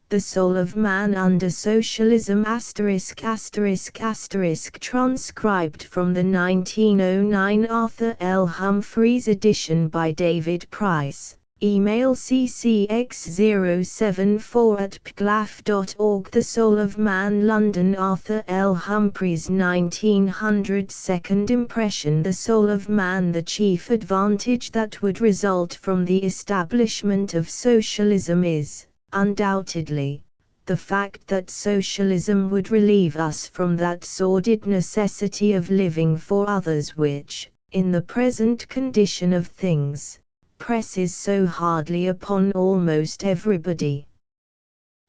The Soul of Man under Socialism *****, transcribed from the 1909 Arthur L. Humphreys edition by David Price. Email ccx074@pglaf.org. The Soul of Man, London, Arthur L. Humphreys, 1900. Second impression. The soul of man. The chief advantage that would result from the establishment of socialism is, undoubtedly, the fact that socialism would relieve us from that sordid necessity of living for others which, in the present condition of things, presses so hardly upon almost everybody.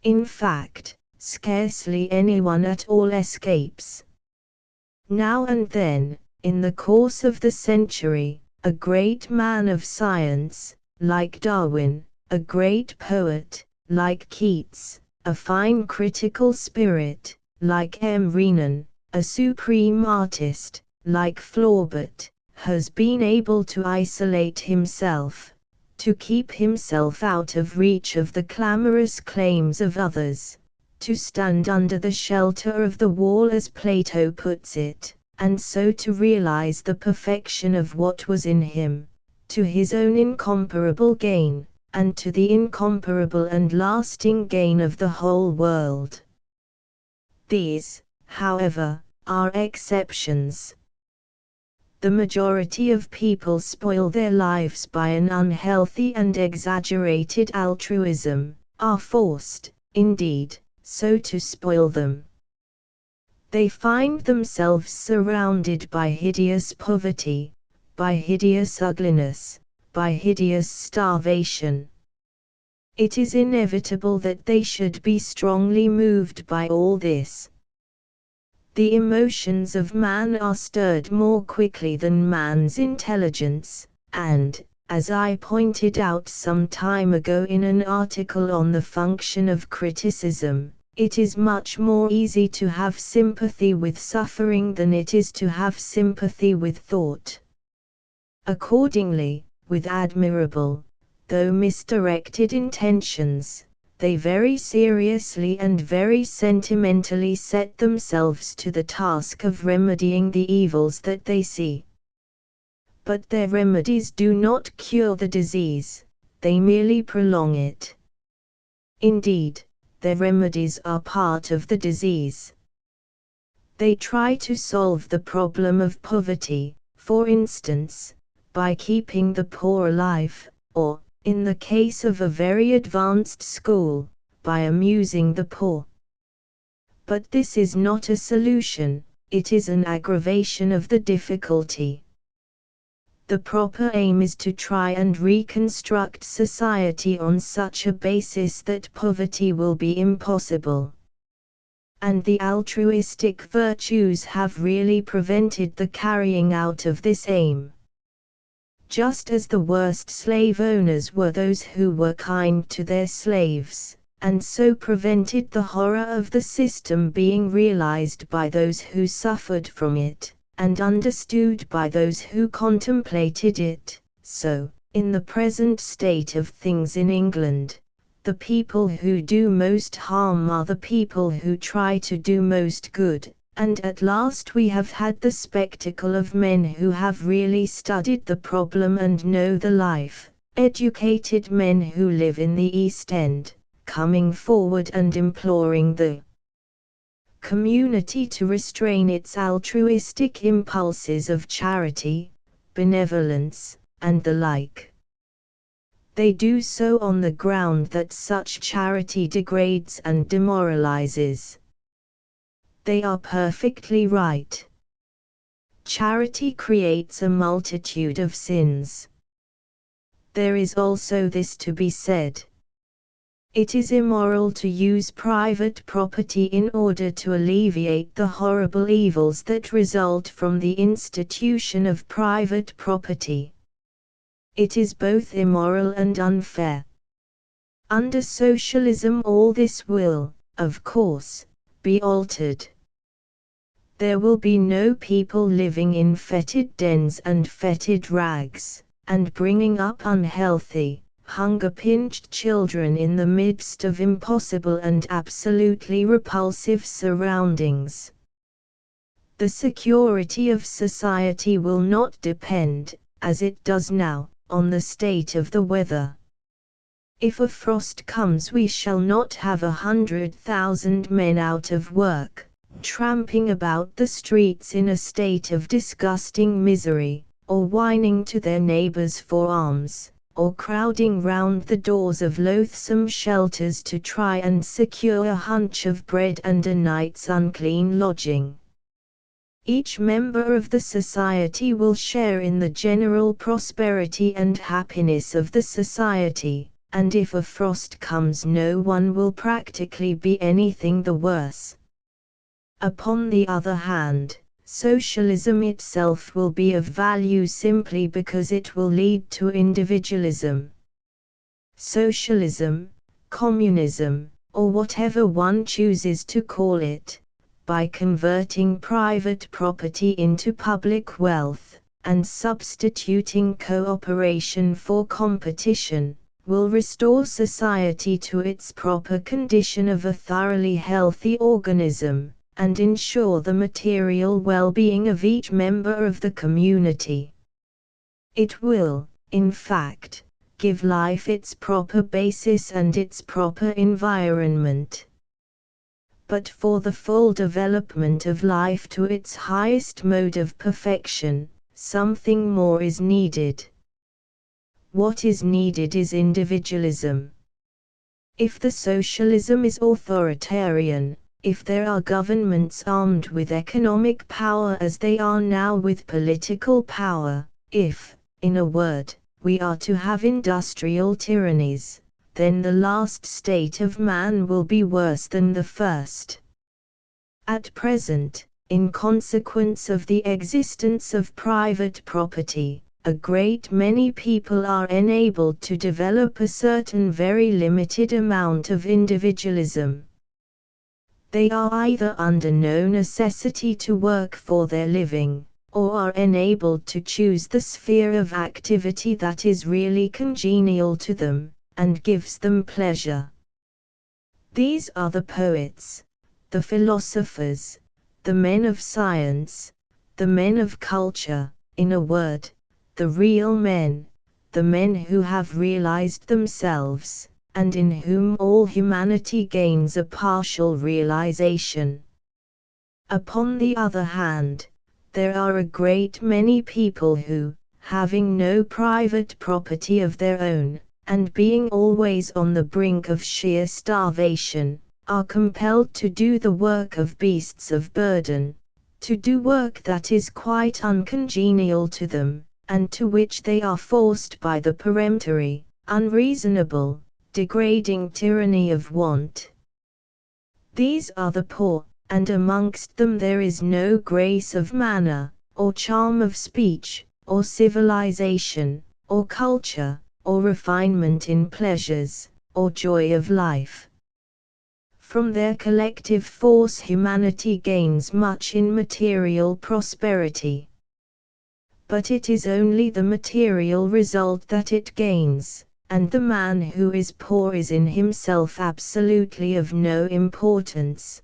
In fact, scarcely anyone at all escapes. Now and then, in the course of the century, a great man of science, like Darwin, a great poet, like Keats, a fine critical spirit, like M. Renan, a supreme artist, like Flaubert, has been able to isolate himself, to keep himself out of reach of the clamorous claims of others, to stand under the shelter of the wall as Plato puts it, and so to realize the perfection of what was in him, to his own incomparable gain, and to the incomparable and lasting gain of the whole world. These, however, are exceptions. The majority of people spoil their lives by an unhealthy and exaggerated altruism, are forced, indeed, so to spoil them. They find themselves surrounded by hideous poverty, by hideous ugliness, by hideous starvation. It is inevitable that they should be strongly moved by all this. The emotions of man are stirred more quickly than man's intelligence, and, as I pointed out some time ago in an article on the function of criticism, it is much more easy to have sympathy with suffering than it is to have sympathy with thought. Accordingly, with admirable, though misdirected intentions, they very seriously and very sentimentally set themselves to the task of remedying the evils that they see. But their remedies do not cure the disease, they merely prolong it. Indeed, their remedies are part of the disease. They try to solve the problem of poverty, for instance, by keeping the poor alive, or, in the case of a very advanced school, by amusing the poor. But this is not a solution, it is an aggravation of the difficulty. The proper aim is to try and reconstruct society on such a basis that poverty will be impossible. And the altruistic virtues have really prevented the carrying out of this aim. Just as the worst slave owners were those who were kind to their slaves, and so prevented the horror of the system being realized by those who suffered from it, and understood by those who contemplated it, so, in the present state of things in England, the people who do most harm are the people who try to do most good. And at last we have had the spectacle of men who have really studied the problem and know the life, educated men who live in the East End, coming forward and imploring the community to restrain its altruistic impulses of charity, benevolence, and the like. They do so on the ground that such charity degrades and demoralizes. They are perfectly right. Charity creates a multitude of sins. There is also this to be said. It is immoral to use private property in order to alleviate the horrible evils that result from the institution of private property. It is both immoral and unfair. Under socialism all this will, of course, be altered. There will be no people living in fetid dens and fetid rags, and bringing up unhealthy, hunger-pinched children in the midst of impossible and absolutely repulsive surroundings. The security of society will not depend, as it does now, on the state of the weather. If a frost comes, we shall not have 100,000 men out of work, tramping about the streets in a state of disgusting misery, or whining to their neighbors for alms, or crowding round the doors of loathsome shelters to try and secure a hunch of bread and a night's unclean lodging. Each member of the society will share in the general prosperity and happiness of the society, and if a frost comes, no one will practically be anything the worse. Upon the other hand, socialism itself will be of value simply because it will lead to individualism. Socialism, communism, or whatever one chooses to call it, by converting private property into public wealth, and substituting cooperation for competition, will restore society to its proper condition of a thoroughly healthy organism, and ensure the material well-being of each member of the community. It will, in fact, give life its proper basis and its proper environment. But for the full development of life to its highest mode of perfection, something more is needed. What is needed is individualism. If the socialism is authoritarian, if there are governments armed with economic power as they are now with political power, if, in a word, we are to have industrial tyrannies, then the last state of man will be worse than the first. At present, in consequence of the existence of private property, a great many people are enabled to develop a certain very limited amount of individualism. They are either under no necessity to work for their living, or are enabled to choose the sphere of activity that is really congenial to them, and gives them pleasure. These are the poets, the philosophers, the men of science, the men of culture, in a word, the real men, the men who have realized themselves, and in whom all humanity gains a partial realization. Upon the other hand, there are a great many people who, having no private property of their own, and being always on the brink of sheer starvation, are compelled to do the work of beasts of burden, to do work that is quite uncongenial to them, and to which they are forced by the peremptory, unreasonable, degrading tyranny of want. These are the poor, and amongst them there is no grace of manner, or charm of speech, or civilization, or culture, or refinement in pleasures, or joy of life. From their collective force humanity gains much in material prosperity. But it is only the material result that it gains, and the man who is poor is in himself absolutely of no importance.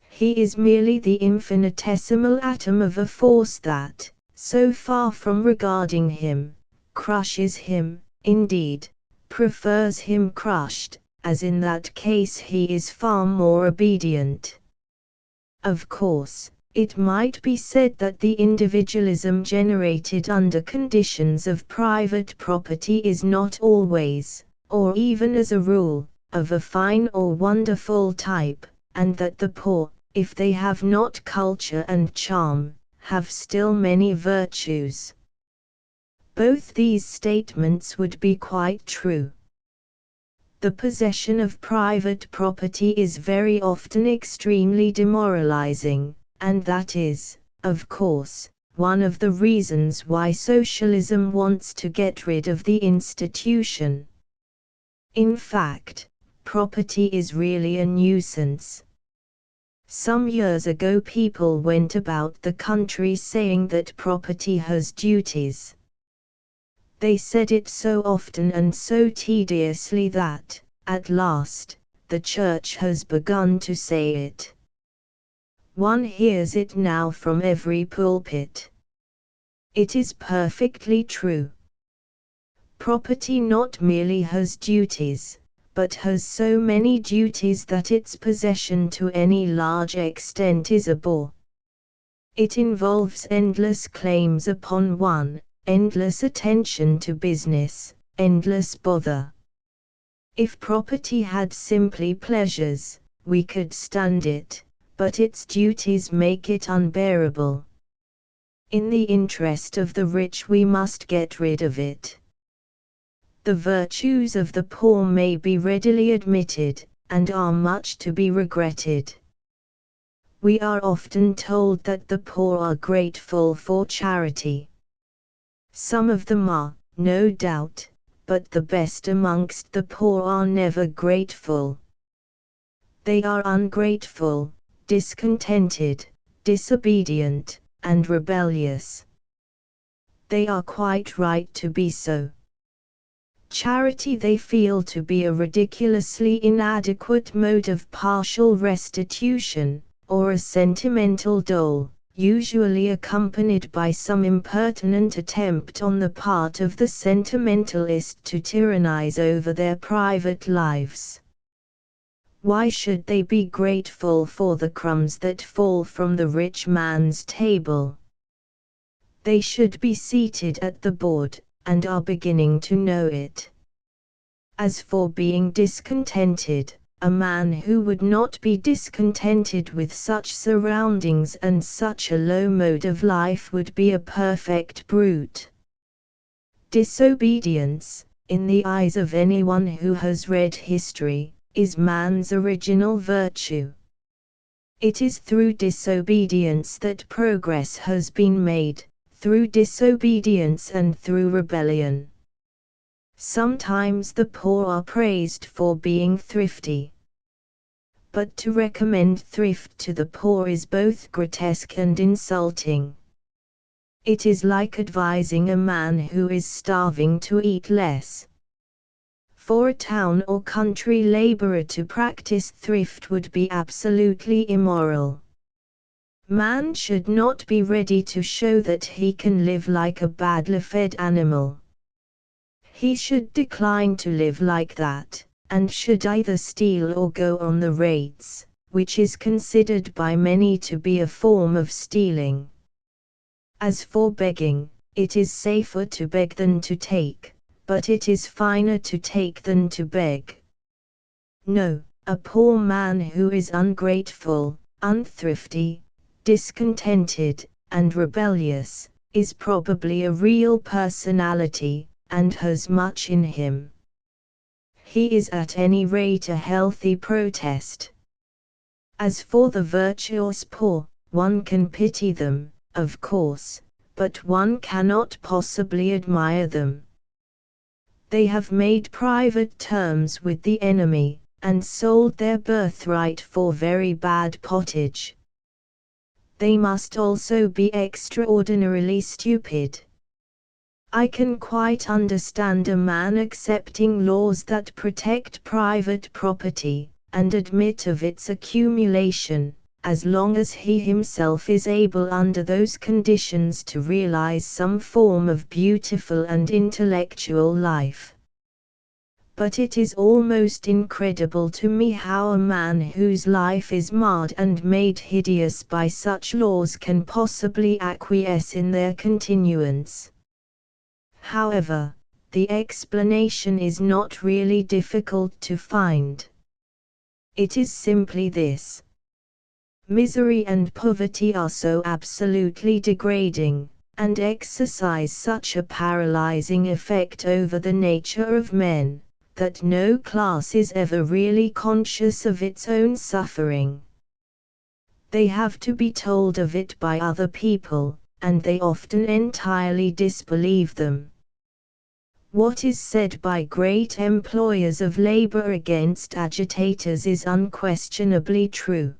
He is merely the infinitesimal atom of a force that, so far from regarding him, crushes him, indeed, prefers him crushed, as in that case he is far more obedient. Of course, it might be said that the individualism generated under conditions of private property is not always, or even as a rule, of a fine or wonderful type, and that the poor, if they have not culture and charm, have still many virtues. Both these statements would be quite true. The possession of private property is very often extremely demoralizing, and that is, of course, one of the reasons why socialism wants to get rid of the institution. In fact, property is really a nuisance. Some years ago people went about the country saying that property has duties. They said it so often and so tediously that, at last, the Church has begun to say it. One hears it now from every pulpit. It is perfectly true. Property not merely has duties, but has so many duties that its possession to any large extent is a bore. It involves endless claims upon one, endless attention to business, endless bother. If property had simply pleasures, we could stand it, but its duties make it unbearable. In the interest of the rich we must get rid of it. The virtues of the poor may be readily admitted, and are much to be regretted. We are often told that the poor are grateful for charity. Some of them are, no doubt, but the best amongst the poor are never grateful. They are ungrateful, discontented, disobedient, and rebellious. They are quite right to be so. Charity they feel to be a ridiculously inadequate mode of partial restitution, or a sentimental dole, usually accompanied by some impertinent attempt on the part of the sentimentalist to tyrannize over their private lives. Why should they be grateful for the crumbs that fall from the rich man's table? They should be seated at the board, and are beginning to know it. As for being discontented, a man who would not be discontented with such surroundings and such a low mode of life would be a perfect brute. Disobedience, in the eyes of anyone who has read history, is man's original virtue. It is through disobedience that progress has been made, through disobedience and through rebellion. Sometimes the poor are praised for being thrifty. But to recommend thrift to the poor is both grotesque and insulting. It is like advising a man who is starving to eat less. For a town or country laborer to practice thrift would be absolutely immoral. Man should not be ready to show that he can live like a badly fed animal. He should decline to live like that, and should either steal or go on the raids, which is considered by many to be a form of stealing. As for begging, it is safer to beg than to take, but it is finer to take than to beg. No, a poor man who is ungrateful, unthrifty, discontented, and rebellious, is probably a real personality, and has much in him. He is at any rate a healthy protest. As for the virtuous poor, one can pity them, of course, but one cannot possibly admire them. They have made private terms with the enemy, and sold their birthright for very bad pottage. They must also be extraordinarily stupid. I can quite understand a man accepting laws that protect private property, and admit of its accumulation, as long as he himself is able under those conditions to realize some form of beautiful and intellectual life. But it is almost incredible to me how a man whose life is marred and made hideous by such laws can possibly acquiesce in their continuance. However, the explanation is not really difficult to find. It is simply this. Misery and poverty are so absolutely degrading, and exercise such a paralyzing effect over the nature of men, that no class is ever really conscious of its own suffering. They have to be told of it by other people, and they often entirely disbelieve them. What is said by great employers of labor against agitators is unquestionably true.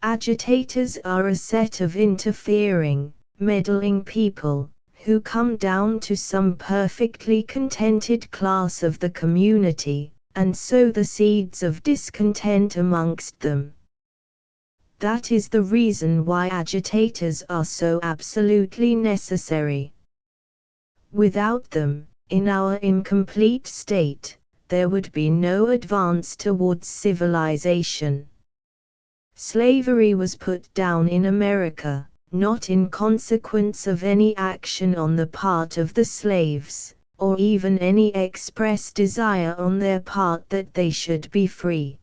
Agitators are a set of interfering, meddling people, who come down to some perfectly contented class of the community, and sow the seeds of discontent amongst them. That is the reason why agitators are so absolutely necessary. Without them, in our incomplete state, there would be no advance towards civilization. Slavery was put down in America, not in consequence of any action on the part of the slaves, or even any express desire on their part that they should be free.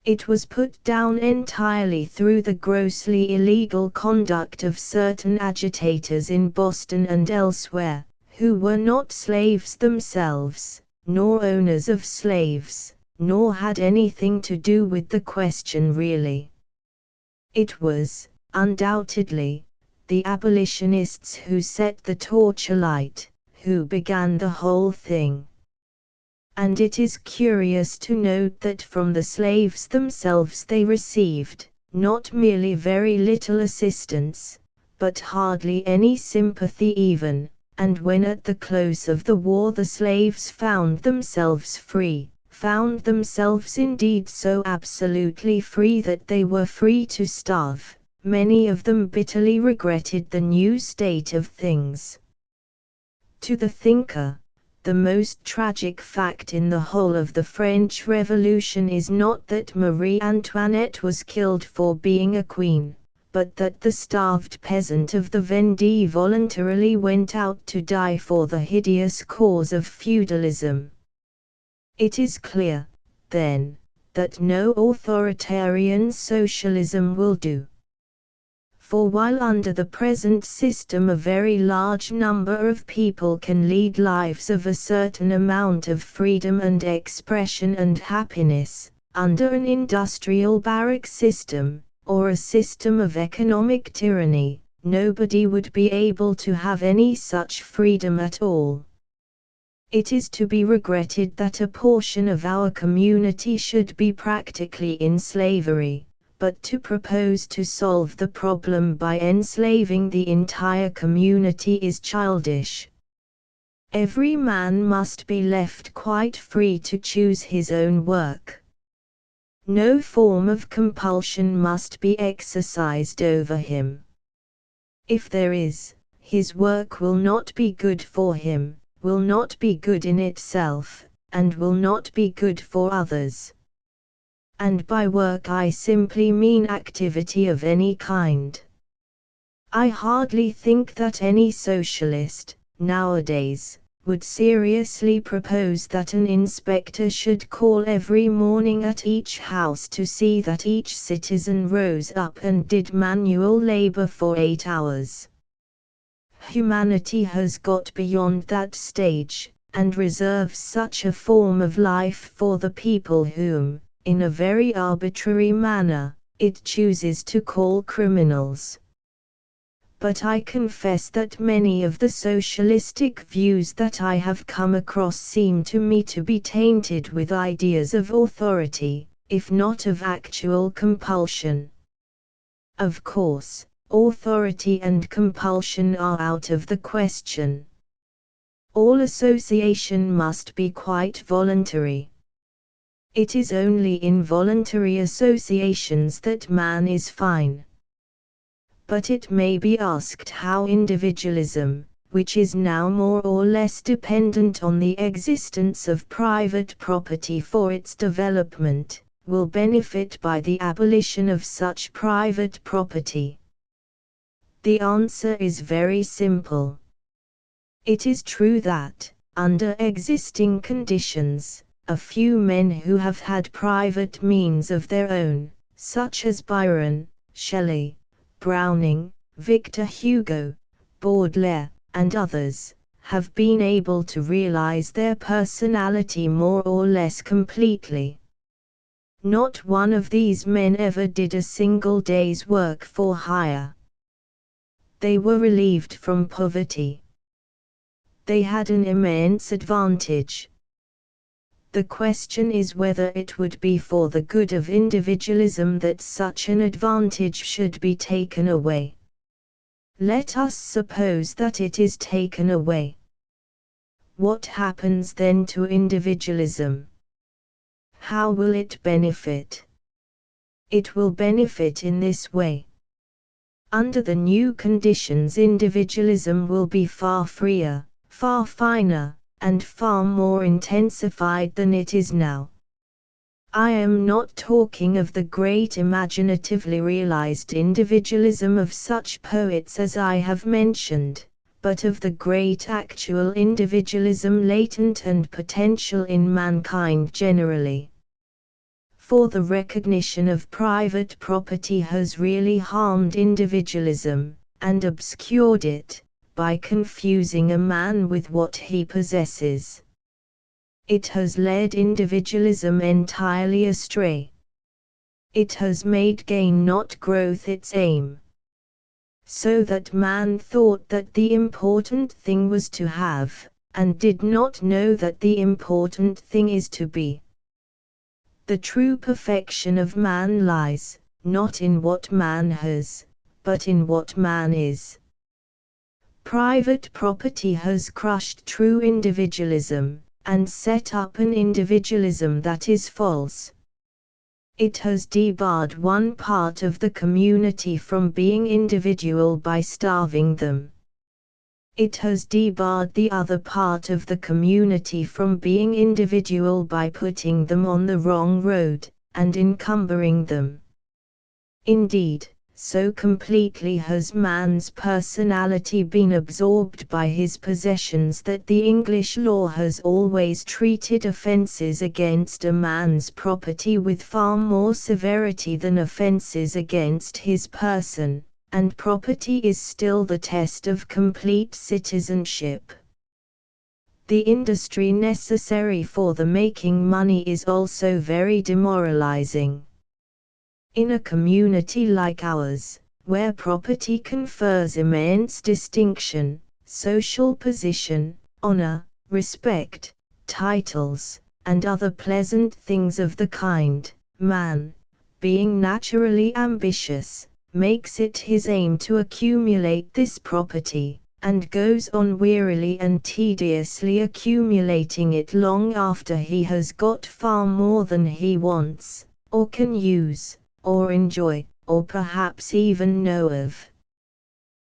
It was put down entirely through the grossly illegal conduct of certain agitators in Boston and elsewhere, who were not slaves themselves, nor owners of slaves, nor had anything to do with the question really. It was, undoubtedly, the abolitionists who set the torch alight, who began the whole thing. And it is curious to note that from the slaves themselves they received, not merely very little assistance, but hardly any sympathy even, and when at the close of the war the slaves found themselves free, found themselves indeed so absolutely free that they were free to starve, many of them bitterly regretted the new state of things. To the thinker, the most tragic fact in the whole of the French Revolution is not that Marie Antoinette was killed for being a queen, but that the starved peasant of the Vendée voluntarily went out to die for the hideous cause of feudalism. It is clear, then, that no authoritarian socialism will do. For while under the present system a very large number of people can lead lives of a certain amount of freedom and expression and happiness, under an industrial barrack system, or a system of economic tyranny, nobody would be able to have any such freedom at all. It is to be regretted that a portion of our community should be practically in slavery, but to propose to solve the problem by enslaving the entire community is childish. Every man must be left quite free to choose his own work. No form of compulsion must be exercised over him. If there is, his work will not be good for him, will not be good in itself, and will not be good for others. And by work I simply mean activity of any kind. I hardly think that any socialist, nowadays, would seriously propose that an inspector should call every morning at each house to see that each citizen rose up and did manual labor for 8 hours. Humanity has got beyond that stage, and reserves such a form of life for the people whom, in a very arbitrary manner, it chooses to call criminals. But I confess that many of the socialistic views that I have come across seem to me to be tainted with ideas of authority, if not of actual compulsion. Of course, authority and compulsion are out of the question. All association must be quite voluntary. It is only in voluntary associations that man is fine. But it may be asked how individualism, which is now more or less dependent on the existence of private property for its development, will benefit by the abolition of such private property. The answer is very simple. It is true that, under existing conditions, a few men who have had private means of their own, such as Byron, Shelley, Browning, Victor Hugo, Baudelaire, and others, have been able to realize their personality more or less completely. Not one of these men ever did a single day's work for hire. They were relieved from poverty. They had an immense advantage. The question is whether it would be for the good of individualism that such an advantage should be taken away. Let us suppose that it is taken away. What happens then to individualism? How will it benefit? It will benefit in this way. Under the new conditions, individualism will be far freer, far finer, and far more intensified than it is now. I am not talking of the great imaginatively realized individualism of such poets as I have mentioned, but of the great actual individualism latent and potential in mankind generally. For the recognition of private property has really harmed individualism, and obscured it, by confusing a man with what he possesses. It has led individualism entirely astray. It has made gain not growth its aim. So that man thought that the important thing was to have, and did not know that the important thing is to be. The true perfection of man lies, not in what man has, but in what man is. Private property has crushed true individualism, and set up an individualism that is false. It has debarred one part of the community from being individual by starving them. It has debarred the other part of the community from being individual by putting them on the wrong road, and encumbering them. Indeed, so completely has man's personality been absorbed by his possessions that the English law has always treated offences against a man's property with far more severity than offences against his person, and property is still the test of complete citizenship. The industry necessary for the making money is also very demoralizing. In a community like ours, where property confers immense distinction, social position, honor, respect, titles, and other pleasant things of the kind, man, being naturally ambitious, makes it his aim to accumulate this property, and goes on wearily and tediously accumulating it long after he has got far more than he wants, or can use, or enjoy, or perhaps even know of.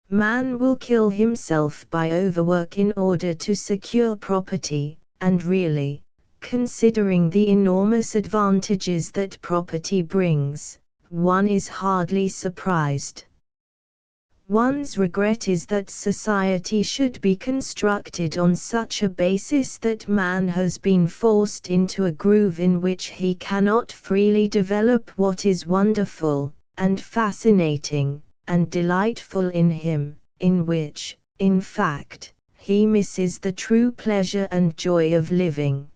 Man will kill himself by overwork in order to secure property, and really, considering the enormous advantages that property brings, one is hardly surprised. One's regret is that society should be constructed on such a basis that man has been forced into a groove in which he cannot freely develop what is wonderful, and fascinating, and delightful in him, in which, in fact, he misses the true pleasure and joy of living.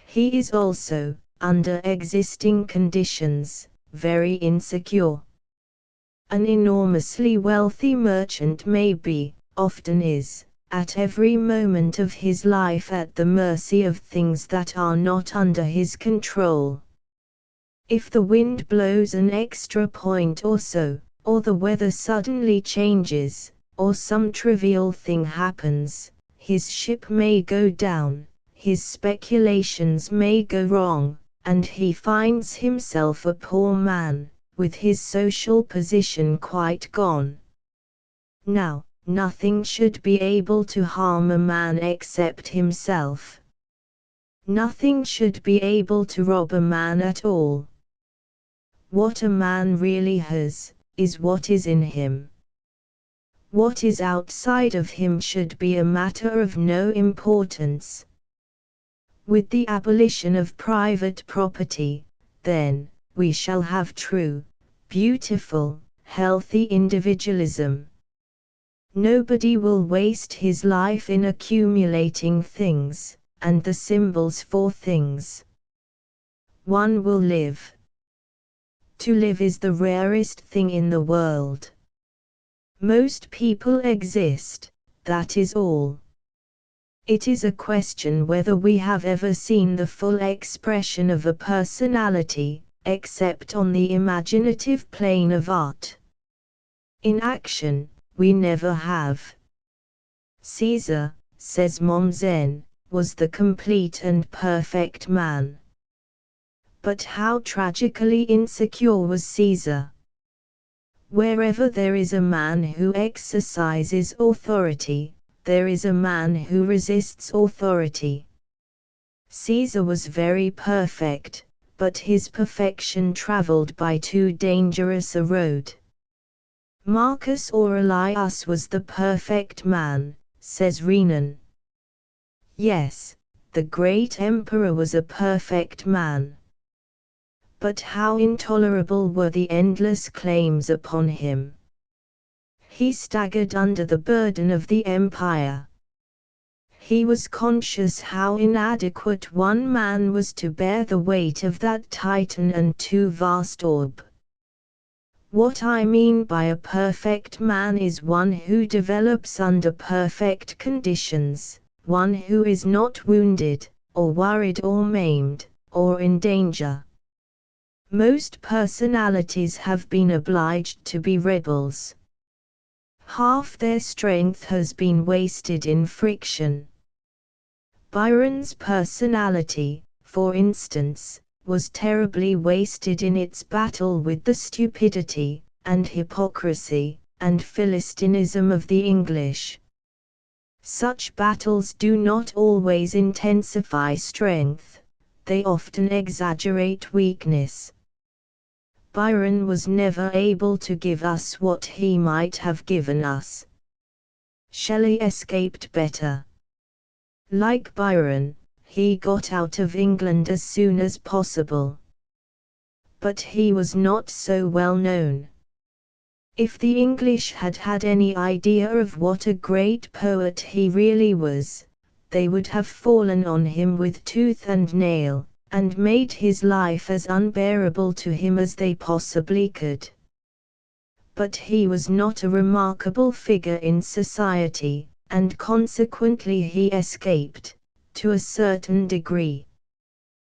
He is also, under existing conditions, very insecure. An enormously wealthy merchant may be, often is, at every moment of his life at the mercy of things that are not under his control. If the wind blows an extra point or so, or the weather suddenly changes, or some trivial thing happens, his ship may go down, his speculations may go wrong, and he finds himself a poor man, with his social position quite gone. Now, nothing should be able to harm a man except himself. Nothing should be able to rob a man at all. What a man really has, is what is in him. What is outside of him should be a matter of no importance. With the abolition of private property, then, we shall have true, beautiful, healthy individualism. Nobody will waste his life in accumulating things, and the symbols for things. One will live. To live is the rarest thing in the world. Most people exist, that is all. It is a question whether we have ever seen the full expression of a personality, except on the imaginative plane of art. In action, we never have. Caesar, says Mommsen, was the complete and perfect man. But how tragically insecure was Caesar? Wherever there is a man who exercises authority, there is a man who resists authority. Caesar was very perfect, but his perfection traveled by too dangerous a road. Marcus Aurelius was the perfect man, says Renan. Yes, the great emperor was a perfect man. But how intolerable were the endless claims upon him. He staggered under the burden of the empire. He was conscious how inadequate one man was to bear the weight of that titan and too vast orb. What I mean by a perfect man is one who develops under perfect conditions, one who is not wounded, or worried or maimed, or in danger. Most personalities have been obliged to be rebels. Half their strength has been wasted in friction. Byron's personality, for instance, was terribly wasted in its battle with the stupidity, and hypocrisy, and Philistinism of the English. Such battles do not always intensify strength, they often exaggerate weakness. Byron was never able to give us what he might have given us. Shelley escaped better. Like Byron, he got out of England as soon as possible. But he was not so well known. If the English had had any idea of what a great poet he really was, they would have fallen on him with tooth and nail, and made his life as unbearable to him as they possibly could. But he was not a remarkable figure in society, and consequently he escaped, to a certain degree.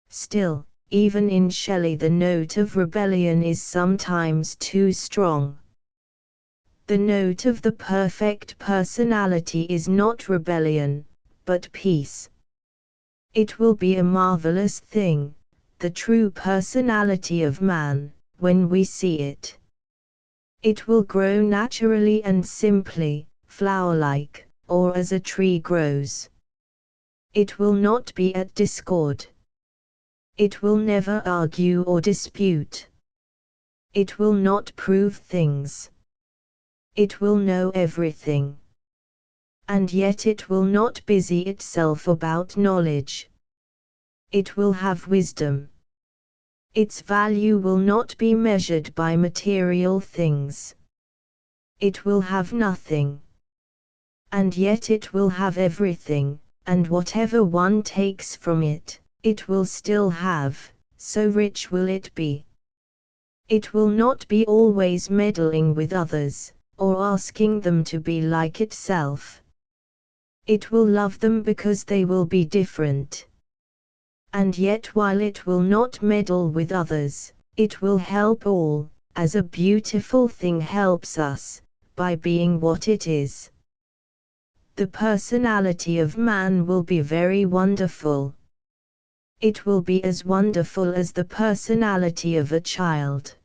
Still, even in Shelley the note of rebellion is sometimes too strong. The note of the perfect personality is not rebellion, but peace. It will be a marvelous thing, the true personality of man, when we see it. It will grow naturally and simply, flower-like, or as a tree grows. It will not be at discord. It will never argue or dispute. It will not prove things. It will know everything. And yet it will not busy itself about knowledge. It will have wisdom. Its value will not be measured by material things. It will have nothing. And yet it will have everything, and whatever one takes from it, it will still have, so rich will it be. It will not be always meddling with others, or asking them to be like itself. It will love them because they will be different. And yet while it will not meddle with others, it will help all, as a beautiful thing helps us, by being what it is. The personality of man will be very wonderful. It will be as wonderful as the personality of a child.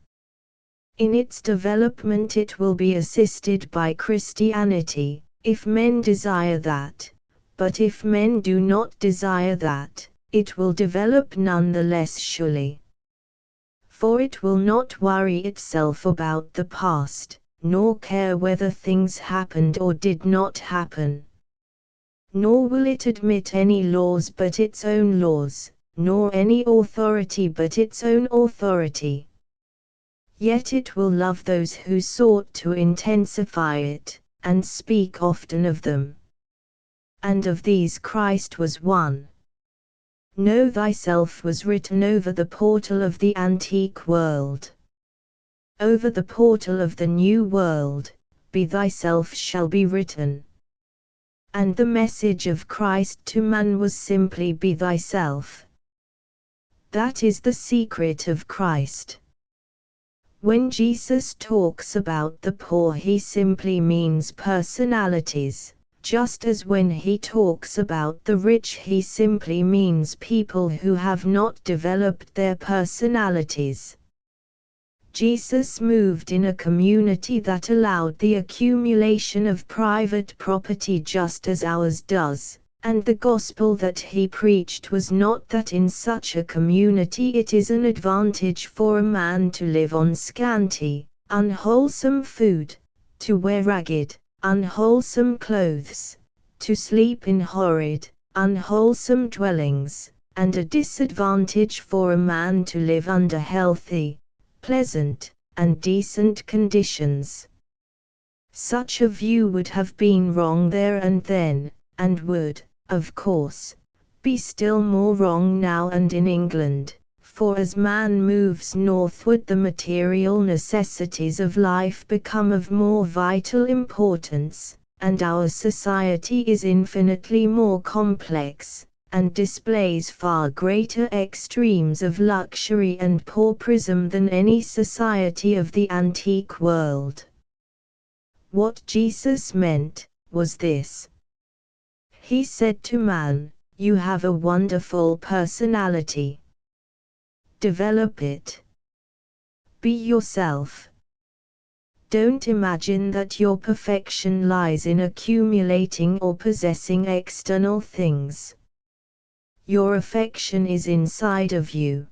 In its development it will be assisted by Christianity, if men desire that, but if men do not desire that, it will develop none the less surely. For it will not worry itself about the past, nor care whether things happened or did not happen. Nor will it admit any laws but its own laws, nor any authority but its own authority. Yet it will love those who sought to intensify it, and speak often of them. And of these Christ was one. Know thyself was written over the portal of the antique world. Over the portal of the new world, be thyself shall be written. And the message of Christ to man was simply be thyself. That is the secret of Christ. When Jesus talks about the poor, he simply means personalities, just as when he talks about the rich, he simply means people who have not developed their personalities. Jesus moved in a community that allowed the accumulation of private property just as ours does, and the gospel that he preached was not that in such a community it is an advantage for a man to live on scanty, unwholesome food, to wear ragged, unwholesome clothes, to sleep in horrid, unwholesome dwellings, and a disadvantage for a man to live under healthy, pleasant, and decent conditions. Such a view would have been wrong there and then, and would, of course, be still more wrong now and in England, for as man moves northward the material necessities of life become of more vital importance, and our society is infinitely more complex, and displays far greater extremes of luxury and pauperism than any society of the antique world. What Jesus meant was this. He said to man, "You have a wonderful personality. Develop it. Be yourself. Don't imagine that your perfection lies in accumulating or possessing external things. Your affection is inside of you.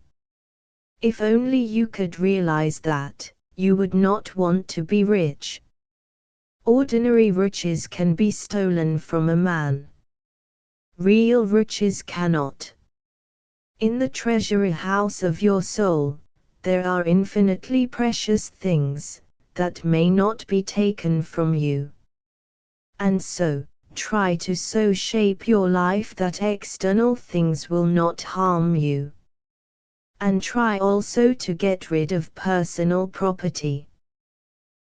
If only you could realize that, you would not want to be rich. Ordinary riches can be stolen from a man. Real riches cannot. In the treasury house of your soul, there are infinitely precious things that may not be taken from you. And so, try to so shape your life that external things will not harm you. And try also to get rid of personal property.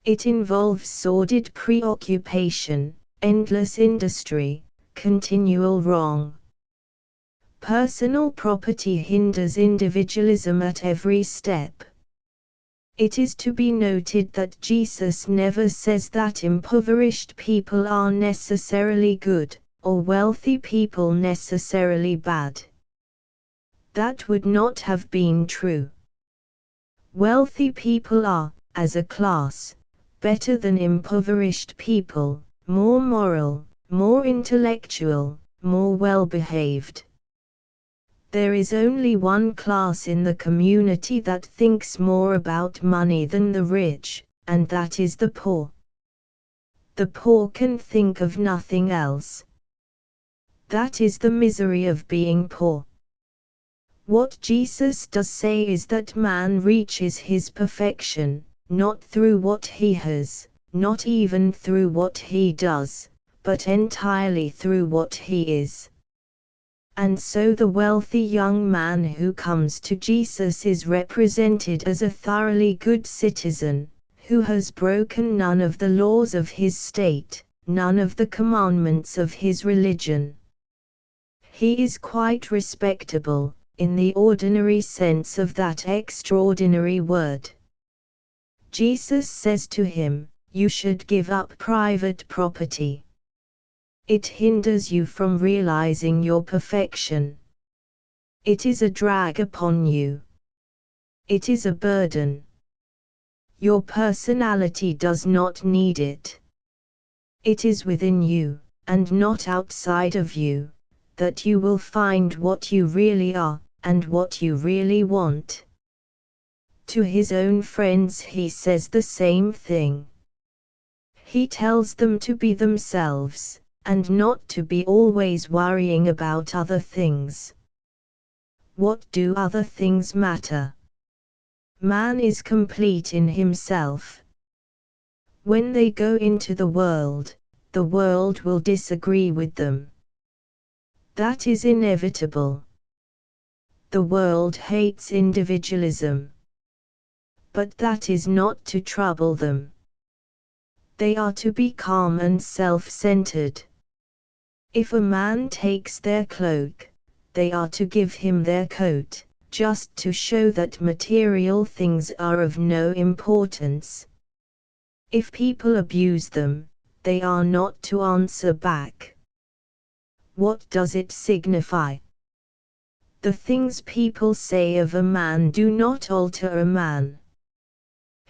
It involves sordid preoccupation, endless industry, continual wrong. Personal property hinders individualism at every step. It is to be noted that Jesus never says that impoverished people are necessarily good, or wealthy people necessarily bad. That would not have been true. Wealthy people are, as a class, better than impoverished people, more moral, more intellectual, more well-behaved. There is only one class in the community that thinks more about money than the rich, and that is the poor. The poor can think of nothing else. That is the misery of being poor. What Jesus does say is that man reaches his perfection, not through what he has, not even through what he does, but entirely through what he is. And so the wealthy young man who comes to Jesus is represented as a thoroughly good citizen, who has broken none of the laws of his state, none of the commandments of his religion. He is quite respectable, in the ordinary sense of that extraordinary word. Jesus says to him, "You should give up private property. It hinders you from realizing your perfection. It is a drag upon you. It is a burden. Your personality does not need it. It is within you, and not outside of you, that you will find what you really are, and what you really want." To his own friends he says the same thing. He tells them to be themselves, and not to be always worrying about other things. What do other things matter? Man is complete in himself. When they go into the world will disagree with them. That is inevitable. The world hates individualism. But that is not to trouble them. They are to be calm and self-centered. If a man takes their cloak, they are to give him their coat, just to show that material things are of no importance. If people abuse them, they are not to answer back. What does it signify? The things people say of a man do not alter a man.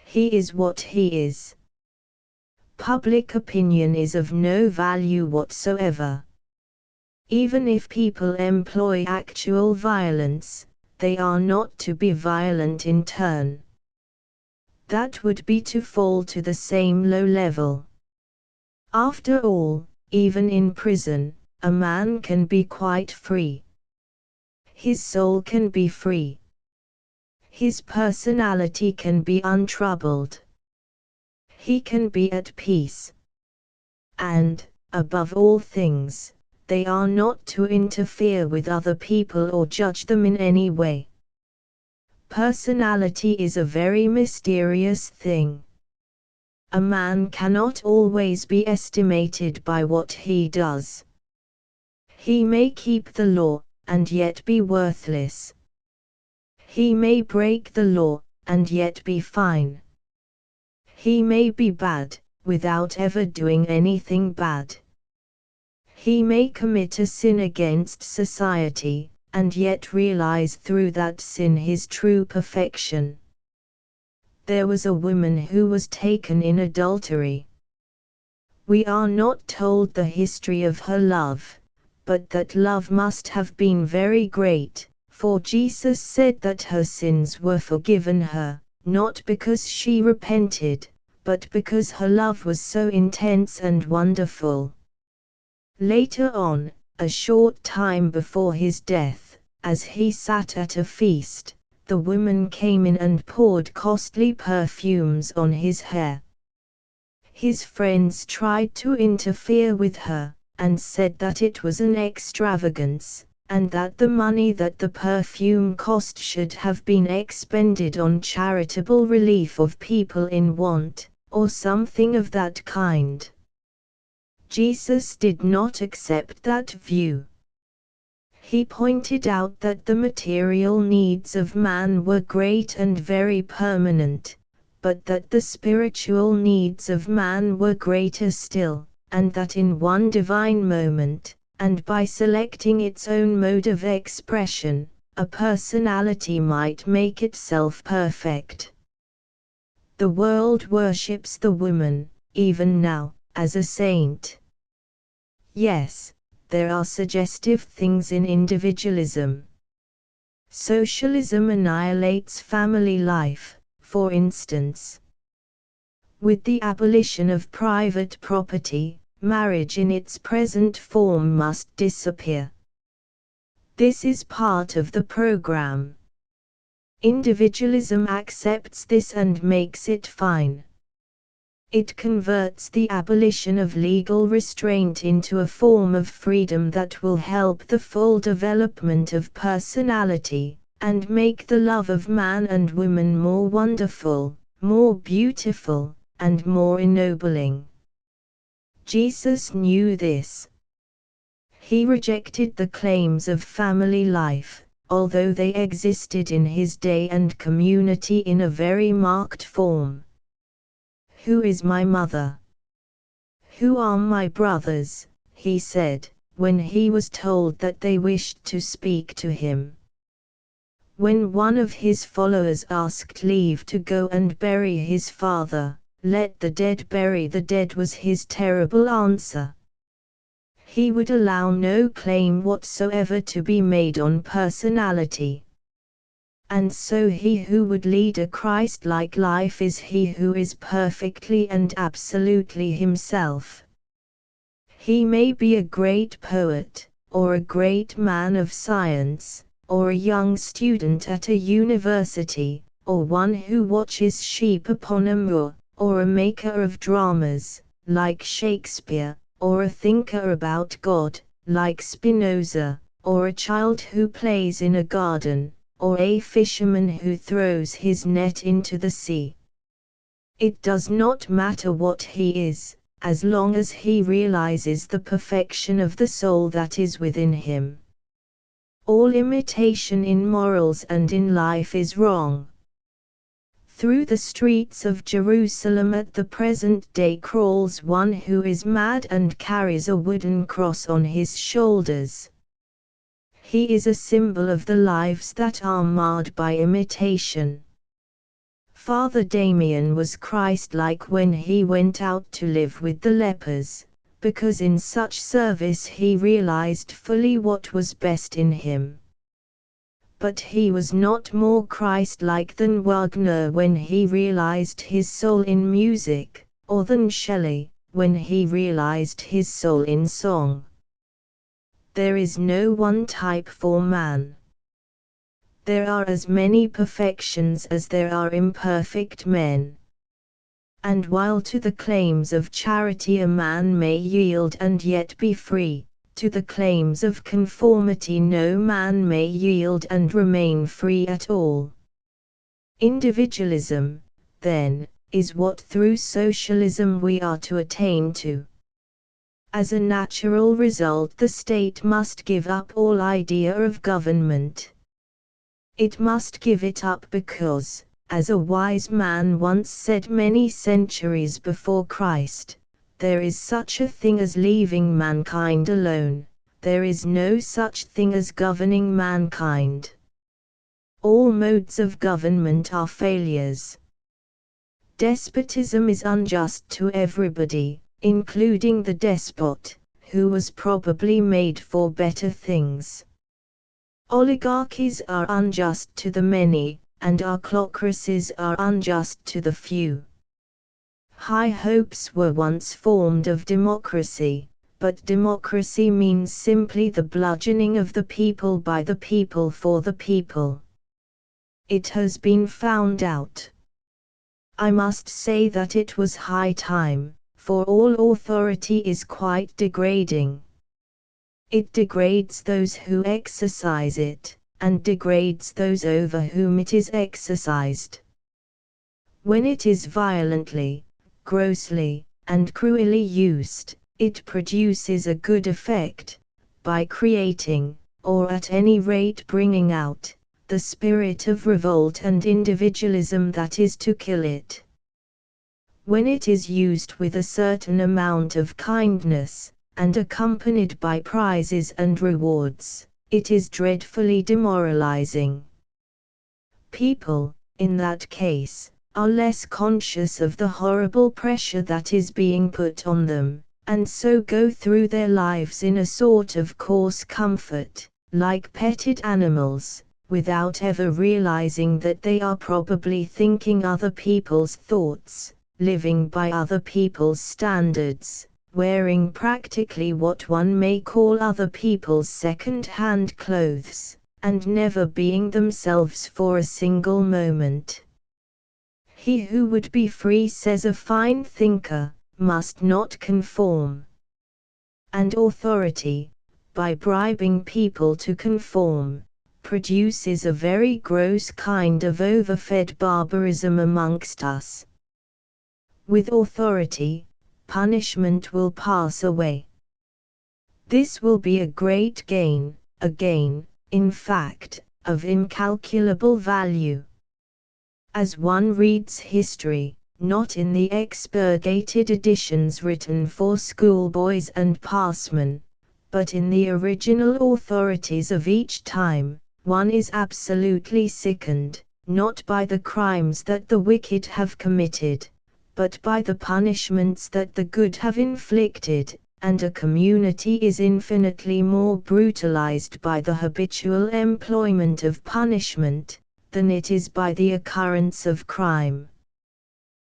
He is what he is. Public opinion is of no value whatsoever. Even if people employ actual violence, they are not to be violent in turn. That would be to fall to the same low level. After all, even in prison, a man can be quite free. His soul can be free. His personality can be untroubled. He can be at peace. And, above all things, they are not to interfere with other people or judge them in any way. Personality is a very mysterious thing. A man cannot always be estimated by what he does. He may keep the law, and yet be worthless. He may break the law, and yet be fine. He may be bad, without ever doing anything bad. He may commit a sin against society, and yet realize through that sin his true perfection. There was a woman who was taken in adultery. We are not told the history of her love, but that love must have been very great, for Jesus said that her sins were forgiven her, not because she repented, but because her love was so intense and wonderful. Later on, a short time before his death, as he sat at a feast, the woman came in and poured costly perfumes on his hair. His friends tried to interfere with her, and said that it was an extravagance, and that the money that the perfume cost should have been expended on charitable relief of people in want, or something of that kind. Jesus did not accept that view. He pointed out that the material needs of man were great and very permanent, but that the spiritual needs of man were greater still, and that in one divine moment, and by selecting its own mode of expression, a personality might make itself perfect. The world worships the woman, even now, as a saint. Yes, there are suggestive things in individualism. Socialism annihilates family life, for instance. With the abolition of private property, marriage in its present form must disappear. This is part of the program. Individualism accepts this and makes it fine. It converts the abolition of legal restraint into a form of freedom that will help the full development of personality, and make the love of man and woman more wonderful, more beautiful, and more ennobling. Jesus knew this. He rejected the claims of family life, although they existed in his day and community in a very marked form. "Who is my mother? Who are my brothers?" he said, when he was told that they wished to speak to him. When one of his followers asked leave to go and bury his father, "Let the dead bury the dead," was his terrible answer. He would allow no claim whatsoever to be made on personality. And so he who would lead a Christ-like life is he who is perfectly and absolutely himself. He may be a great poet, or a great man of science, or a young student at a university, or one who watches sheep upon a moor, or a maker of dramas, like Shakespeare, or a thinker about God, like Spinoza, or a child who plays in a garden, or a fisherman who throws his net into the sea. It does not matter what he is, as long as he realizes the perfection of the soul that is within him. All imitation in morals and in life is wrong. Through the streets of Jerusalem at the present day crawls one who is mad and carries a wooden cross on his shoulders. He is a symbol of the lives that are marred by imitation. Father Damien was Christ-like when he went out to live with the lepers, because in such service he realized fully what was best in him. But he was not more Christ-like than Wagner when he realized his soul in music, or than Shelley, when he realized his soul in song. There is no one type for man. There are as many perfections as there are imperfect men. And while to the claims of charity a man may yield and yet be free, to the claims of conformity no man may yield and remain free at all. Individualism, then, is what through socialism we are to attain to. As a natural result, the state must give up all idea of government. It must give it up because, as a wise man once said many centuries before Christ, there is such a thing as leaving mankind alone, there is no such thing as governing mankind. All modes of government are failures. Despotism is unjust to everybody, including the despot, who was probably made for better things. Oligarchies are unjust to the many, and autocracies are unjust to the few. High hopes were once formed of democracy, but democracy means simply the bludgeoning of the people by the people for the people. It has been found out. I must say that it was high time, for all authority is quite degrading. It degrades those who exercise it, and degrades those over whom it is exercised. When it is violently, grossly, and cruelly used, it produces a good effect, by creating, or at any rate bringing out, the spirit of revolt and individualism that is to kill it. When it is used with a certain amount of kindness, and accompanied by prizes and rewards, it is dreadfully demoralizing. People, in that case, are less conscious of the horrible pressure that is being put on them, and so go through their lives in a sort of coarse comfort, like petted animals, without ever realizing that they are probably thinking other people's thoughts, living by other people's standards, wearing practically what one may call other people's second-hand clothes, and never being themselves for a single moment. He who would be free, says a fine thinker, must not conform. And authority, by bribing people to conform, produces a very gross kind of overfed barbarism amongst us. With authority, punishment will pass away. This will be a great gain, a gain, in fact, of incalculable value. As one reads history, not in the expurgated editions written for schoolboys and passmen, but in the original authorities of each time, one is absolutely sickened, not by the crimes that the wicked have committed, but by the punishments that the good have inflicted, and a community is infinitely more brutalized by the habitual employment of punishment, than it is by the occurrence of crime.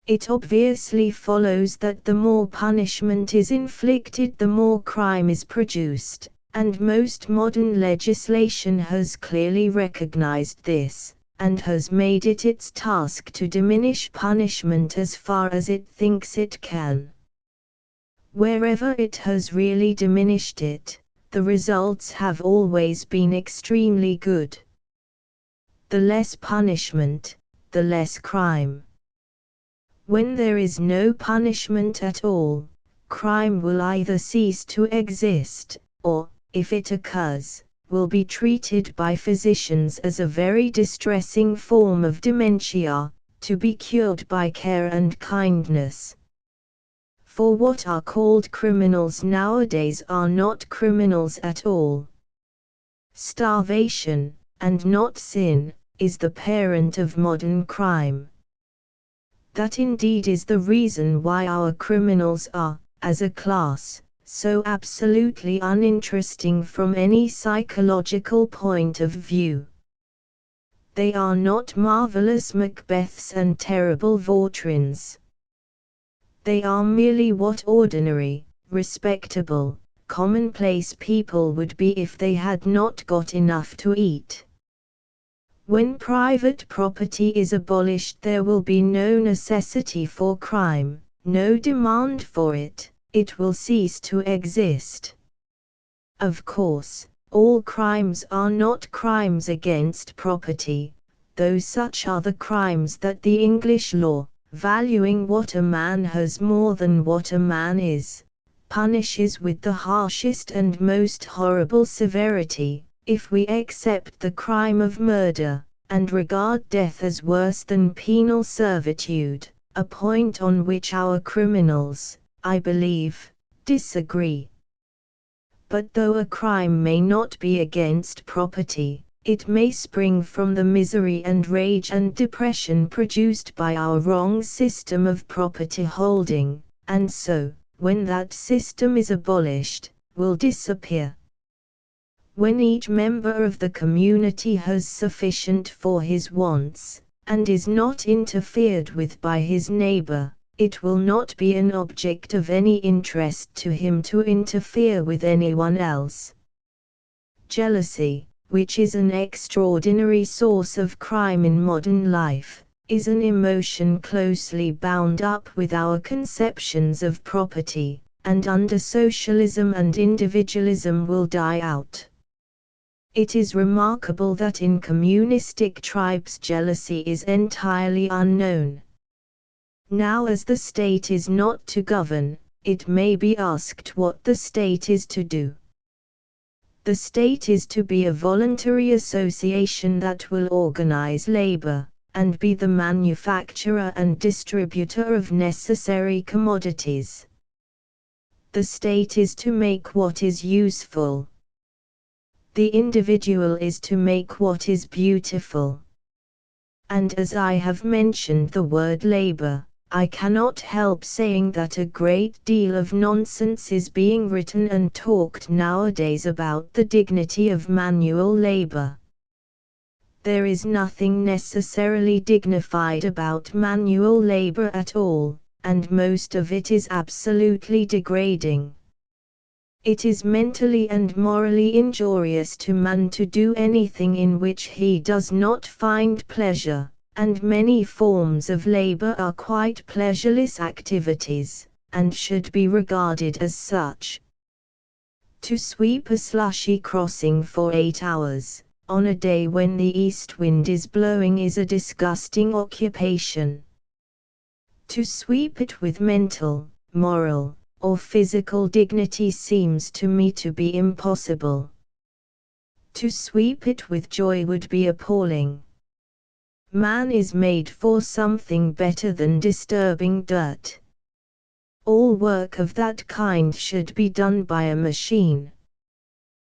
It obviously follows that the more punishment is inflicted, the more crime is produced, and most modern legislation has clearly recognized this, and has made it its task to diminish punishment as far as it thinks it can. Wherever it has really diminished it, the results have always been extremely good. The less punishment, the less crime. When there is no punishment at all, crime will either cease to exist, or, if it occurs, will be treated by physicians as a very distressing form of dementia, to be cured by care and kindness. For what are called criminals nowadays are not criminals at all. Starvation, and not sin, is the parent of modern crime. That indeed is the reason why our criminals are, as a class, so absolutely uninteresting from any psychological point of view. They are not marvelous Macbeths and terrible Vautrins. They are merely what ordinary, respectable, commonplace people would be if they had not got enough to eat. When private property is abolished, there will be no necessity for crime, no demand for it, it will cease to exist. Of course, all crimes are not crimes against property, though such are the crimes that the English law, valuing what a man has more than what a man is, punishes with the harshest and most horrible severity, if we accept the crime of murder, and regard death as worse than penal servitude, a point on which our criminals, I believe, disagree. But though a crime may not be against property, it may spring from the misery and rage and depression produced by our wrong system of property holding, and so, when that system is abolished, will disappear. When each member of the community has sufficient for his wants, and is not interfered with by his neighbor, it will not be an object of any interest to him to interfere with anyone else. Jealousy, which is an extraordinary source of crime in modern life, is an emotion closely bound up with our conceptions of property, and under socialism and individualism will die out. It is remarkable that in communistic tribes jealousy is entirely unknown. Now, as the state is not to govern, it may be asked what the state is to do. The state is to be a voluntary association that will organize labor, and be the manufacturer and distributor of necessary commodities. The state is to make what is useful. The individual is to make what is beautiful. And as I have mentioned the word labor, I cannot help saying that a great deal of nonsense is being written and talked nowadays about the dignity of manual labor. There is nothing necessarily dignified about manual labor at all, and most of it is absolutely degrading. It is mentally and morally injurious to man to do anything in which he does not find pleasure, and many forms of labor are quite pleasureless activities, and should be regarded as such. To sweep a slushy crossing for 8 hours, on a day when the east wind is blowing, is a disgusting occupation. To sweep it with mental, moral, or physical dignity seems to me to be impossible. To sweep it with joy would be appalling. Man is made for something better than disturbing dirt. All work of that kind should be done by a machine.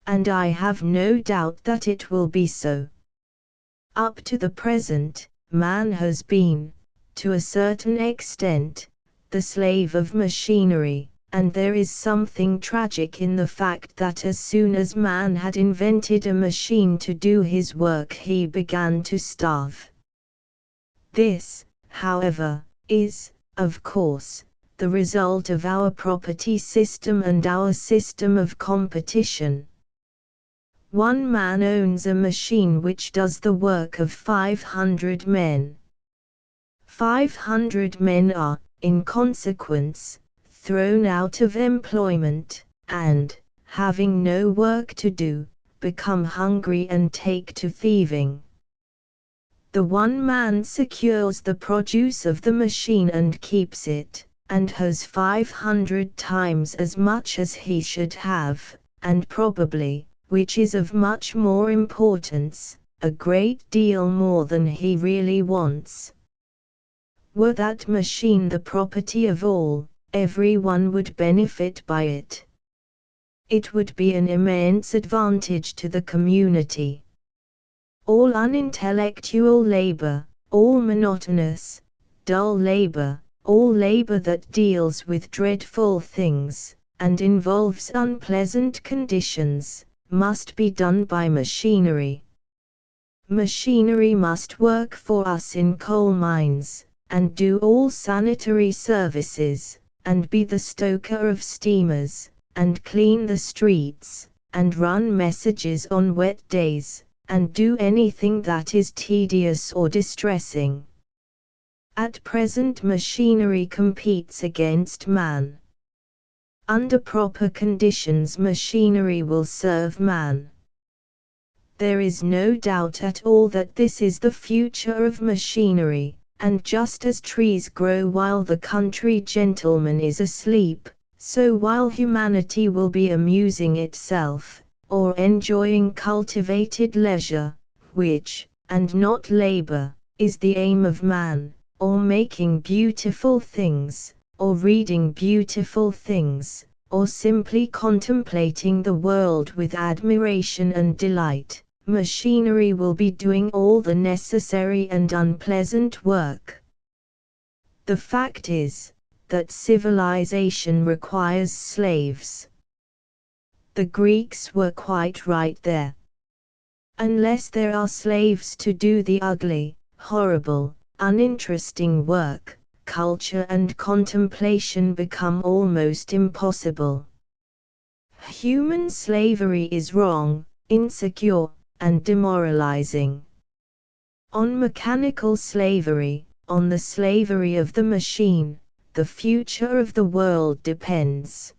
And I have no doubt that it will be so. Up to the present, man has been, to a certain extent, the slave of machinery. And there is something tragic in the fact that as soon as man had invented a machine to do his work, he began to starve. This, however, is, of course, the result of our property system and our system of competition. One man owns a machine which does the work of 500 men. 500 men are, in consequence, thrown out of employment, and, having no work to do, become hungry and take to thieving. The one man secures the produce of the machine and keeps it, and has 500 times as much as he should have, and probably, which is of much more importance, a great deal more than he really wants. Were that machine the property of all, everyone would benefit by it. It would be an immense advantage to the community. All unintellectual labor, all monotonous, dull labor, all labor that deals with dreadful things, and involves unpleasant conditions, must be done by machinery. Machinery must work for us in coal mines, and do all sanitary services, and be the stoker of steamers, and clean the streets, and run messages on wet days, and do anything that is tedious or distressing. At present machinery competes against man. Under proper conditions machinery will serve man. There is no doubt at all that this is the future of machinery, and just as trees grow while the country gentleman is asleep, so while humanity will be amusing itself, or enjoying cultivated leisure, which, and not labor, is the aim of man, or making beautiful things, or reading beautiful things, or simply contemplating the world with admiration and delight, machinery will be doing all the necessary and unpleasant work. The fact is, that civilization requires slaves. The Greeks were quite right there. Unless there are slaves to do the ugly, horrible, uninteresting work, culture and contemplation become almost impossible. Human slavery is wrong, insecure, and demoralizing. On mechanical slavery, on the slavery of the machine, the future of the world depends.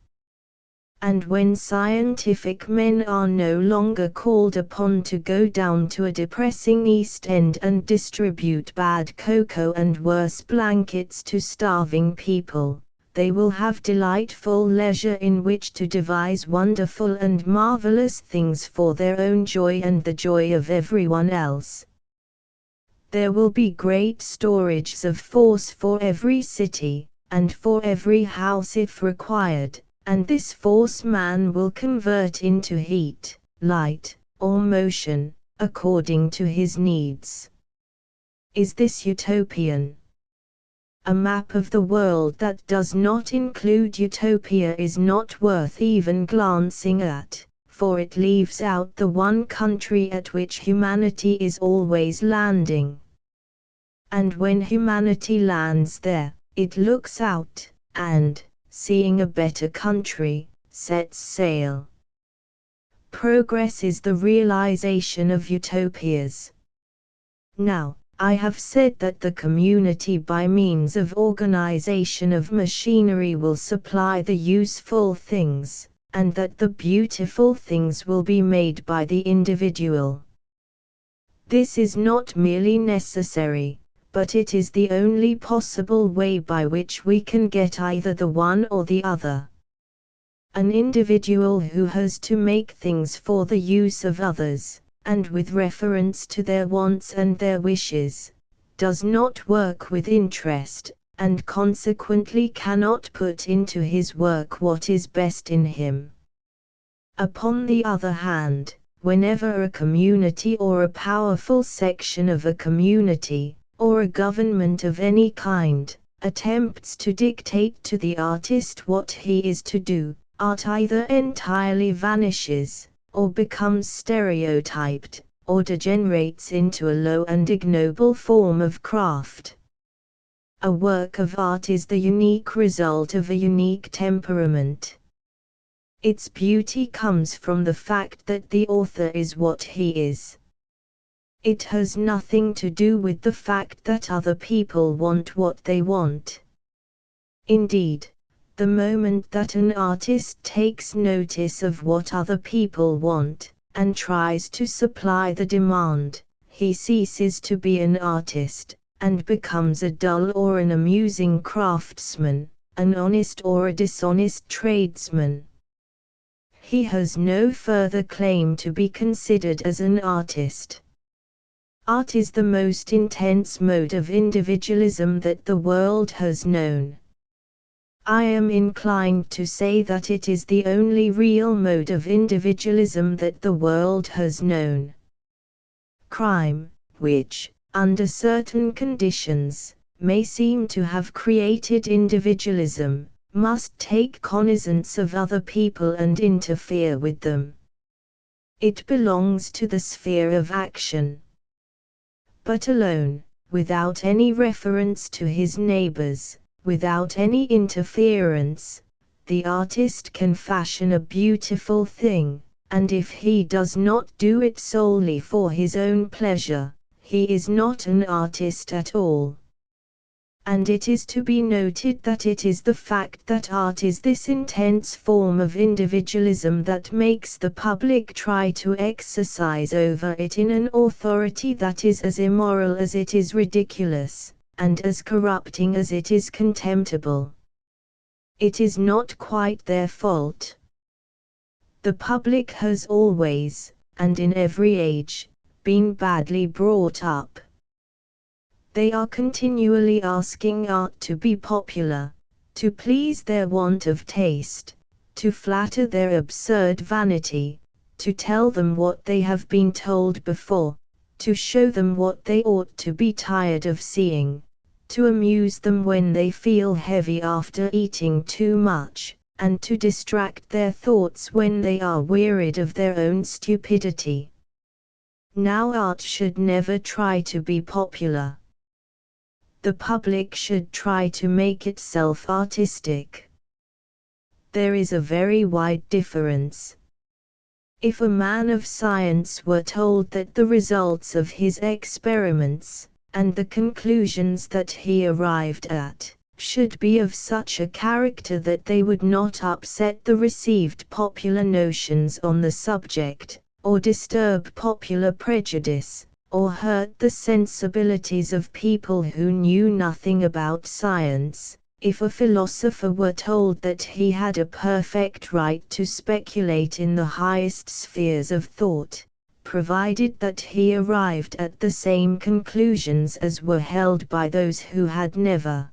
And when scientific men are no longer called upon to go down to a depressing East End and distribute bad cocoa and worse blankets to starving people, they will have delightful leisure in which to devise wonderful and marvelous things for their own joy and the joy of everyone else. There will be great storages of force for every city, and for every house if required, and this force man will convert into heat, light, or motion, according to his needs. Is this utopian? A map of the world that does not include utopia is not worth even glancing at, for it leaves out the one country at which humanity is always landing. And when humanity lands there, it looks out, and, seeing a better country, sets sail. Progress is the realization of utopias. Now, I have said that the community by means of organization of machinery will supply the useful things, and that the beautiful things will be made by the individual. This is not merely necessary, but it is the only possible way by which we can get either the one or the other. An individual who has to make things for the use of others, and with reference to their wants and their wishes, does not work with interest, and consequently cannot put into his work what is best in him. Upon the other hand, whenever a community or a powerful section of a community, or a government of any kind, attempts to dictate to the artist what he is to do, art either entirely vanishes, or becomes stereotyped, or degenerates into a low and ignoble form of craft. A work of art is the unique result of a unique temperament. Its beauty comes from the fact that the author is what he is. It has nothing to do with the fact that other people want what they want. Indeed, the moment that an artist takes notice of what other people want, and tries to supply the demand, he ceases to be an artist, and becomes a dull or an amusing craftsman, an honest or a dishonest tradesman. he has no further claim to be considered as an artist. Art is the most intense mode of individualism that the world has known. I am inclined to say that it is the only real mode of individualism that the world has known. Crime, which, under certain conditions, may seem to have created individualism, must take cognizance of other people and interfere with them. It belongs to the sphere of action. But alone, without any reference to his neighbors, without any interference, the artist can fashion a beautiful thing, and if he does not do it solely for his own pleasure, he is not an artist at all. And it is to be noted that it is the fact that art is this intense form of individualism that makes the public try to exercise over it in an authority that is as immoral as it is ridiculous, and as corrupting as it is contemptible. It is not quite their fault. The public has always, and in every age, been badly brought up. They are continually asking art to be popular, to please their want of taste, to flatter their absurd vanity, to tell them what they have been told before, to show them what they ought to be tired of seeing, to amuse them when they feel heavy after eating too much, and to distract their thoughts when they are wearied of their own stupidity. Now art should never try to be popular. The public should try to make itself artistic. There is a very wide difference. If a man of science were told that the results of his experiments, and the conclusions that he arrived at, should be of such a character that they would not upset the received popular notions on the subject, or disturb popular prejudice, or hurt the sensibilities of people who knew nothing about science, if a philosopher were told that he had a perfect right to speculate in the highest spheres of thought, provided that he arrived at the same conclusions as were held by those who had never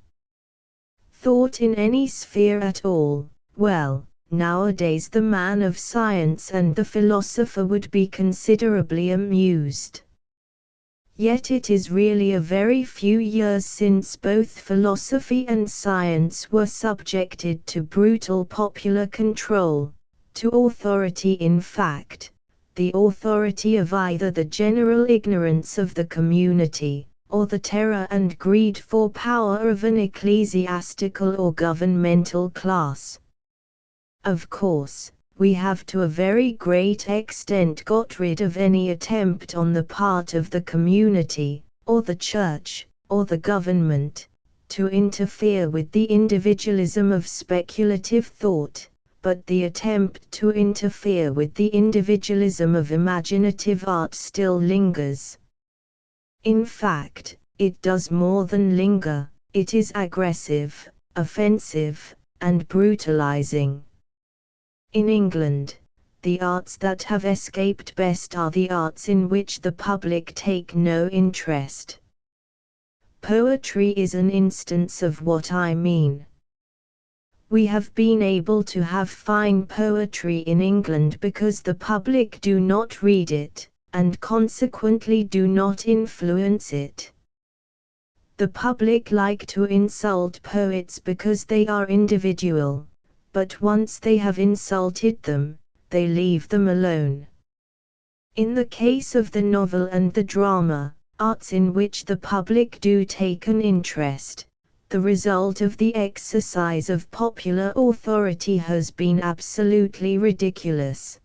thought in any sphere at all, well, nowadays the man of science and the philosopher would be considerably amused. Yet it is really a very few years since both philosophy and science were subjected to brutal popular control, to authority in fact, the authority of either the general ignorance of the community, or the terror and greed for power of an ecclesiastical or governmental class. Of course, we have to a very great extent got rid of any attempt on the part of the community, or the church, or the government, to interfere with the individualism of speculative thought, but the attempt to interfere with the individualism of imaginative art still lingers. In fact, it does more than linger, it is aggressive, offensive, and brutalizing. In England, the arts that have escaped best are the arts in which the public take no interest. Poetry is an instance of what I mean. We have been able to have fine poetry in England because the public do not read it, and consequently do not influence it. The public like to insult poets because they are individual. But once they have insulted them, they leave them alone. In the case of the novel and the drama, arts in which the public do take an interest, the result of the exercise of popular authority has been absolutely ridiculous.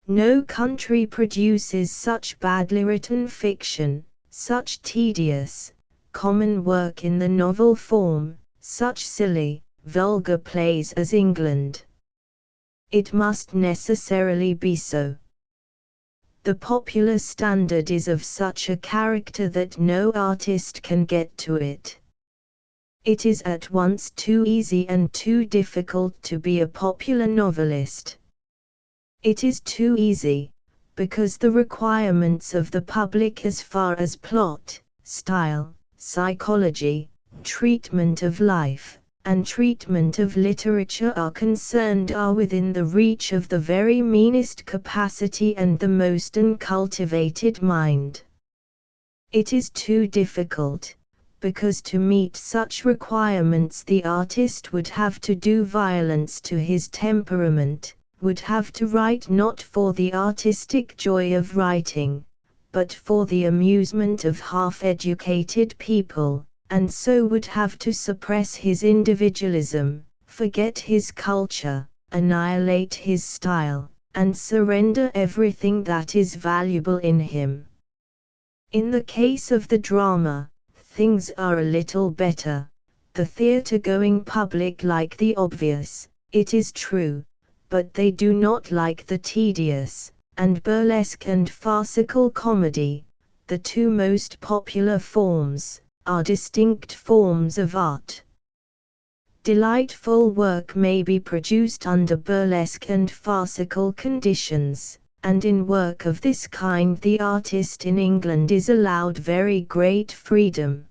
No country produces such badly written fiction, such tedious, common work in the novel form, such silly, vulgar plays as England. It must necessarily be so. The popular standard is of such a character that no artist can get to it. It is at once too easy and too difficult to be a popular novelist. It is too easy, because the requirements of the public as far as plot, style, psychology, treatment of life, and treatment of literature are concerned are within the reach of the very meanest capacity and the most uncultivated mind. It is too difficult, because to meet such requirements the artist would have to do violence to his temperament, would have to write not for the artistic joy of writing, but for the amusement of half-educated people, and so would have to suppress his individualism, forget his culture, annihilate his style, and surrender everything that is valuable in him. In the case of the drama, things are a little better. The theatre-going public like the obvious, it is true, but they do not like the tedious, and burlesque and farcical comedy, the two most popular forms, are distinct forms of art. Delightful work may be produced under burlesque and farcical conditions, and in work of this kind the artist in England is allowed very great freedom.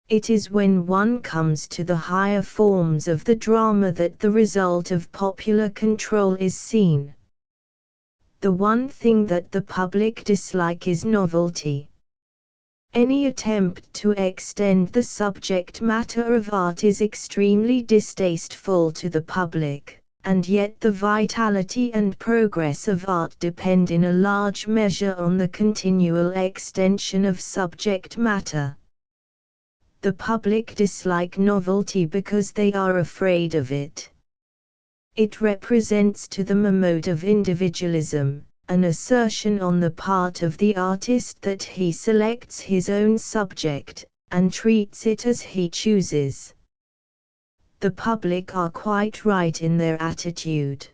It is when one comes to the higher forms of the drama that the result of popular control is seen. The one thing that the public dislike is novelty. Any attempt to extend the subject matter of art is extremely distasteful to the public, and yet the vitality and progress of art depend in a large measure on the continual extension of subject matter. The public dislike novelty because they are afraid of it. It represents to them a mode of individualism, an assertion on the part of the artist that he selects his own subject, and treats it as he chooses. The public are quite right in their attitude.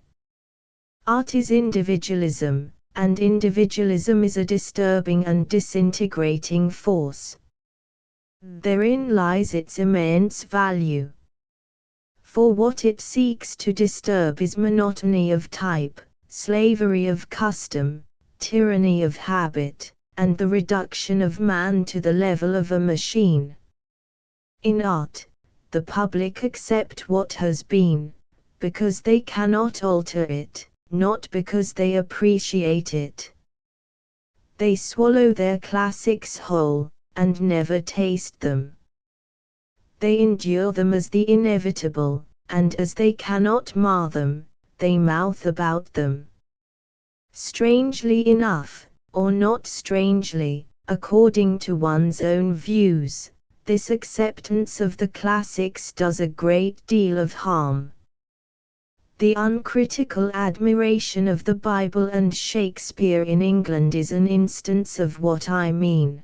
Art is individualism, and individualism is a disturbing and disintegrating force. Therein lies its immense value. For what it seeks to disturb is monotony of type, slavery of custom, tyranny of habit, and the reduction of man to the level of a machine. In art, the public accept what has been, because they cannot alter it, not because they appreciate it. They swallow their classics whole, and never taste them. They endure them as the inevitable, and as they cannot mar them, they mouth about them. Strangely enough, or not strangely, according to one's own views, this acceptance of the classics does a great deal of harm. The uncritical admiration of the Bible and Shakespeare in England is an instance of what I mean.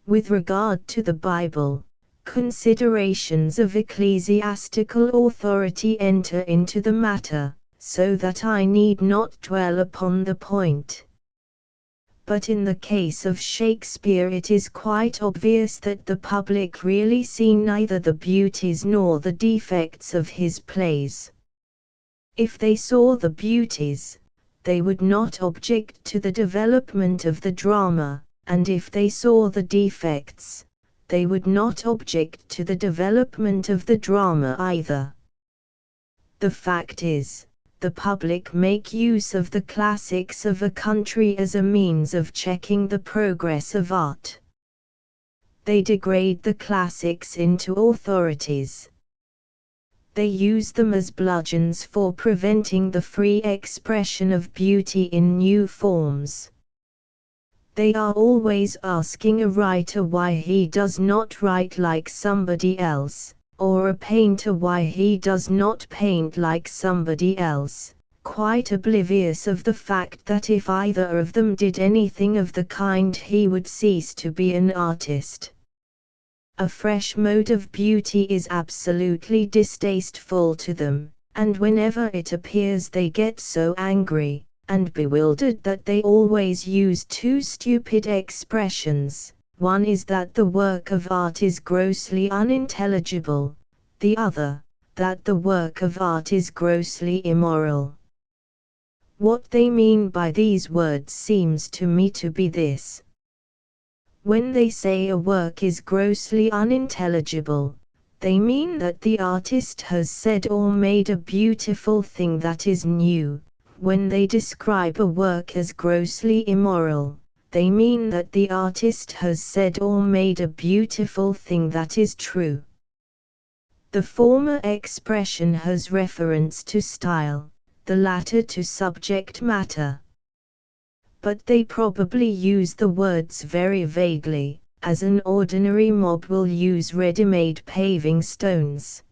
With regard to the Bible, considerations of ecclesiastical authority enter into the matter, so that I need not dwell upon the point. But in the case of Shakespeare it is quite obvious that the public really see neither the beauties nor the defects of his plays. If they saw the beauties, they would not object to the development of the drama, and if they saw the defects, they would not object to the development of the drama either. The fact is, the public make use of the classics of a country as a means of checking the progress of art. They degrade the classics into authorities. They use them as bludgeons for preventing the free expression of beauty in new forms. They are always asking a writer why he does not write like somebody else, or a painter why he does not paint like somebody else, quite oblivious of the fact that if either of them did anything of the kind he would cease to be an artist. A fresh mode of beauty is absolutely distasteful to them, and whenever it appears they get so angry and bewildered that they always use two stupid expressions. One is that the work of art is grossly unintelligible, the other, that the work of art is grossly immoral. What they mean by these words seems to me to be this. When they say a work is grossly unintelligible, they mean that the artist has said or made a beautiful thing that is new. When they describe a work as grossly immoral, they mean that the artist has said or made a beautiful thing that is true. The former expression has reference to style, the latter to subject matter. But they probably use the words very vaguely, as an ordinary mob will use ready-made paving stones.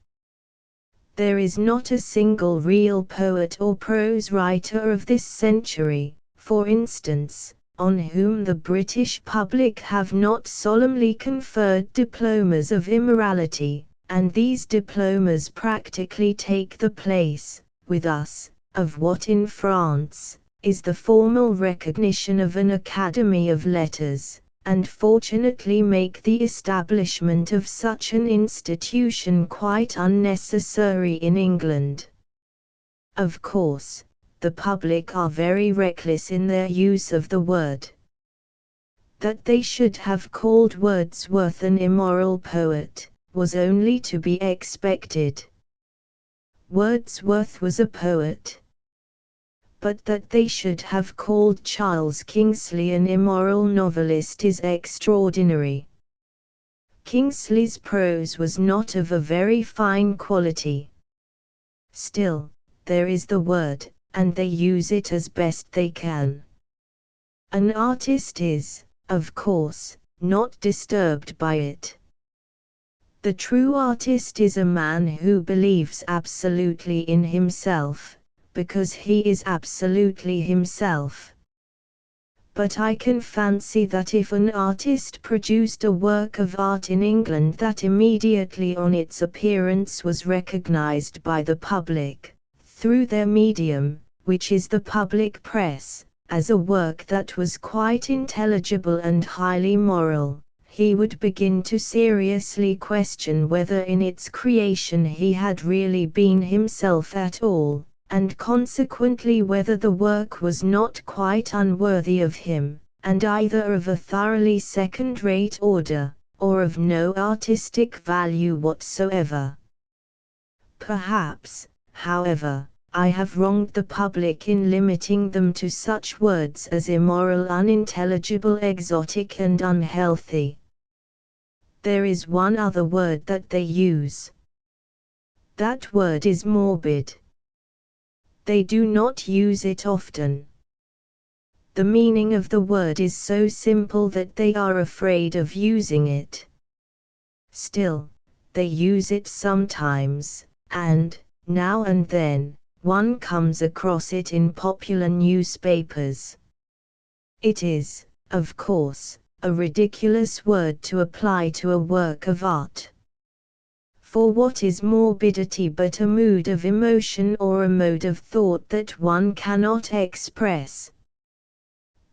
There is not a single real poet or prose writer of this century, for instance, on whom the British public have not solemnly conferred diplomas of immorality, and these diplomas practically take the place, with us, of what in France is the formal recognition of an Academy of Letters, and fortunately make the establishment of such an institution quite unnecessary in England. Of course, the public are very reckless in their use of the word. That they should have called Wordsworth an immoral poet was only to be expected. Wordsworth was a poet. But that they should have called Charles Kingsley an immoral novelist is extraordinary. Kingsley's prose was not of a very fine quality. Still, there is the word, and they use it as best they can. An artist is, of course, not disturbed by it. The true artist is a man who believes absolutely in himself, because he is absolutely himself. But I can fancy that if an artist produced a work of art in England that immediately on its appearance was recognized by the public, through their medium, which is the public press, as a work that was quite intelligible and highly moral, he would begin to seriously question whether in its creation he had really been himself at all, and consequently whether the work was not quite unworthy of him, and either of a thoroughly second-rate order, or of no artistic value whatsoever. Perhaps, however, I have wronged the public in limiting them to such words as immoral, unintelligible, exotic, and unhealthy. There is one other word that they use. That word is morbid. They do not use it often. The meaning of the word is so simple that they are afraid of using it. Still, they use it sometimes, and, now and then, one comes across it in popular newspapers. It is, of course, a ridiculous word to apply to a work of art. For what is morbidity but a mood of emotion or a mode of thought that one cannot express?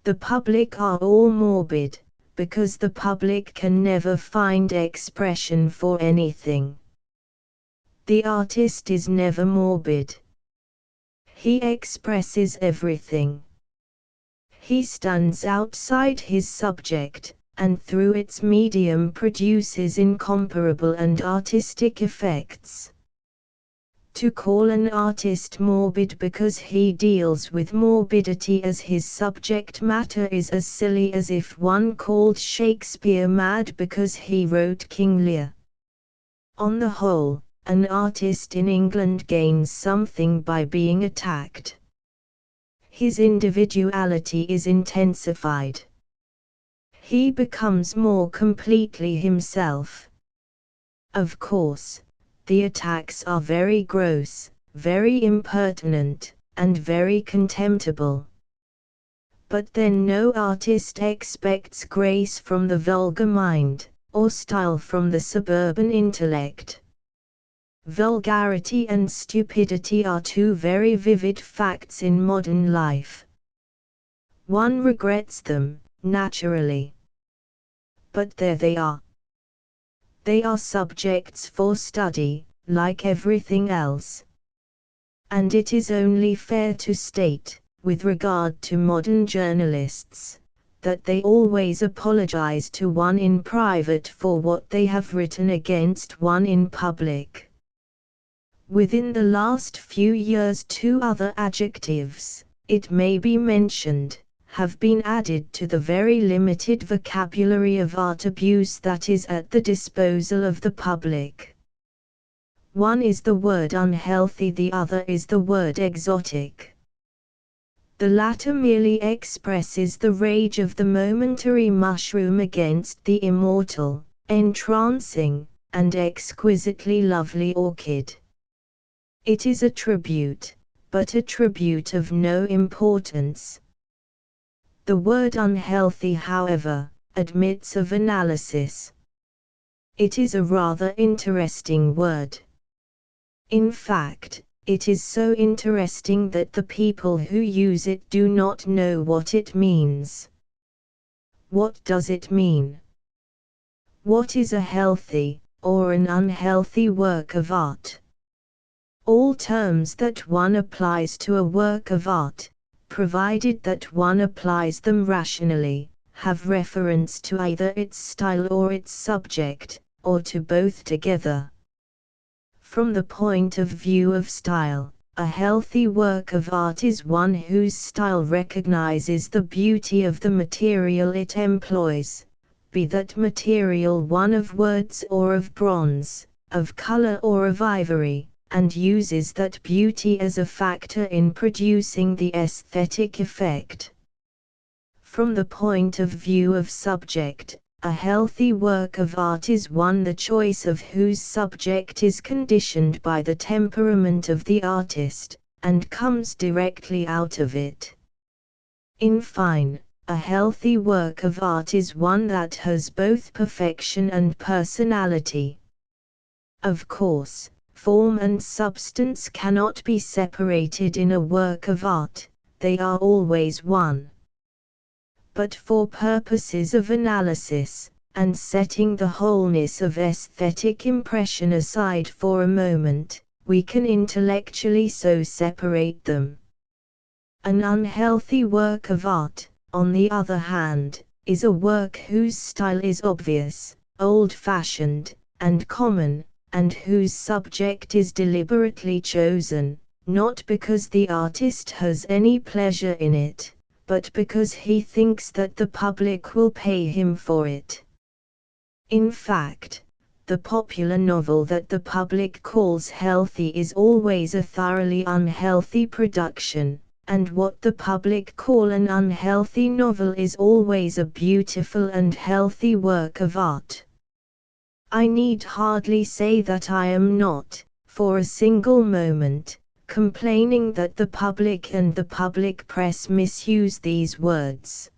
The public are all morbid, because the public can never find expression for anything. The artist is never morbid. He expresses everything. He stands outside his subject, and through its medium produces incomparable and artistic effects. To call an artist morbid because he deals with morbidity as his subject matter is as silly as if one called Shakespeare mad because he wrote King Lear. On the whole, an artist in England gains something by being attacked. His individuality is intensified. He becomes more completely himself. Of course, the attacks are very gross, very impertinent, and very contemptible. But then no artist expects grace from the vulgar mind, or style from the suburban intellect. Vulgarity and stupidity are two very vivid facts in modern life. One regrets them, naturally. But there they are. They are subjects for study, like everything else. And it is only fair to state, with regard to modern journalists, that they always apologize to one in private for what they have written against one in public. Within the last few years, 2 other adjectives, it may be mentioned, have been added to the very limited vocabulary of art abuse that is at the disposal of the public. One is the word unhealthy, the other is the word exotic. The latter merely expresses the rage of the momentary mushroom against the immortal, entrancing, and exquisitely lovely orchid. It is a tribute, but a tribute of no importance. The word unhealthy, however, admits of analysis. It is a rather interesting word. In fact, it is so interesting that the people who use it do not know what it means. What does it mean? What is a healthy, or an unhealthy work of art? All terms that one applies to a work of art, provided that one applies them rationally, have reference to either its style or its subject, or to both together. From the point of view of style, a healthy work of art is one whose style recognizes the beauty of the material it employs, be that material one of words or of bronze, of color or of ivory, and uses that beauty as a factor in producing the aesthetic effect. From the point of view of subject, a healthy work of art is one the choice of whose subject is conditioned by the temperament of the artist, and comes directly out of it. In fine, a healthy work of art is one that has both perfection and personality. Of course, form and substance cannot be separated in a work of art, they are always one. But for purposes of analysis, and setting the wholeness of aesthetic impression aside for a moment, we can intellectually so separate them. An unhealthy work of art, on the other hand, is a work whose style is obvious, old-fashioned, and common, and whose subject is deliberately chosen, not because the artist has any pleasure in it, but because he thinks that the public will pay him for it. In fact, the popular novel that the public calls healthy is always a thoroughly unhealthy production, and what the public call an unhealthy novel is always a beautiful and healthy work of art. I need hardly say that I am not, for a single moment, complaining that the public and the public press misuse these words.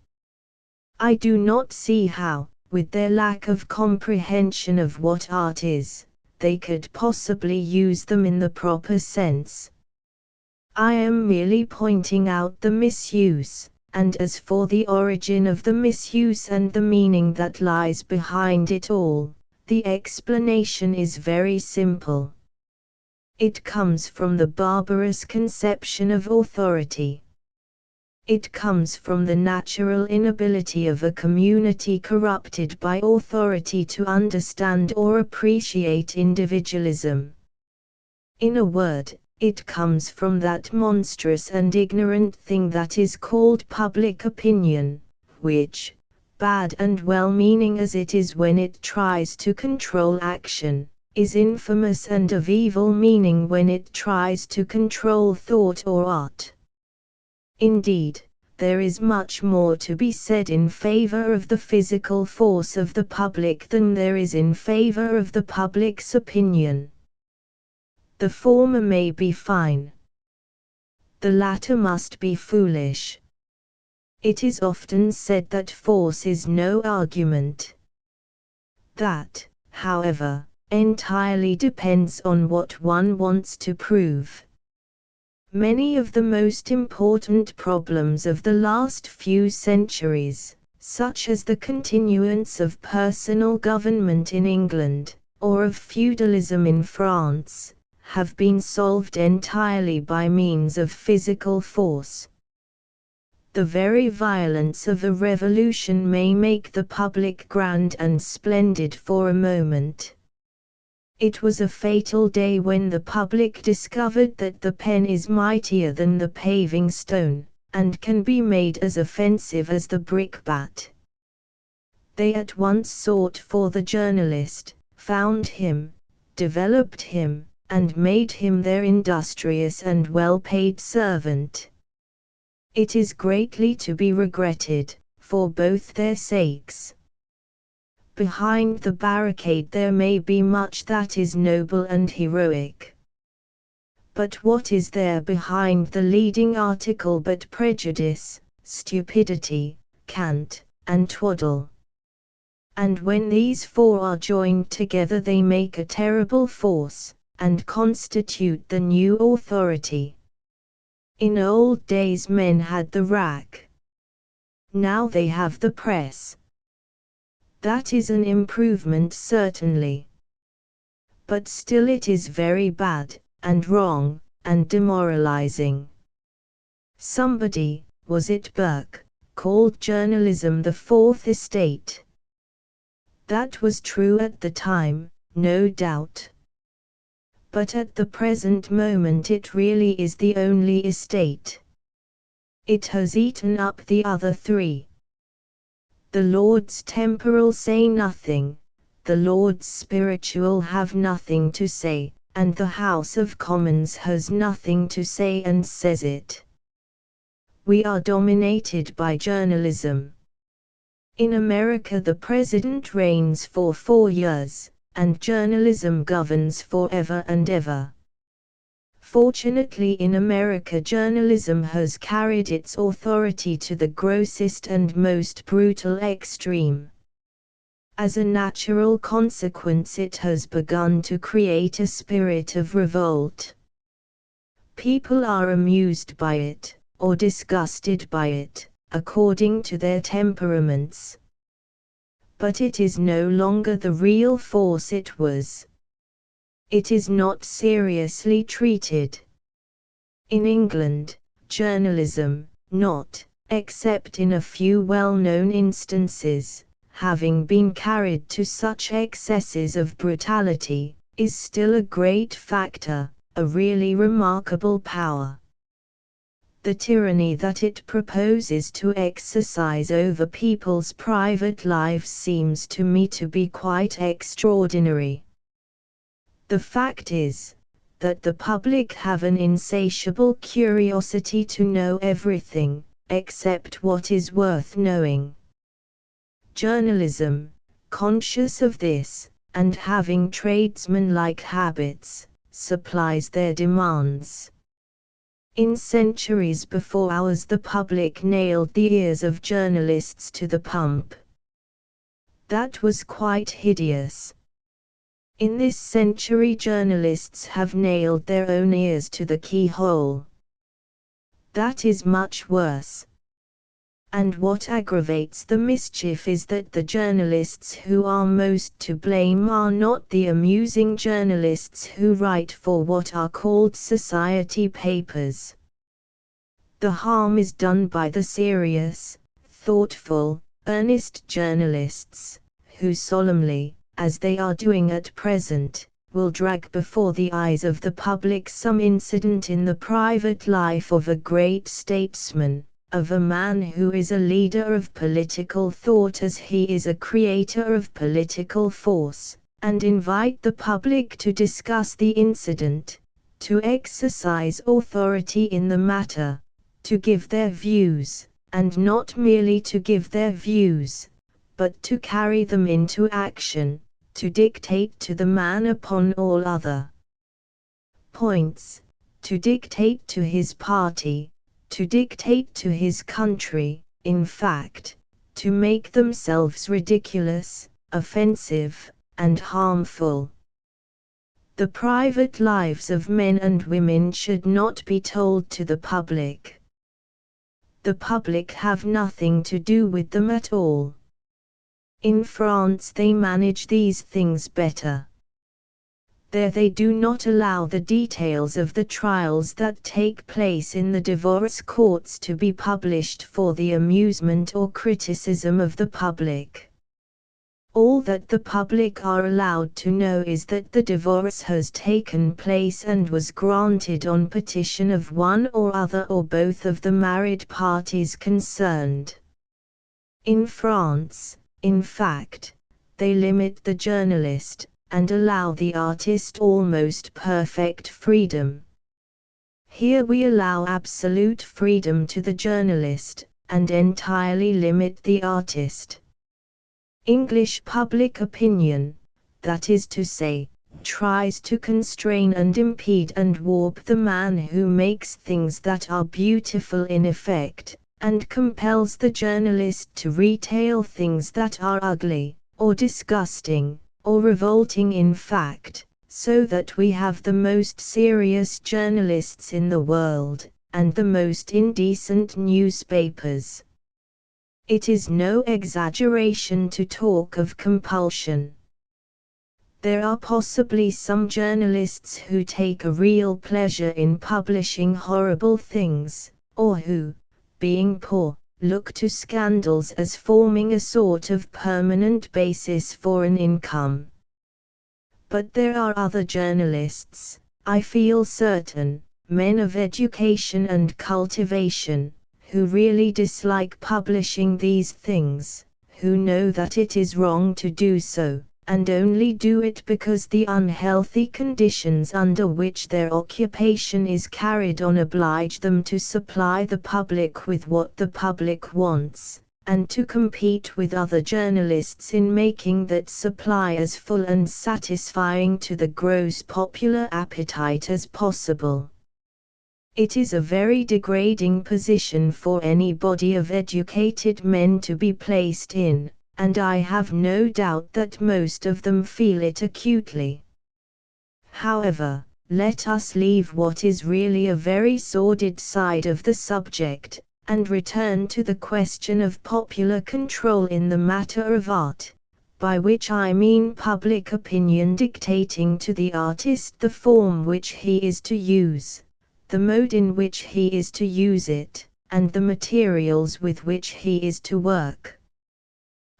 I do not see how, with their lack of comprehension of what art is, they could possibly use them in the proper sense. I am merely pointing out the misuse, and as for the origin of the misuse and the meaning that lies behind it all, the explanation is very simple. It comes from the barbarous conception of authority. It comes from the natural inability of a community corrupted by authority to understand or appreciate individualism. In a word, it comes from that monstrous and ignorant thing that is called public opinion, which, bad and well-meaning as it is when it tries to control action, is infamous and of evil meaning when it tries to control thought or art. Indeed, there is much more to be said in favor of the physical force of the public than there is in favor of the public's opinion. The former may be fine. The latter must be foolish. It is often said that force is no argument. That, however, entirely depends on what one wants to prove. Many of the most important problems of the last few centuries, such as the continuance of personal government in England, or of feudalism in France, have been solved entirely by means of physical force. The very violence of a revolution may make the public grand and splendid for a moment. It was a fatal day when the public discovered that the pen is mightier than the paving stone, and can be made as offensive as the brickbat. They at once sought for the journalist, found him, developed him, and made him their industrious and well-paid servant. It is greatly to be regretted, for both their sakes. Behind the barricade there may be much that is noble and heroic. But what is there behind the leading article but prejudice, stupidity, cant, and twaddle? And when these four are joined together they make a terrible force, and constitute the new authority. In old days men had the rack. Now they have the press. That is an improvement certainly. But still it is very bad, and wrong, and demoralizing. Somebody, was it Burke, called journalism the fourth estate. That was true at the time, no doubt. But at the present moment it really is the only estate. It has eaten up the other three. The Lords temporal say nothing, the Lords spiritual have nothing to say, and the House of Commons has nothing to say and says it. We are dominated by journalism. In America the President reigns for 4 years, and journalism governs forever and ever. Fortunately in America journalism has carried its authority to the grossest and most brutal extreme. As a natural consequence it has begun to create a spirit of revolt. People are amused by it, or disgusted by it, according to their temperaments. But it is no longer the real force it was. It is not seriously treated. In England, journalism, not, except in a few well-known instances, having been carried to such excesses of brutality, is still a great factor, a really remarkable power. The tyranny that it proposes to exercise over people's private lives seems to me to be quite extraordinary. The fact is, that the public have an insatiable curiosity to know everything, except what is worth knowing. Journalism, conscious of this, and having tradesman-like habits, supplies their demands. In centuries before ours the public nailed the ears of journalists to the pump. That was quite hideous. In this century journalists have nailed their own ears to the keyhole. That is much worse. And what aggravates the mischief is that the journalists who are most to blame are not the amusing journalists who write for what are called society papers. The harm is done by the serious, thoughtful, earnest journalists, who solemnly, as they are doing at present, will drag before the eyes of the public some incident in the private life of a great statesman, of a man who is a leader of political thought as he is a creator of political force, and invite the public to discuss the incident, to exercise authority in the matter, to give their views, and not merely to give their views, but to carry them into action, to dictate to the man upon all other points, to dictate to his party, to dictate to his country, in fact, to make themselves ridiculous, offensive, and harmful. The private lives of men and women should not be told to the public. The public have nothing to do with them at all. In France they manage these things better. There they do not allow the details of the trials that take place in the divorce courts to be published for the amusement or criticism of the public. All that the public are allowed to know is that the divorce has taken place and was granted on petition of one or other or both of the married parties concerned. In France, in fact, they limit the journalist, and allow the artist almost perfect freedom. Here we allow absolute freedom to the journalist, and entirely limit the artist. English public opinion, that is to say, tries to constrain and impede and warp the man who makes things that are beautiful in effect, and compels the journalist to retail things that are ugly, or disgusting, or revolting in fact, so that we have the most serious journalists in the world, and the most indecent newspapers. It is no exaggeration to talk of compulsion. There are possibly some journalists who take a real pleasure in publishing horrible things, or who, being poor, look to scandals as forming a sort of permanent basis for an income. But there are other journalists, I feel certain, men of education and cultivation, who really dislike publishing these things, who know that it is wrong to do so, and only do it because the unhealthy conditions under which their occupation is carried on oblige them to supply the public with what the public wants, and to compete with other journalists in making that supply as full and satisfying to the gross popular appetite as possible. It is a very degrading position for any body of educated men to be placed in, and I have no doubt that most of them feel it acutely. However, let us leave what is really a very sordid side of the subject, and return to the question of popular control in the matter of art, by which I mean public opinion dictating to the artist the form which he is to use, the mode in which he is to use it, and the materials with which he is to work.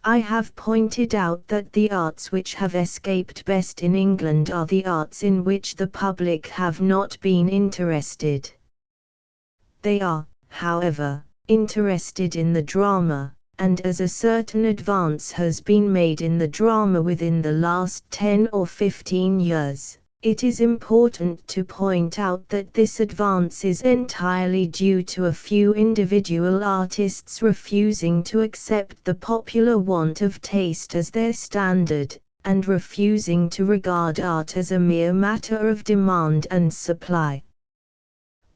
I have pointed out that the arts which have escaped best in England are the arts in which the public have not been interested. They are, however, interested in the drama, and as a certain advance has been made in the drama within the last 10 or 15 years, it is important to point out that this advance is entirely due to a few individual artists refusing to accept the popular want of taste as their standard, and refusing to regard art as a mere matter of demand and supply.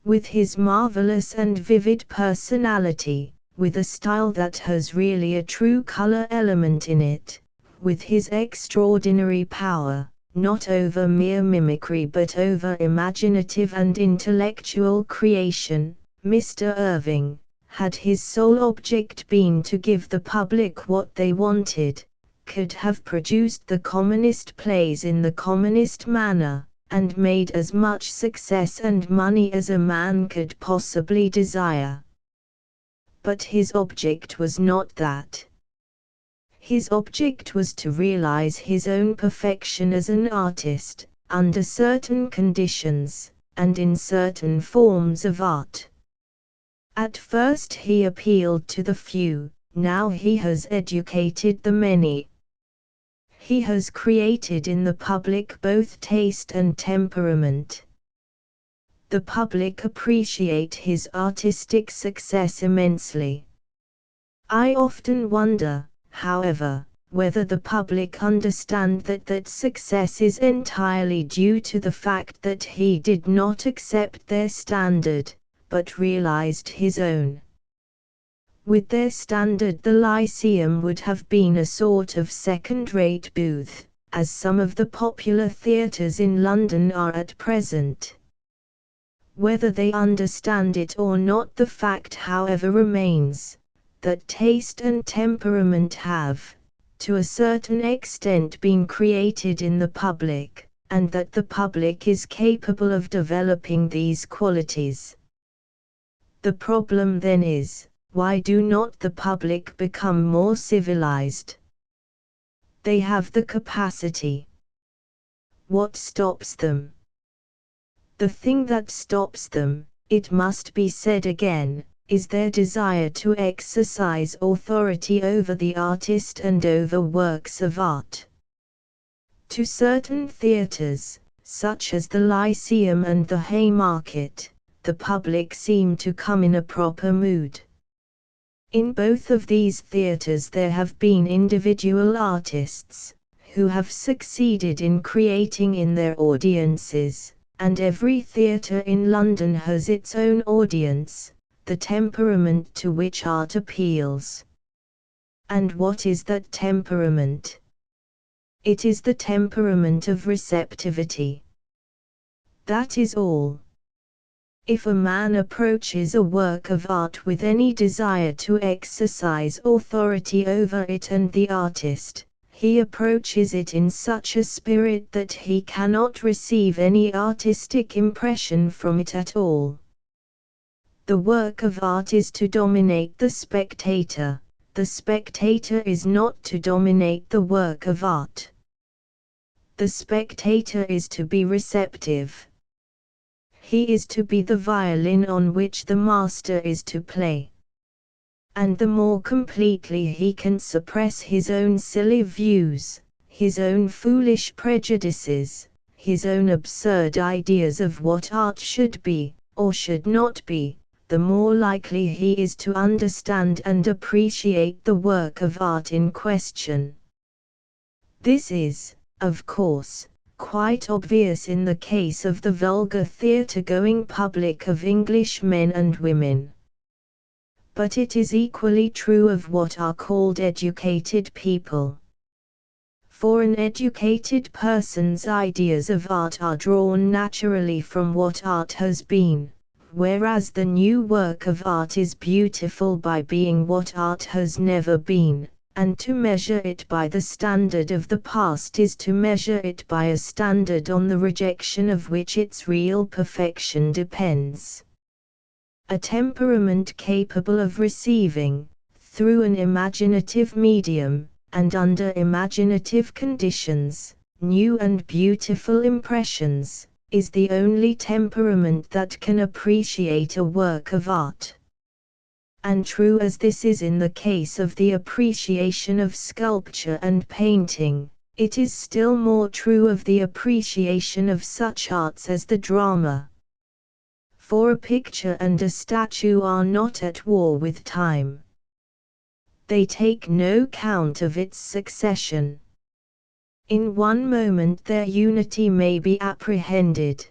With his marvelous and vivid personality, with a style that has really a true color element in it, with his extraordinary power, not over mere mimicry but over imaginative and intellectual creation, Mr. Irving, had his sole object been to give the public what they wanted, could have produced the commonest plays in the commonest manner, and made as much success and money as a man could possibly desire. But his object was not that. His object was to realize his own perfection as an artist, under certain conditions, and in certain forms of art. At first he appealed to the few, now he has educated the many. He has created in the public both taste and temperament. The public appreciate his artistic success immensely. I often wonder, however, whether the public understand that success is entirely due to the fact that he did not accept their standard, but realized his own. With their standard the Lyceum would have been a sort of second-rate booth, as some of the popular theatres in London are at present. Whether they understand it or not, the fact however remains, that taste and temperament have, to a certain extent, been created in the public, and that the public is capable of developing these qualities. The problem then is, why do not the public become more civilized? They have the capacity. What stops them? The thing that stops them, it must be said again, is their desire to exercise authority over the artist and over works of art. To certain theatres, such as the Lyceum and the Haymarket, the public seem to come in a proper mood. In both of these theatres there have been individual artists, who have succeeded in creating in their audiences, and every theatre in London has its own audience, the temperament to which art appeals. And what is that temperament? It is the temperament of receptivity. That is all. If a man approaches a work of art with any desire to exercise authority over it and the artist, he approaches it in such a spirit that he cannot receive any artistic impression from it at all. The work of art is to dominate the spectator is not to dominate the work of art. The spectator is to be receptive. He is to be the violin on which the master is to play. And the more completely he can suppress his own silly views, his own foolish prejudices, his own absurd ideas of what art should be, or should not be, the more likely he is to understand and appreciate the work of art in question. This is, of course, quite obvious in the case of the vulgar theatre-going public of English men and women. But it is equally true of what are called educated people. For an educated person's ideas of art are drawn naturally from what art has been, whereas the new work of art is beautiful by being what art has never been, and to measure it by the standard of the past is to measure it by a standard on the rejection of which its real perfection depends. A temperament capable of receiving, through an imaginative medium, and under imaginative conditions, new and beautiful impressions, is the only temperament that can appreciate a work of art. And true as this is in the case of the appreciation of sculpture and painting, it is still more true of the appreciation of such arts as the drama. For a picture and a statue are not at war with time. They take no count of its succession. In one moment their unity may be apprehended.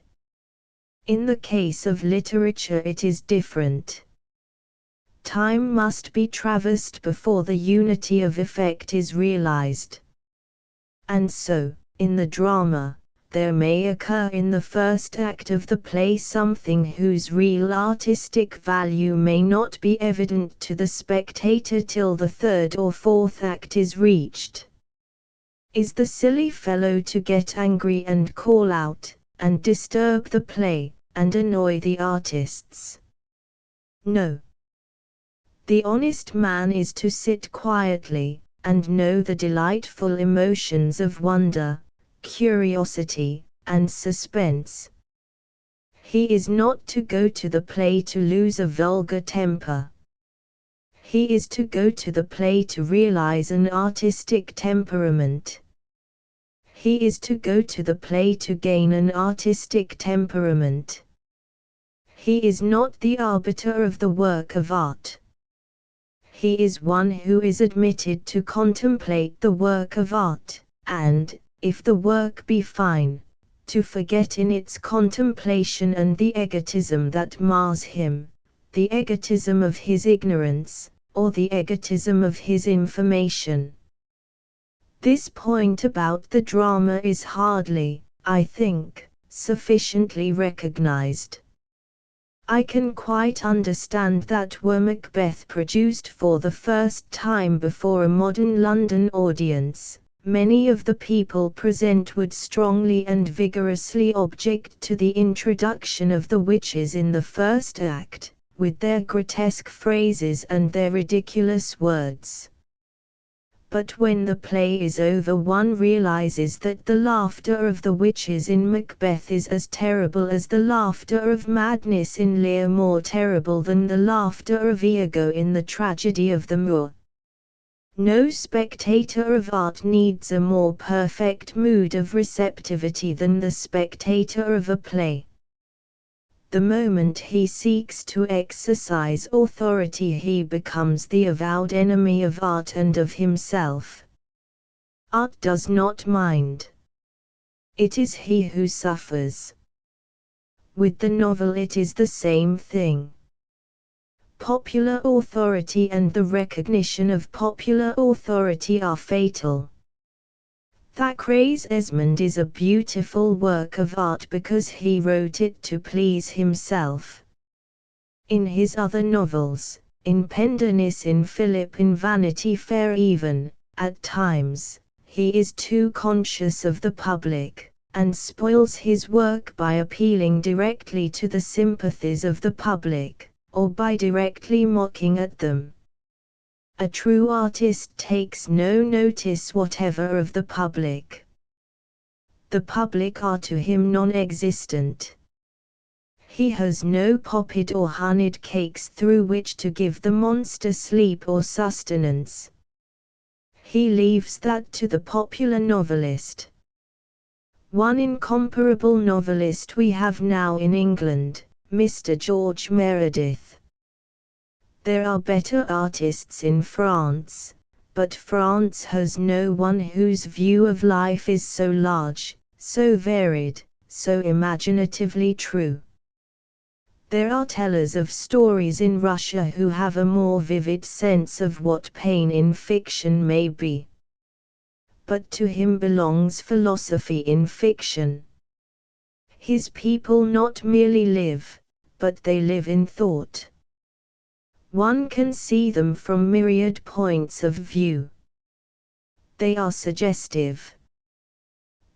In the case of literature it is different. Time must be traversed before the unity of effect is realized. And so, in the drama, there may occur in the first act of the play something whose real artistic value may not be evident to the spectator till the third or fourth act is reached. Is the silly fellow to get angry and call out, and disturb the play, and annoy the artists? No. The honest man is to sit quietly, and know the delightful emotions of wonder, curiosity, and suspense. He is not to go to the play to lose a vulgar temper. He is to go to the play to realize an artistic temperament. He is to go to the play to gain an artistic temperament. He is not the arbiter of the work of art. He is one who is admitted to contemplate the work of art, and, if the work be fine, to forget in its contemplation and the egotism that mars him, the egotism of his ignorance, or the egotism of his information. This point about the drama is hardly, I think, sufficiently recognized. I can quite understand that were Macbeth produced for the first time before a modern London audience, many of the people present would strongly and vigorously object to the introduction of the witches in the first act, with their grotesque phrases and their ridiculous words. But when the play is over, one realizes that the laughter of the witches in Macbeth is as terrible as the laughter of madness in Lear, more terrible than the laughter of Iago in the tragedy of the Moor. No spectator of art needs a more perfect mood of receptivity than the spectator of a play. The moment he seeks to exercise authority, he becomes the avowed enemy of art and of himself. Art does not mind. It is he who suffers. With the novel it is the same thing. Popular authority and the recognition of popular authority are fatal. Thackeray's Esmond is a beautiful work of art because he wrote it to please himself. In his other novels, in Pendennis, in Philip, in Vanity Fair even, at times, he is too conscious of the public, and spoils his work by appealing directly to the sympathies of the public, or by directly mocking at them. A true artist takes no notice whatever of the public. The public are to him non-existent. He has no potted or honeyed cakes through which to give the monster sleep or sustenance. He leaves that to the popular novelist. One incomparable novelist we have now in England, Mr. George Meredith. There are better artists in France, but France has no one whose view of life is so large, so varied, so imaginatively true. There are tellers of stories in Russia who have a more vivid sense of what pain in fiction may be. But to him belongs philosophy in fiction. His people not merely live, but they live in thought. One can see them from myriad points of view. They are suggestive.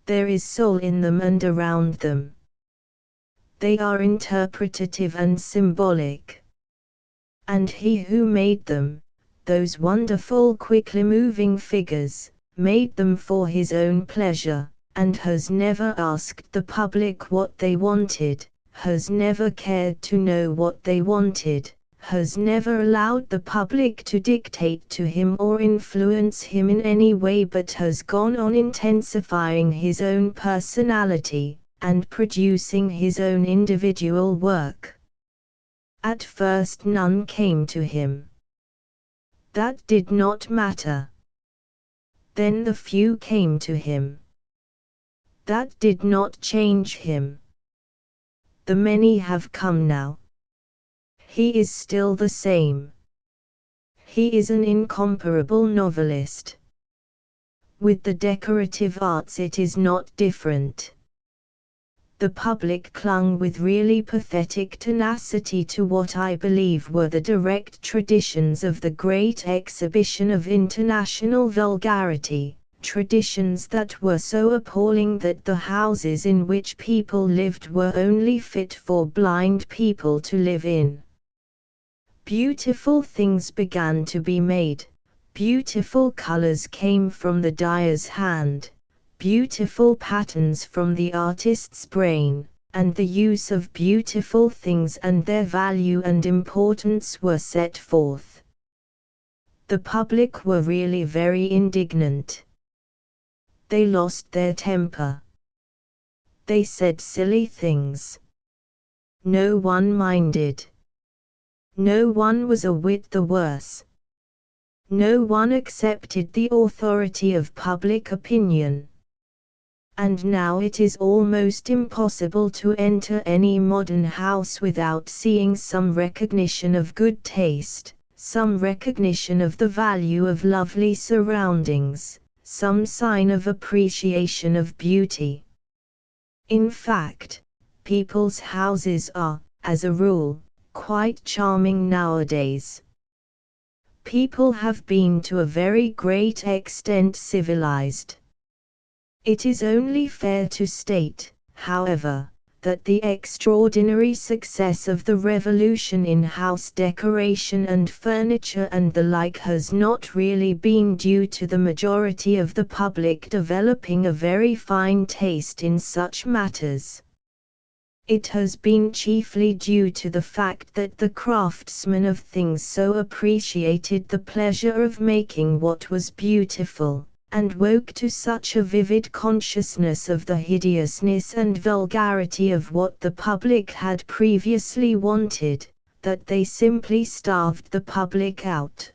There is soul in them and around them. They are interpretative and symbolic. And he who made them, those wonderful quickly moving figures, made them for his own pleasure, and has never asked the public what they wanted, has never cared to know what they wanted, has never allowed the public to dictate to him or influence him in any way, but has gone on intensifying his own personality, and producing his own individual work. At first none came to him. That did not matter. Then the few came to him. That did not change him. The many have come now. He is still the same. He is an incomparable novelist. With the decorative arts it is not different. The public clung with really pathetic tenacity to what I believe were the direct traditions of the great exhibition of international vulgarity, traditions that were so appalling that the houses in which people lived were only fit for blind people to live in. Beautiful things began to be made, beautiful colors came from the dyer's hand, beautiful patterns from the artist's brain, and the use of beautiful things and their value and importance were set forth. The public were really very indignant. They lost their temper. They said silly things. No one minded. No one was a whit the worse. No one accepted the authority of public opinion. And now it is almost impossible to enter any modern house without seeing some recognition of good taste, some recognition of the value of lovely surroundings, some sign of appreciation of beauty. In fact, people's houses are, as a rule, quite charming nowadays. People have been to a very great extent civilized. It is only fair to state, however, that the extraordinary success of the revolution in house decoration and furniture and the like has not really been due to the majority of the public developing a very fine taste in such matters. It has been chiefly due to the fact that the craftsmen of things so appreciated the pleasure of making what was beautiful, and woke to such a vivid consciousness of the hideousness and vulgarity of what the public had previously wanted, that they simply starved the public out.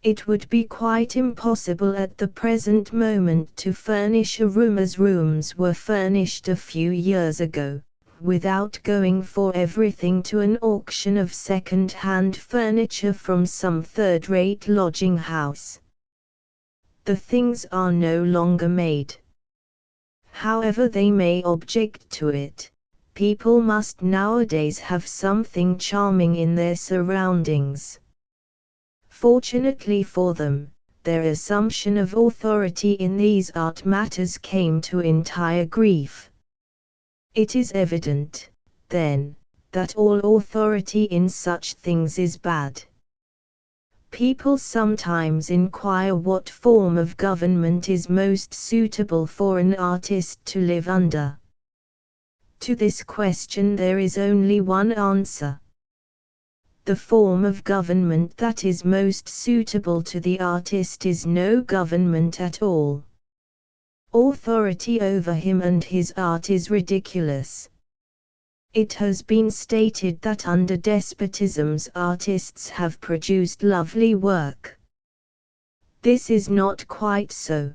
It would be quite impossible at the present moment to furnish a room as rooms were furnished a few years ago, without going for everything to an auction of second-hand furniture from some third-rate lodging house. The things are no longer made. However they may object to it, people must nowadays have something charming in their surroundings. Fortunately for them, their assumption of authority in these art matters came to entire grief. It is evident, then, that all authority in such things is bad. People sometimes inquire what form of government is most suitable for an artist to live under. To this question there is only one answer. The form of government that is most suitable to the artist is no government at all. Authority over him and his art is ridiculous. It has been stated that under despotisms artists have produced lovely work. This is not quite so.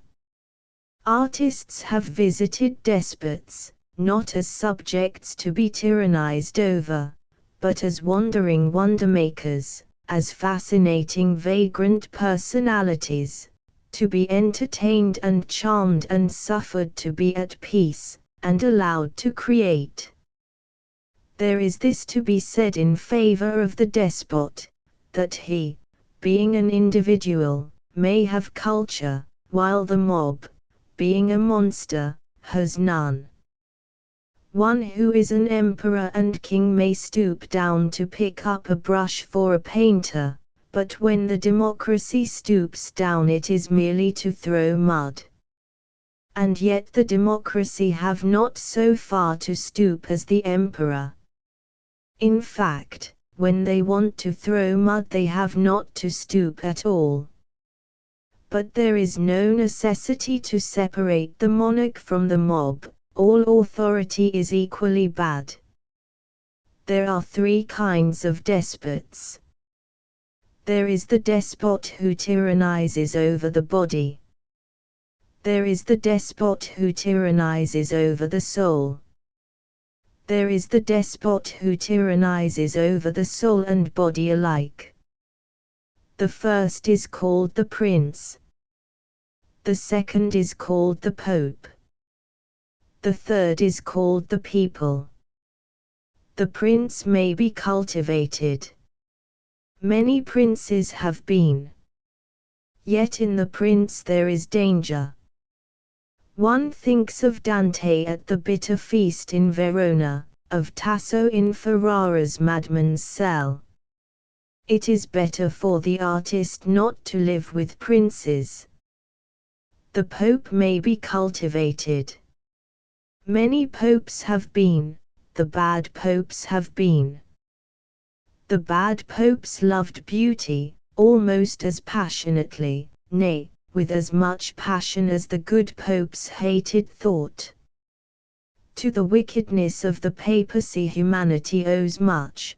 Artists have visited despots, not as subjects to be tyrannized over, but as wandering wonder-makers, as fascinating vagrant personalities, to be entertained and charmed and suffered to be at peace, and allowed to create. There is this to be said in favor of the despot, that he, being an individual, may have culture, while the mob, being a monster, has none. One who is an emperor and king may stoop down to pick up a brush for a painter, but when the democracy stoops down it is merely to throw mud. And yet the democracy have not so far to stoop as the emperor. In fact, when they want to throw mud they have not to stoop at all. But there is no necessity to separate the monarch from the mob, all authority is equally bad. There are three kinds of despots. There is the despot who tyrannizes over the body. There is the despot who tyrannizes over the soul. There is the despot who tyrannizes over the soul and body alike. The first is called the prince. The second is called the pope. The third is called the people. The prince may be cultivated. Many princes have been. Yet in the prince there is danger. One thinks of Dante at the bitter feast in Verona, of Tasso in Ferrara's madman's cell. It is better for the artist not to live with princes. The Pope may be cultivated. Many popes have been, the bad popes have been. The bad popes loved beauty, almost as passionately, nay, with as much passion as the good popes hated thought. To the wickedness of the papacy humanity owes much.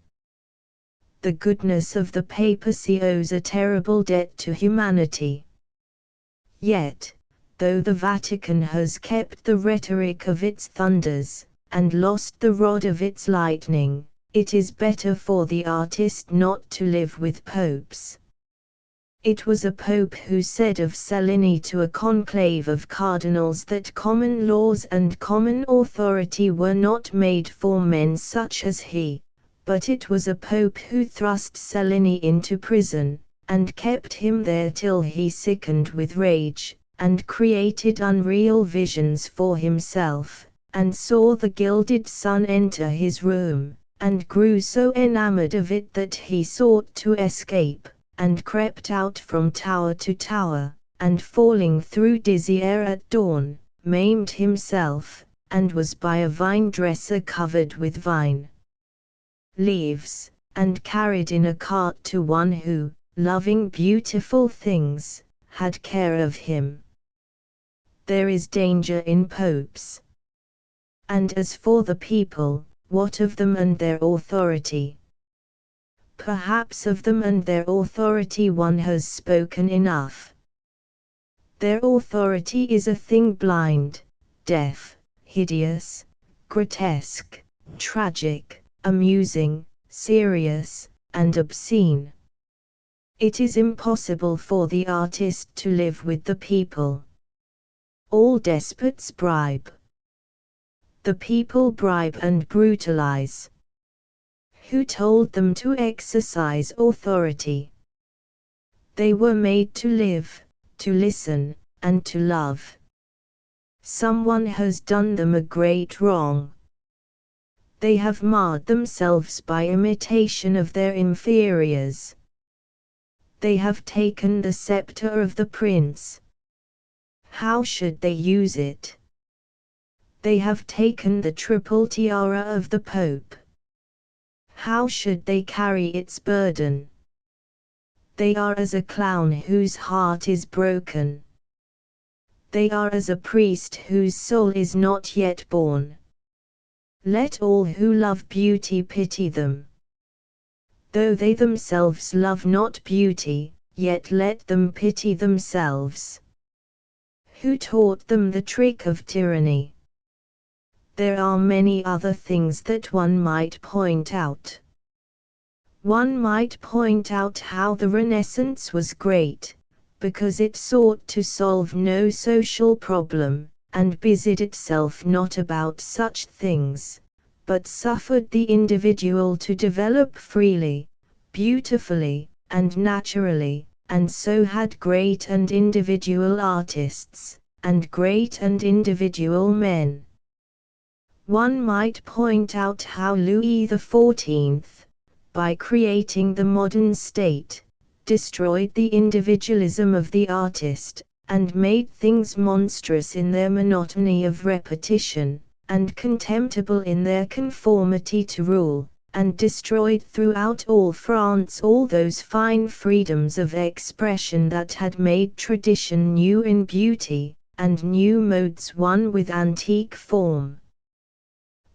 The goodness of the papacy owes a terrible debt to humanity. Yet, though the Vatican has kept the rhetoric of its thunders, and lost the rod of its lightning, it is better for the artist not to live with popes. It was a pope who said of Cellini to a conclave of cardinals that common laws and common authority were not made for men such as he, but it was a pope who thrust Cellini into prison, and kept him there till he sickened with rage, and created unreal visions for himself, and saw the gilded sun enter his room, and grew so enamored of it that he sought to escape, and crept out from tower to tower, and falling through dizzy air at dawn, maimed himself, and was by a vine-dresser covered with vine leaves, and carried in a cart to one who, loving beautiful things, had care of him. There is danger in popes. And as for the people, what of them and their authority? Perhaps of them and their authority one has spoken enough. Their authority is a thing blind, deaf, hideous, grotesque, tragic, amusing, serious, and obscene. It is impossible for the artist to live with the people. All despots bribe. The people bribe and brutalize. Who told them to exercise authority? They were made to live, to listen, and to love. Someone has done them a great wrong. They have marred themselves by imitation of their inferiors. They have taken the scepter of the prince. How should they use it? They have taken the triple tiara of the Pope. How should they carry its burden? They are as a clown whose heart is broken. They are as a priest whose soul is not yet born. Let all who love beauty pity them. Though they themselves love not beauty, yet let them pity themselves. Who taught them the trick of tyranny? There are many other things that one might point out. One might point out how the Renaissance was great, because it sought to solve no social problem, and busied itself not about such things, but suffered the individual to develop freely, beautifully, and naturally, and so had great and individual artists, and great and individual men. One might point out how Louis XIV, by creating the modern state, destroyed the individualism of the artist, and made things monstrous in their monotony of repetition, and contemptible in their conformity to rule, and destroyed throughout all France all those fine freedoms of expression that had made tradition new in beauty, and new modes one with antique form.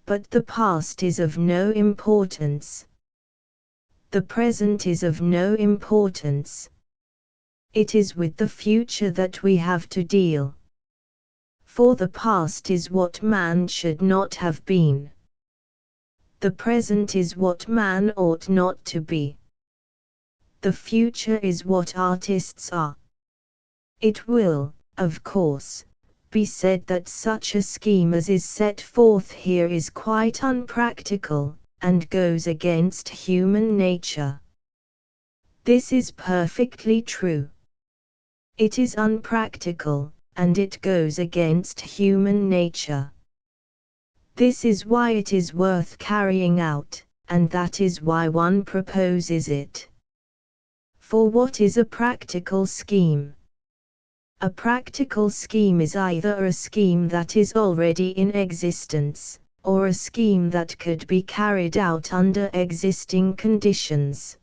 But the past is of no importance. The present is of no importance. It is with the future that we have to deal. For the past is what man should not have been. The present is what man ought not to be. The future is what artists are. It will, of course, be said that such a scheme as is set forth here is quite unpractical, and goes against human nature. This is perfectly true. It is unpractical, and it goes against human nature. This is why it is worth carrying out, and that is why one proposes it. For what is a practical scheme? A practical scheme is either a scheme that is already in existence, or a scheme that could be carried out under existing conditions.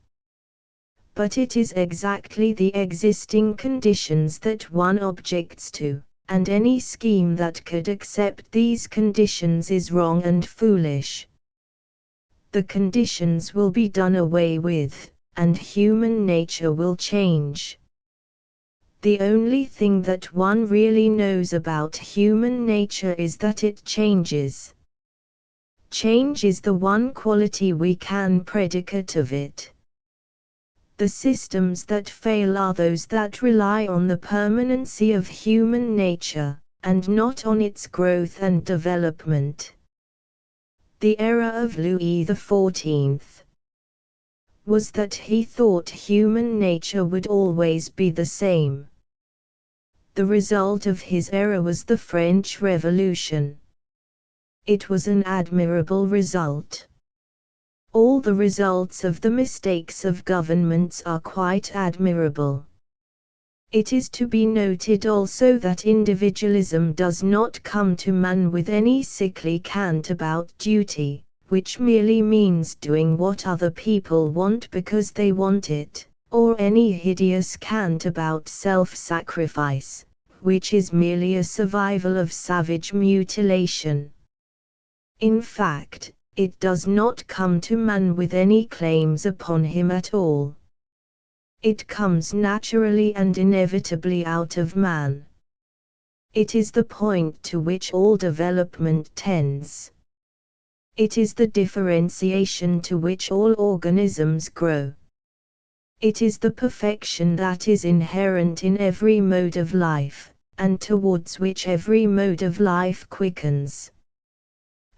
But it is exactly the existing conditions that one objects to, and any scheme that could accept these conditions is wrong and foolish. The conditions will be done away with, and human nature will change. The only thing that one really knows about human nature is that it changes. Change is the one quality we can predicate of it. The systems that fail are those that rely on the permanency of human nature, and not on its growth and development. The error of Louis XIV was that he thought human nature would always be the same. The result of his error was the French Revolution. It was an admirable result. All the results of the mistakes of governments are quite admirable. It is to be noted also that individualism does not come to man with any sickly cant about duty, which merely means doing what other people want because they want it, or any hideous cant about self-sacrifice, which is merely a survival of savage mutilation. In fact, it does not come to man with any claims upon him at all. It comes naturally and inevitably out of man. It is the point to which all development tends. It is the differentiation to which all organisms grow. It is the perfection that is inherent in every mode of life, and towards which every mode of life quickens.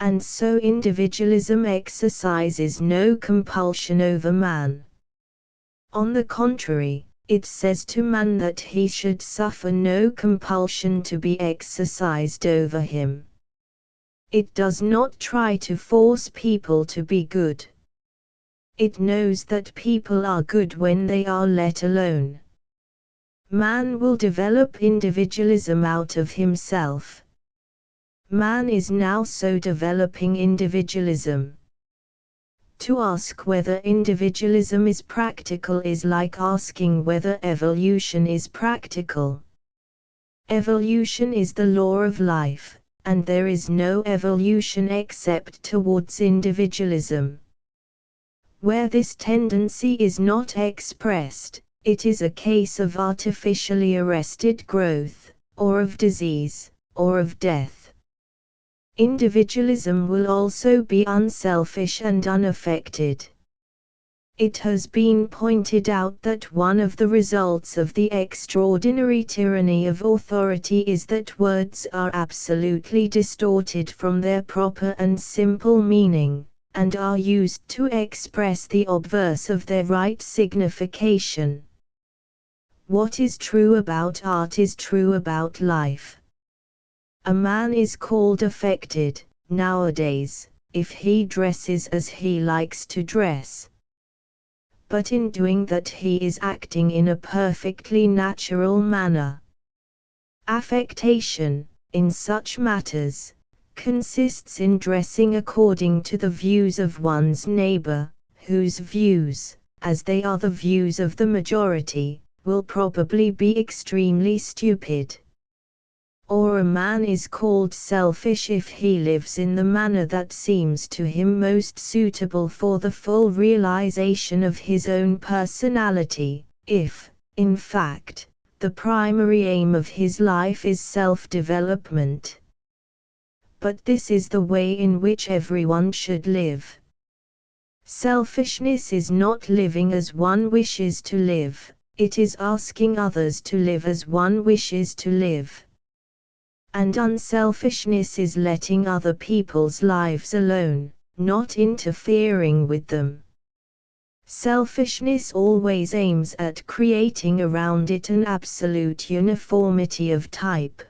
And so individualism exercises no compulsion over man. On the contrary, it says to man that he should suffer no compulsion to be exercised over him. It does not try to force people to be good. It knows that people are good when they are let alone. Man will develop individualism out of himself. Man is now so developing individualism. To ask whether individualism is practical is like asking whether evolution is practical. Evolution is the law of life, and there is no evolution except towards individualism. Where this tendency is not expressed, it is a case of artificially arrested growth, or of disease, or of death. Individualism will also be unselfish and unaffected. It has been pointed out that one of the results of the extraordinary tyranny of authority is that words are absolutely distorted from their proper and simple meaning, and are used to express the obverse of their right signification. What is true about art is true about life. A man is called affected, nowadays, if he dresses as he likes to dress. But in doing that he is acting in a perfectly natural manner. Affectation, in such matters, consists in dressing according to the views of one's neighbor, whose views, as they are the views of the majority, will probably be extremely stupid. Or a man is called selfish if he lives in the manner that seems to him most suitable for the full realization of his own personality, if, in fact, the primary aim of his life is self-development. But this is the way in which everyone should live. Selfishness is not living as one wishes to live, it is asking others to live as one wishes to live. And unselfishness is letting other people's lives alone, not interfering with them. Selfishness always aims at creating around it an absolute uniformity of type.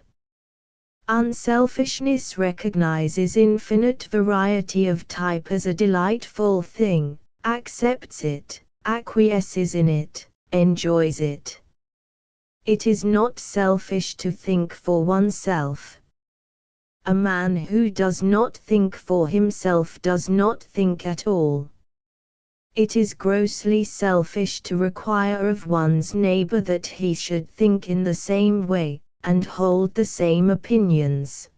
Unselfishness recognizes infinite variety of type as a delightful thing, accepts it, acquiesces in it, enjoys it. It is not selfish to think for oneself. A man who does not think for himself does not think at all. It is grossly selfish to require of one's neighbor that he should think in the same way, and hold the same opinions.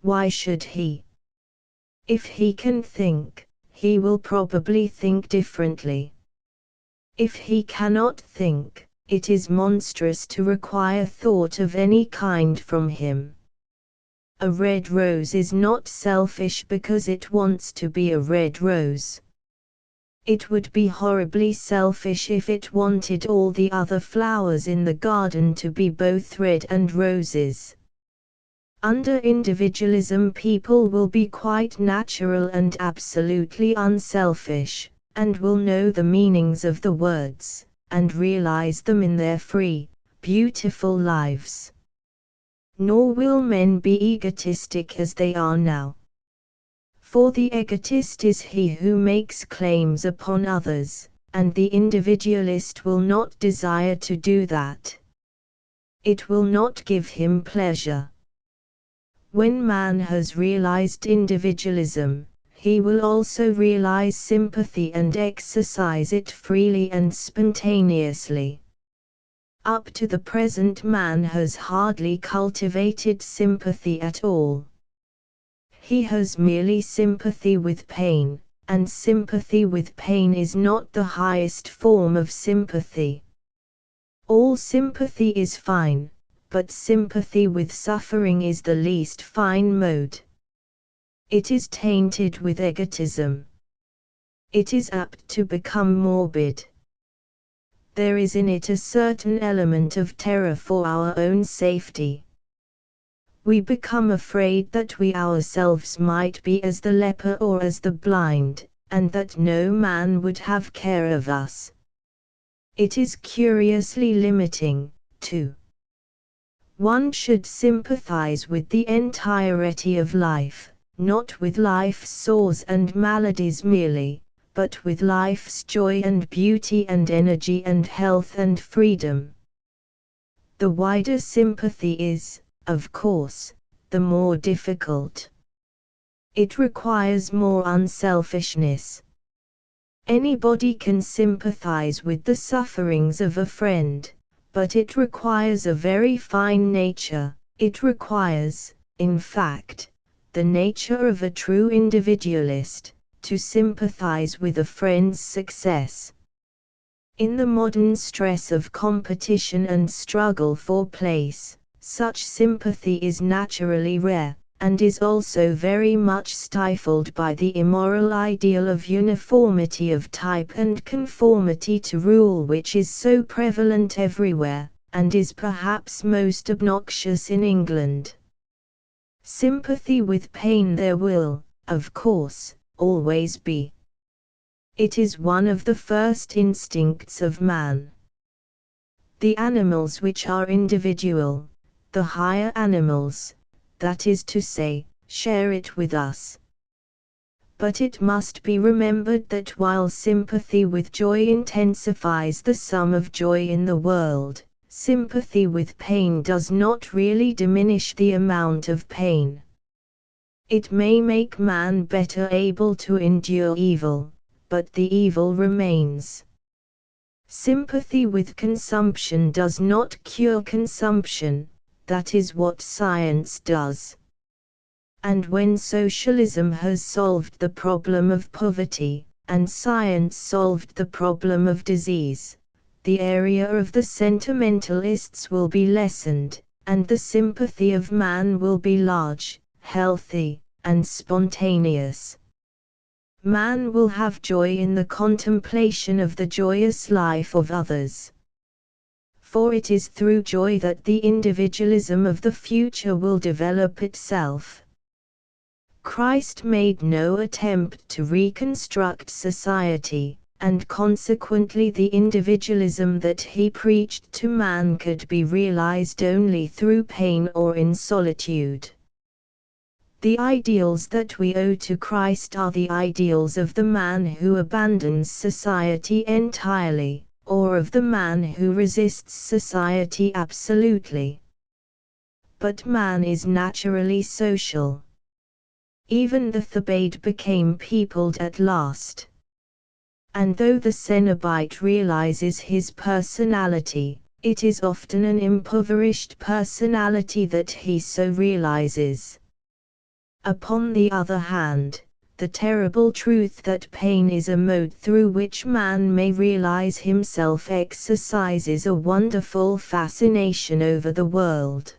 Why should he? If he can think, he will probably think differently. If he cannot think, it is monstrous to require thought of any kind from him. A red rose is not selfish because it wants to be a red rose. It would be horribly selfish if it wanted all the other flowers in the garden to be both red and roses. Under individualism, people will be quite natural and absolutely unselfish, and will know the meanings of the words, and realize them in their free, beautiful lives. Nor will men be egotistic as they are now. For the egotist is he who makes claims upon others, and the individualist will not desire to do that. It will not give him pleasure. When man has realized individualism, he will also realize sympathy and exercise it freely and spontaneously. Up to the present, man has hardly cultivated sympathy at all. He has merely sympathy with pain, and sympathy with pain is not the highest form of sympathy. All sympathy is fine, but sympathy with suffering is the least fine mode. It is tainted with egotism. It is apt to become morbid. There is in it a certain element of terror for our own safety. We become afraid that we ourselves might be as the leper or as the blind, and that no man would have care of us. It is curiously limiting, too. One should sympathize with the entirety of life, not with life's sores and maladies merely, but with life's joy and beauty and energy and health and freedom. The wider sympathy is, of course, the more difficult. It requires more unselfishness. Anybody can sympathize with the sufferings of a friend, but it requires a very fine nature. It requires, in fact, the nature of a true individualist, to sympathize with a friend's success. In the modern stress of competition and struggle for place, such sympathy is naturally rare, and is also very much stifled by the immoral ideal of uniformity of type and conformity to rule, which is so prevalent everywhere, and is perhaps most obnoxious in England. Sympathy with pain there will, of course, always be. It is one of the first instincts of man. The animals which are individual, the higher animals, that is to say, share it with us. But it must be remembered that while sympathy with joy intensifies the sum of joy in the world, sympathy with pain does not really diminish the amount of pain. It may make man better able to endure evil, but the evil remains. Sympathy with consumption does not cure consumption. That is what science does. And when socialism has solved the problem of poverty, and science solved the problem of disease, the area of the sentimentalists will be lessened, and the sympathy of man will be large, healthy, and spontaneous. Man will have joy in the contemplation of the joyous life of others. For it is through joy that the individualism of the future will develop itself. Christ made no attempt to reconstruct society, and consequently the individualism that he preached to man could be realized only through pain or in solitude. The ideals that we owe to Christ are the ideals of the man who abandons society entirely, or of the man who resists society absolutely. But man is naturally social. Even the Thebaid became peopled at last. And though the Cenobite realizes his personality, it is often an impoverished personality that he so realizes. Upon the other hand, the terrible truth that pain is a mode through which man may realize himself exercises a wonderful fascination over the world.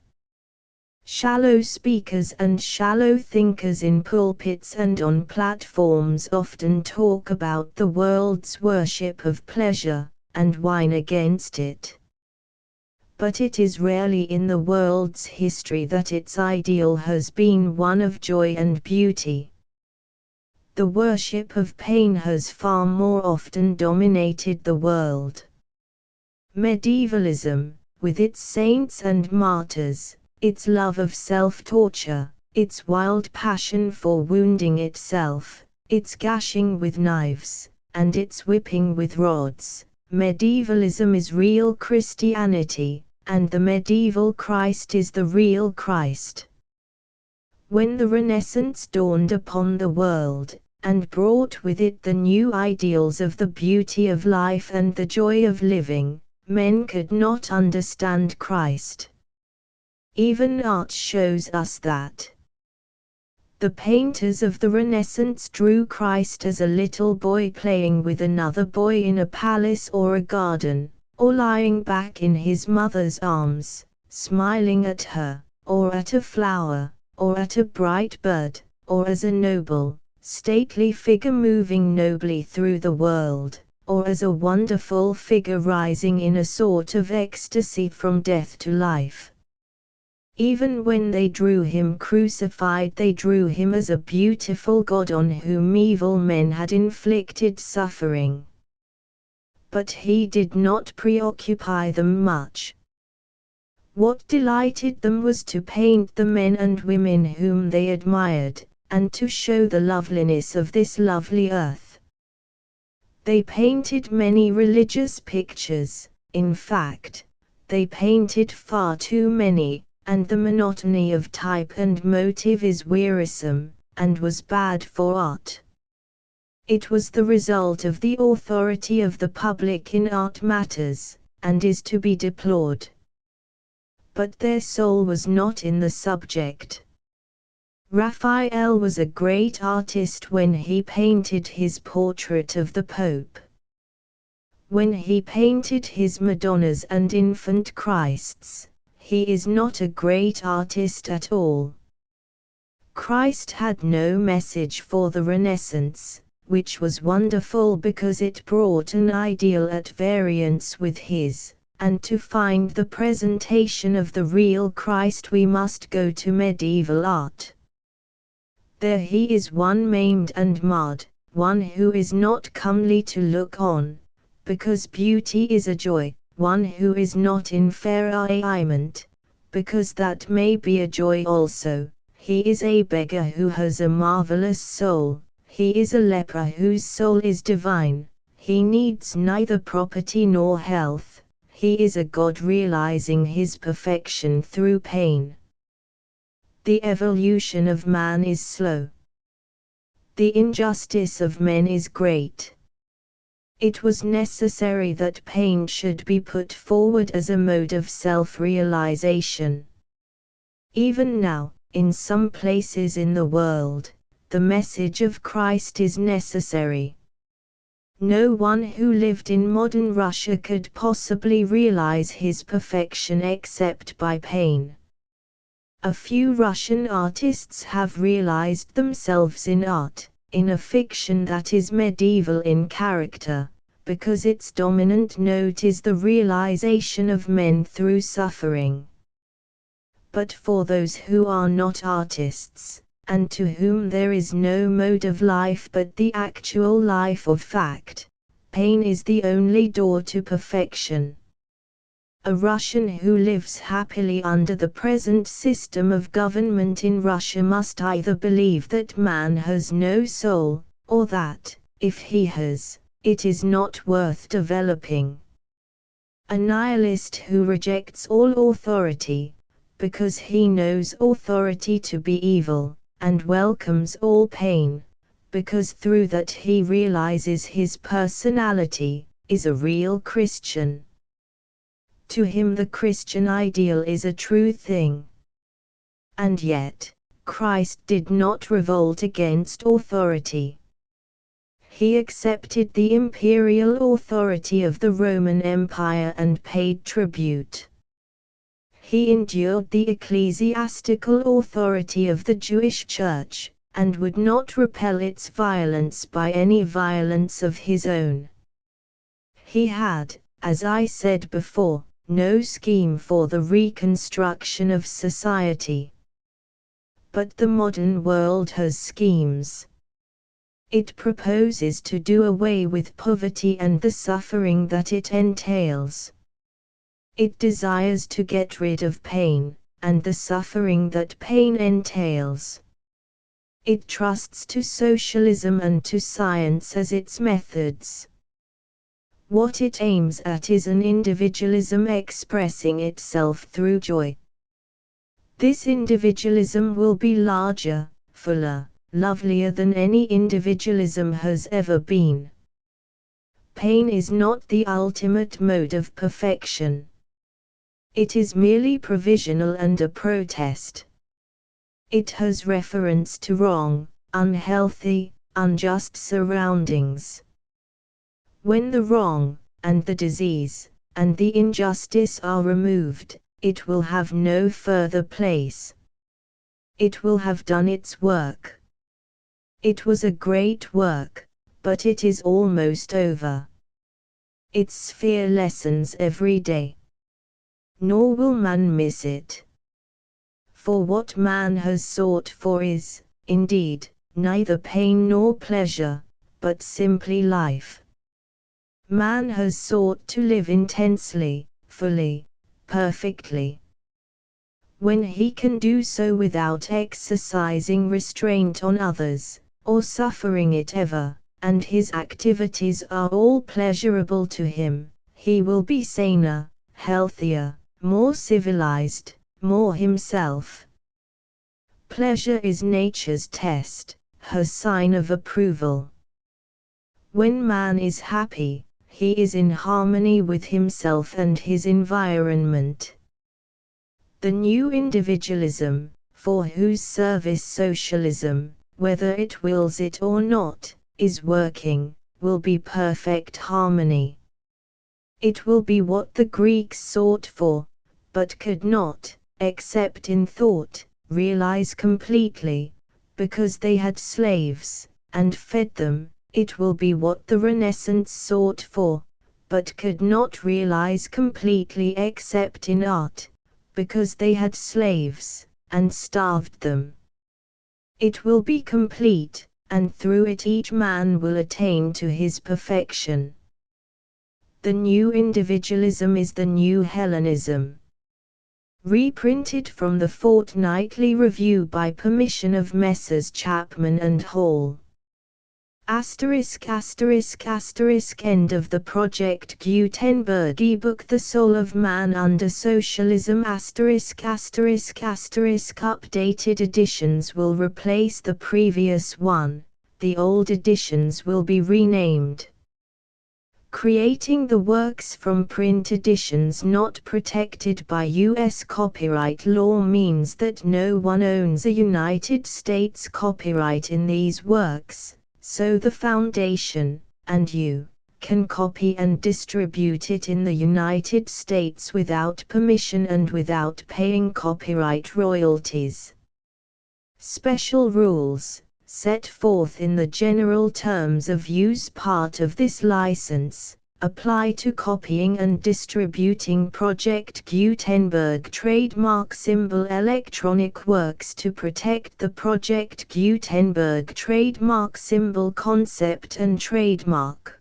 Shallow speakers and shallow thinkers in pulpits and on platforms often talk about the world's worship of pleasure, and whine against it. But it is rarely in the world's history that its ideal has been one of joy and beauty. The worship of pain has far more often dominated the world. Medievalism, with its saints and martyrs, its love of self-torture, its wild passion for wounding itself, its gashing with knives, and its whipping with rods. Medievalism is real Christianity, and the medieval Christ is the real Christ. When the Renaissance dawned upon the world, and brought with it the new ideals of the beauty of life and the joy of living, men could not understand Christ. Even art shows us that. The painters of the Renaissance drew Christ as a little boy playing with another boy in a palace or a garden, or lying back in his mother's arms, smiling at her, or at a flower, or at a bright bird, or as a noble, stately figure moving nobly through the world, or as a wonderful figure rising in a sort of ecstasy from death to life. Even when they drew him crucified, they drew him as a beautiful God on whom evil men had inflicted suffering. But he did not preoccupy them much. What delighted them was to paint the men and women whom they admired, and to show the loveliness of this lovely earth. They painted many religious pictures, in fact, they painted far too many, and the monotony of type and motive is wearisome, and was bad for art. It was the result of the authority of the public in art matters, and is to be deplored. But their soul was not in the subject. Raphael was a great artist when he painted his portrait of the Pope. When he painted his Madonnas and infant Christs, he is not a great artist at all. Christ had no message for the Renaissance, which was wonderful because it brought an ideal at variance with his, and to find the presentation of the real Christ we must go to medieval art. There he is, one maimed and marred, one who is not comely to look on, because beauty is a joy, one who is not in fair raiment, because that may be a joy also. He is a beggar who has a marvelous soul, he is a leper whose soul is divine, he needs neither property nor health, he is a God realizing his perfection through pain. The evolution of man is slow. The injustice of men is great. It was necessary that pain should be put forward as a mode of self-realization. Even now, in some places in the world, the message of Christ is necessary. No one who lived in modern Russia could possibly realize his perfection except by pain. A few Russian artists have realized themselves in art, in a fiction that is medieval in character, because its dominant note is the realization of men through suffering. But for those who are not artists, and to whom there is no mode of life but the actual life of fact, pain is the only door to perfection. A Russian who lives happily under the present system of government in Russia must either believe that man has no soul, or that, if he has, it is not worth developing. A nihilist who rejects all authority, because he knows authority to be evil, and welcomes all pain, because through that he realizes his personality, is a real Christian. To him the Christian ideal is a true thing. And yet, Christ did not revolt against authority. He accepted the imperial authority of the Roman Empire and paid tribute. He endured the ecclesiastical authority of the Jewish Church, and would not repel its violence by any violence of his own. He had, as I said before, no scheme for the reconstruction of society. But the modern world has schemes. It proposes to do away with poverty and the suffering that it entails. It desires to get rid of pain, and the suffering that pain entails. It trusts to socialism and to science as its methods. What it aims at is an individualism expressing itself through joy. This individualism will be larger, fuller, lovelier than any individualism has ever been. Pain is not the ultimate mode of perfection. It is merely provisional and a protest. It has reference to wrong, unhealthy, unjust surroundings. When the wrong, and the disease, and the injustice are removed, it will have no further place. It will have done its work. It was a great work, but it is almost over. Its sphere lessens every day. Nor will man miss it. For what man has sought for is, indeed, neither pain nor pleasure, but simply life. Man has sought to live intensely, fully, perfectly. When he can do so without exercising restraint on others, or suffering it ever, and his activities are all pleasurable to him, he will be saner, healthier, more civilized, more himself. Pleasure is nature's test, her sign of approval. When man is happy, he is in harmony with himself and his environment. The new individualism, for whose service socialism, whether it wills it or not, is working, will be perfect harmony. It will be what the Greeks sought for, but could not, except in thought, realize completely, because they had slaves, and fed them. It will be what the Renaissance sought for, but could not realize completely except in art, because they had slaves, and starved them. It will be complete, and through it each man will attain to his perfection. The new individualism is the new Hellenism. Reprinted from the Fortnightly Review by permission of Messrs. Chapman and Hall. ****** End of the Project Gutenberg ebook The Soul of Man Under Socialism ***** Updated editions will replace the previous one, the old editions will be renamed. Creating the works from print editions not protected by U.S. copyright law means that no one owns a United States copyright in these works. So the Foundation, and you, can copy and distribute it in the United States without permission and without paying copyright royalties. Special rules, set forth in the general terms of use part of this license, apply to copying and distributing Project Gutenberg trademark symbol electronic works to protect the Project Gutenberg trademark symbol concept and trademark.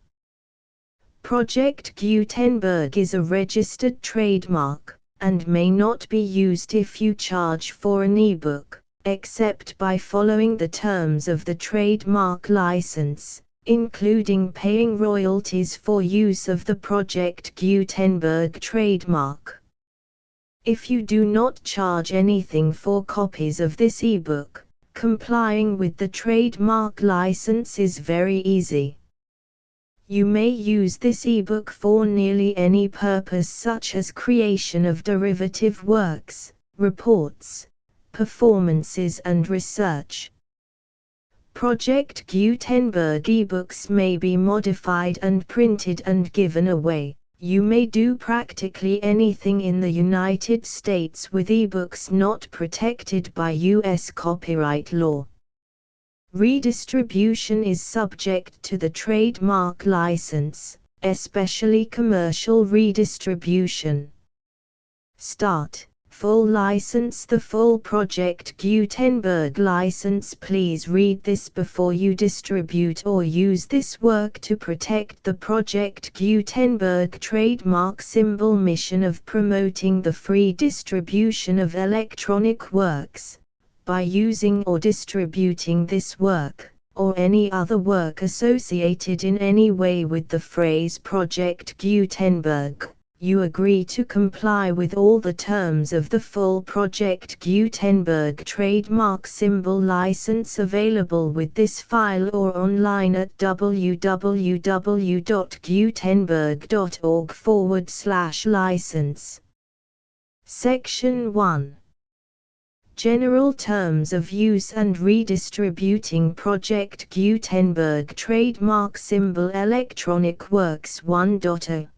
Project Gutenberg is a registered trademark, and may not be used if you charge for an ebook, except by following the terms of the trademark license, including paying royalties for use of the Project Gutenberg trademark. If you do not charge anything for copies of this ebook, complying with the trademark license is very easy. You may use this ebook for nearly any purpose such as creation of derivative works, reports, performances and research. Project Gutenberg ebooks may be modified and printed and given away. You may do practically anything in the United States with ebooks not protected by U.S. copyright law. Redistribution is subject to the trademark license, especially commercial redistribution. Start, Full license. The full Project Gutenberg license. Please read this before you distribute or use this work to protect the Project Gutenberg trademark symbol mission of promoting the free distribution of electronic works. By using or distributing this work, or any other work associated in any way with the phrase Project Gutenberg, you agree to comply with all the terms of the full Project Gutenberg trademark symbol license available with this file or online at www.gutenberg.org/license. Section 1. General Terms of Use and Redistributing Project Gutenberg Trademark Symbol Electronic Works 1.0.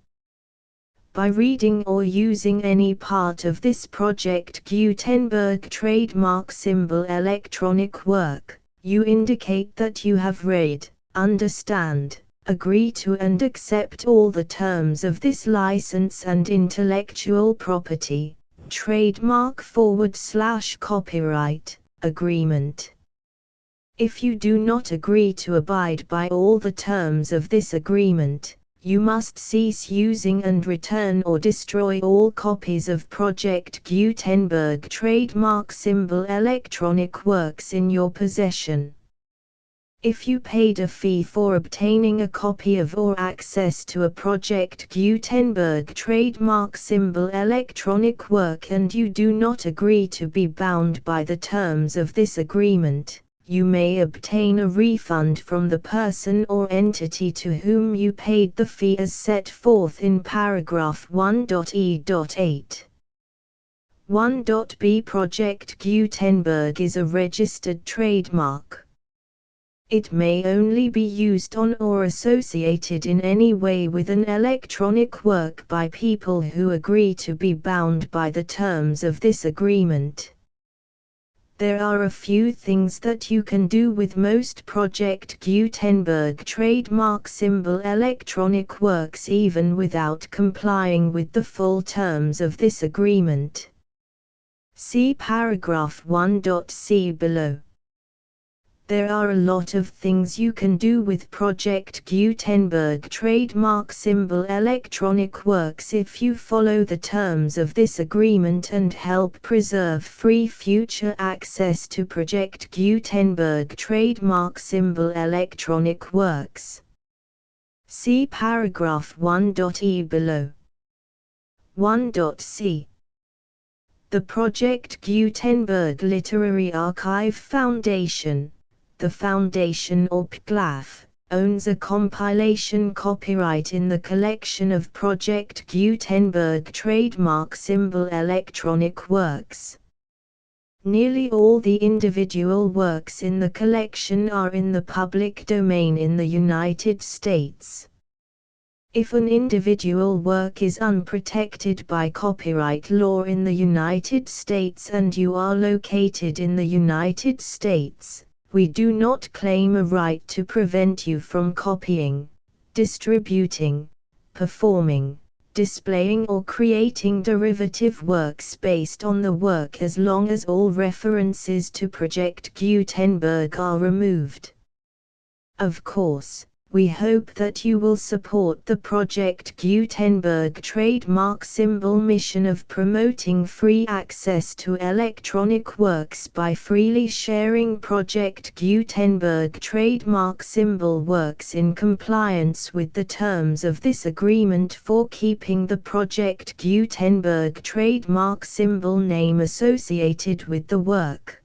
By reading or using any part of this Project Gutenberg trademark symbol electronic work, you indicate that you have read, understand, agree to and accept all the terms of this license and intellectual property, trademark/copyright, agreement. If you do not agree to abide by all the terms of this agreement, you must cease using and return or destroy all copies of Project Gutenberg trademark symbol electronic works in your possession. If you paid a fee for obtaining a copy of or access to a Project Gutenberg trademark symbol electronic work and you do not agree to be bound by the terms of this agreement, you may obtain a refund from the person or entity to whom you paid the fee as set forth in paragraph 1.e.8. 1.b. Project Gutenberg is a registered trademark. It may only be used on or associated in any way with an electronic work by people who agree to be bound by the terms of this agreement. There are a few things that you can do with most Project Gutenberg trademark symbol electronic works even without complying with the full terms of this agreement. See paragraph 1.c below. There are a lot of things you can do with Project Gutenberg trademark symbol electronic works if you follow the terms of this agreement and help preserve free future access to Project Gutenberg trademark symbol electronic works. See paragraph 1.e below. 1.c. The Project Gutenberg Literary Archive Foundation, the Foundation or PGLAF, owns a compilation copyright in the collection of Project Gutenberg trademark symbol electronic works. Nearly all the individual works in the collection are in the public domain in the United States. If an individual work is unprotected by copyright law in the United States and you are located in the United States, we do not claim a right to prevent you from copying, distributing, performing, displaying or creating derivative works based on the work as long as all references to Project Gutenberg are removed. Of course, we hope that you will support the Project Gutenberg trademark symbol mission of promoting free access to electronic works by freely sharing Project Gutenberg trademark symbol works in compliance with the terms of this agreement for keeping the Project Gutenberg trademark symbol name associated with the work.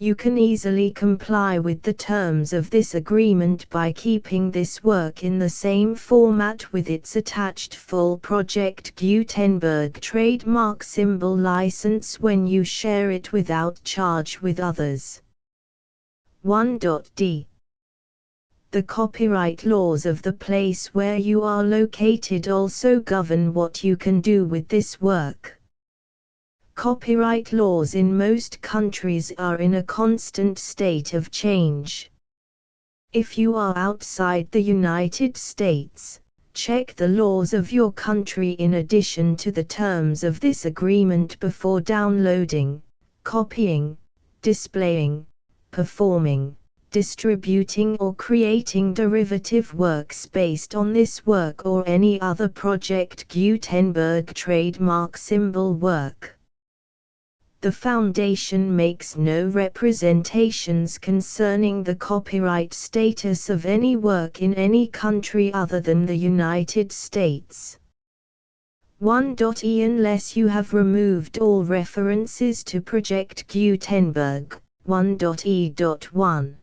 You can easily comply with the terms of this agreement by keeping this work in the same format with its attached full Project Gutenberg trademark symbol license when you share it without charge with others. 1.d. The copyright laws of the place where you are located also govern what you can do with this work. Copyright laws in most countries are in a constant state of change. If you are outside the United States, Check the laws of your country in addition to the terms of this agreement before downloading, copying, displaying, performing, distributing or creating derivative works based on this work or any other Project Gutenberg trademark symbol work. The Foundation makes no representations concerning the copyright status of any work in any country other than the United States. 1.e Unless you have removed all references to Project Gutenberg, 1.e.1.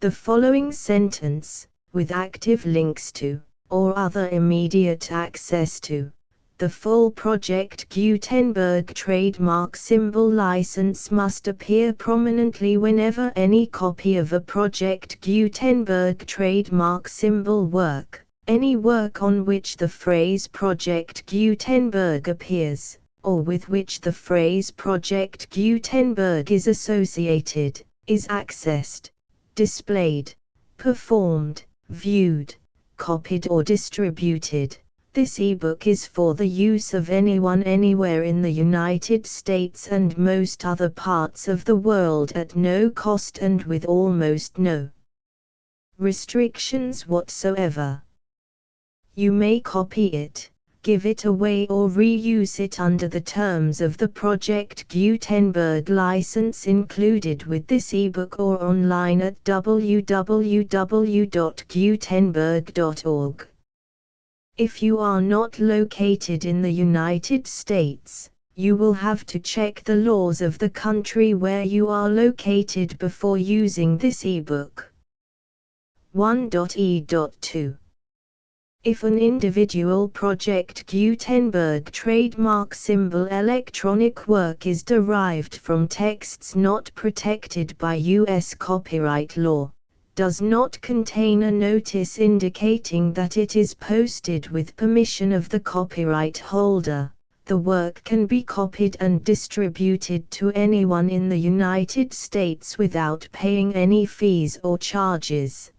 The following sentence, with active links to, or other immediate access to, the full Project Gutenberg trademark symbol license must appear prominently whenever any copy of a Project Gutenberg trademark symbol work, any work on which the phrase Project Gutenberg appears, or with which the phrase Project Gutenberg is associated, is accessed, displayed, performed, viewed, copied or distributed. This ebook is for the use of anyone anywhere in the United States and most other parts of the world at no cost and with almost no restrictions whatsoever. You may copy it, give it away or reuse it under the terms of the Project Gutenberg license included with this ebook or online at www.gutenberg.org. If you are not located in the United States, you will have to check the laws of the country where you are located before using this ebook. 1.e.2. If an individual Project Gutenberg trademark symbol electronic work is derived from texts not protected by U.S. copyright law, does not contain a notice indicating that it is posted with permission of the copyright holder, the work can be copied and distributed to anyone in the United States without paying any fees or charges.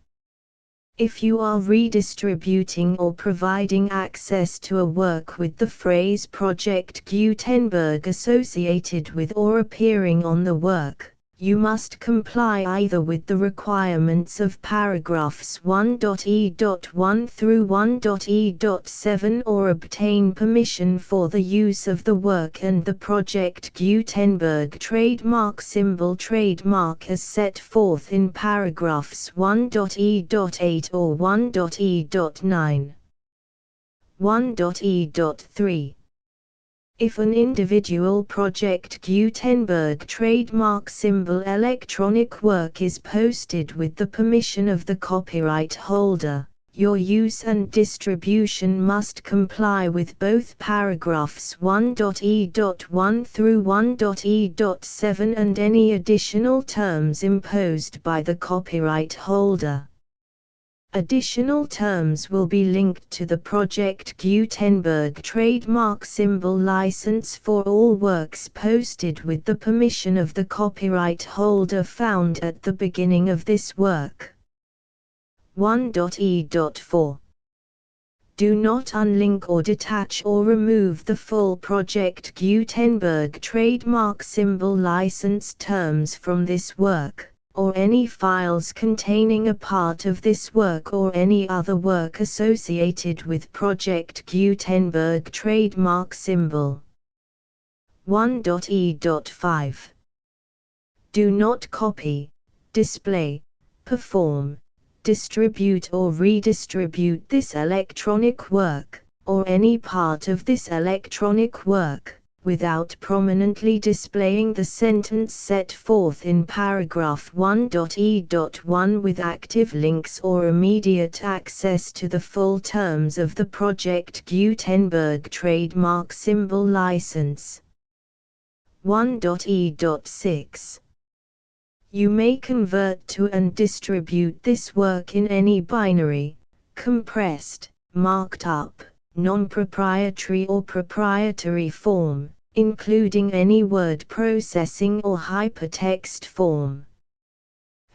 If you are redistributing or providing access to a work with the phrase Project Gutenberg associated with or appearing on the work, you must comply either with the requirements of paragraphs 1.e.1 through 1.e.7 or obtain permission for the use of the work and the Project Gutenberg trademark symbol trademark as set forth in paragraphs 1.e.8 or 1.e.9. 1.e.3. If an individual Project Gutenberg trademark symbol electronic work is posted with the permission of the copyright holder, your use and distribution must comply with both paragraphs 1.e.1 through 1.e.7 and any additional terms imposed by the copyright holder. Additional terms will be linked to the Project Gutenberg trademark symbol license for all works posted with the permission of the copyright holder found at the beginning of this work. 1.e.4. Do not unlink or detach or remove the full Project Gutenberg trademark symbol license terms from this work, or any files containing a part of this work or any other work associated with Project Gutenberg trademark symbol. 1.e.5. Do not copy, display, perform, distribute or redistribute this electronic work, or any part of this electronic work, without prominently displaying the sentence set forth in paragraph 1.e.1 with active links or immediate access to the full terms of the Project Gutenberg trademark symbol license. 1.e.6. You may convert to and distribute this work in any binary, compressed, marked up, non-proprietary or proprietary form, including any word processing or hypertext form.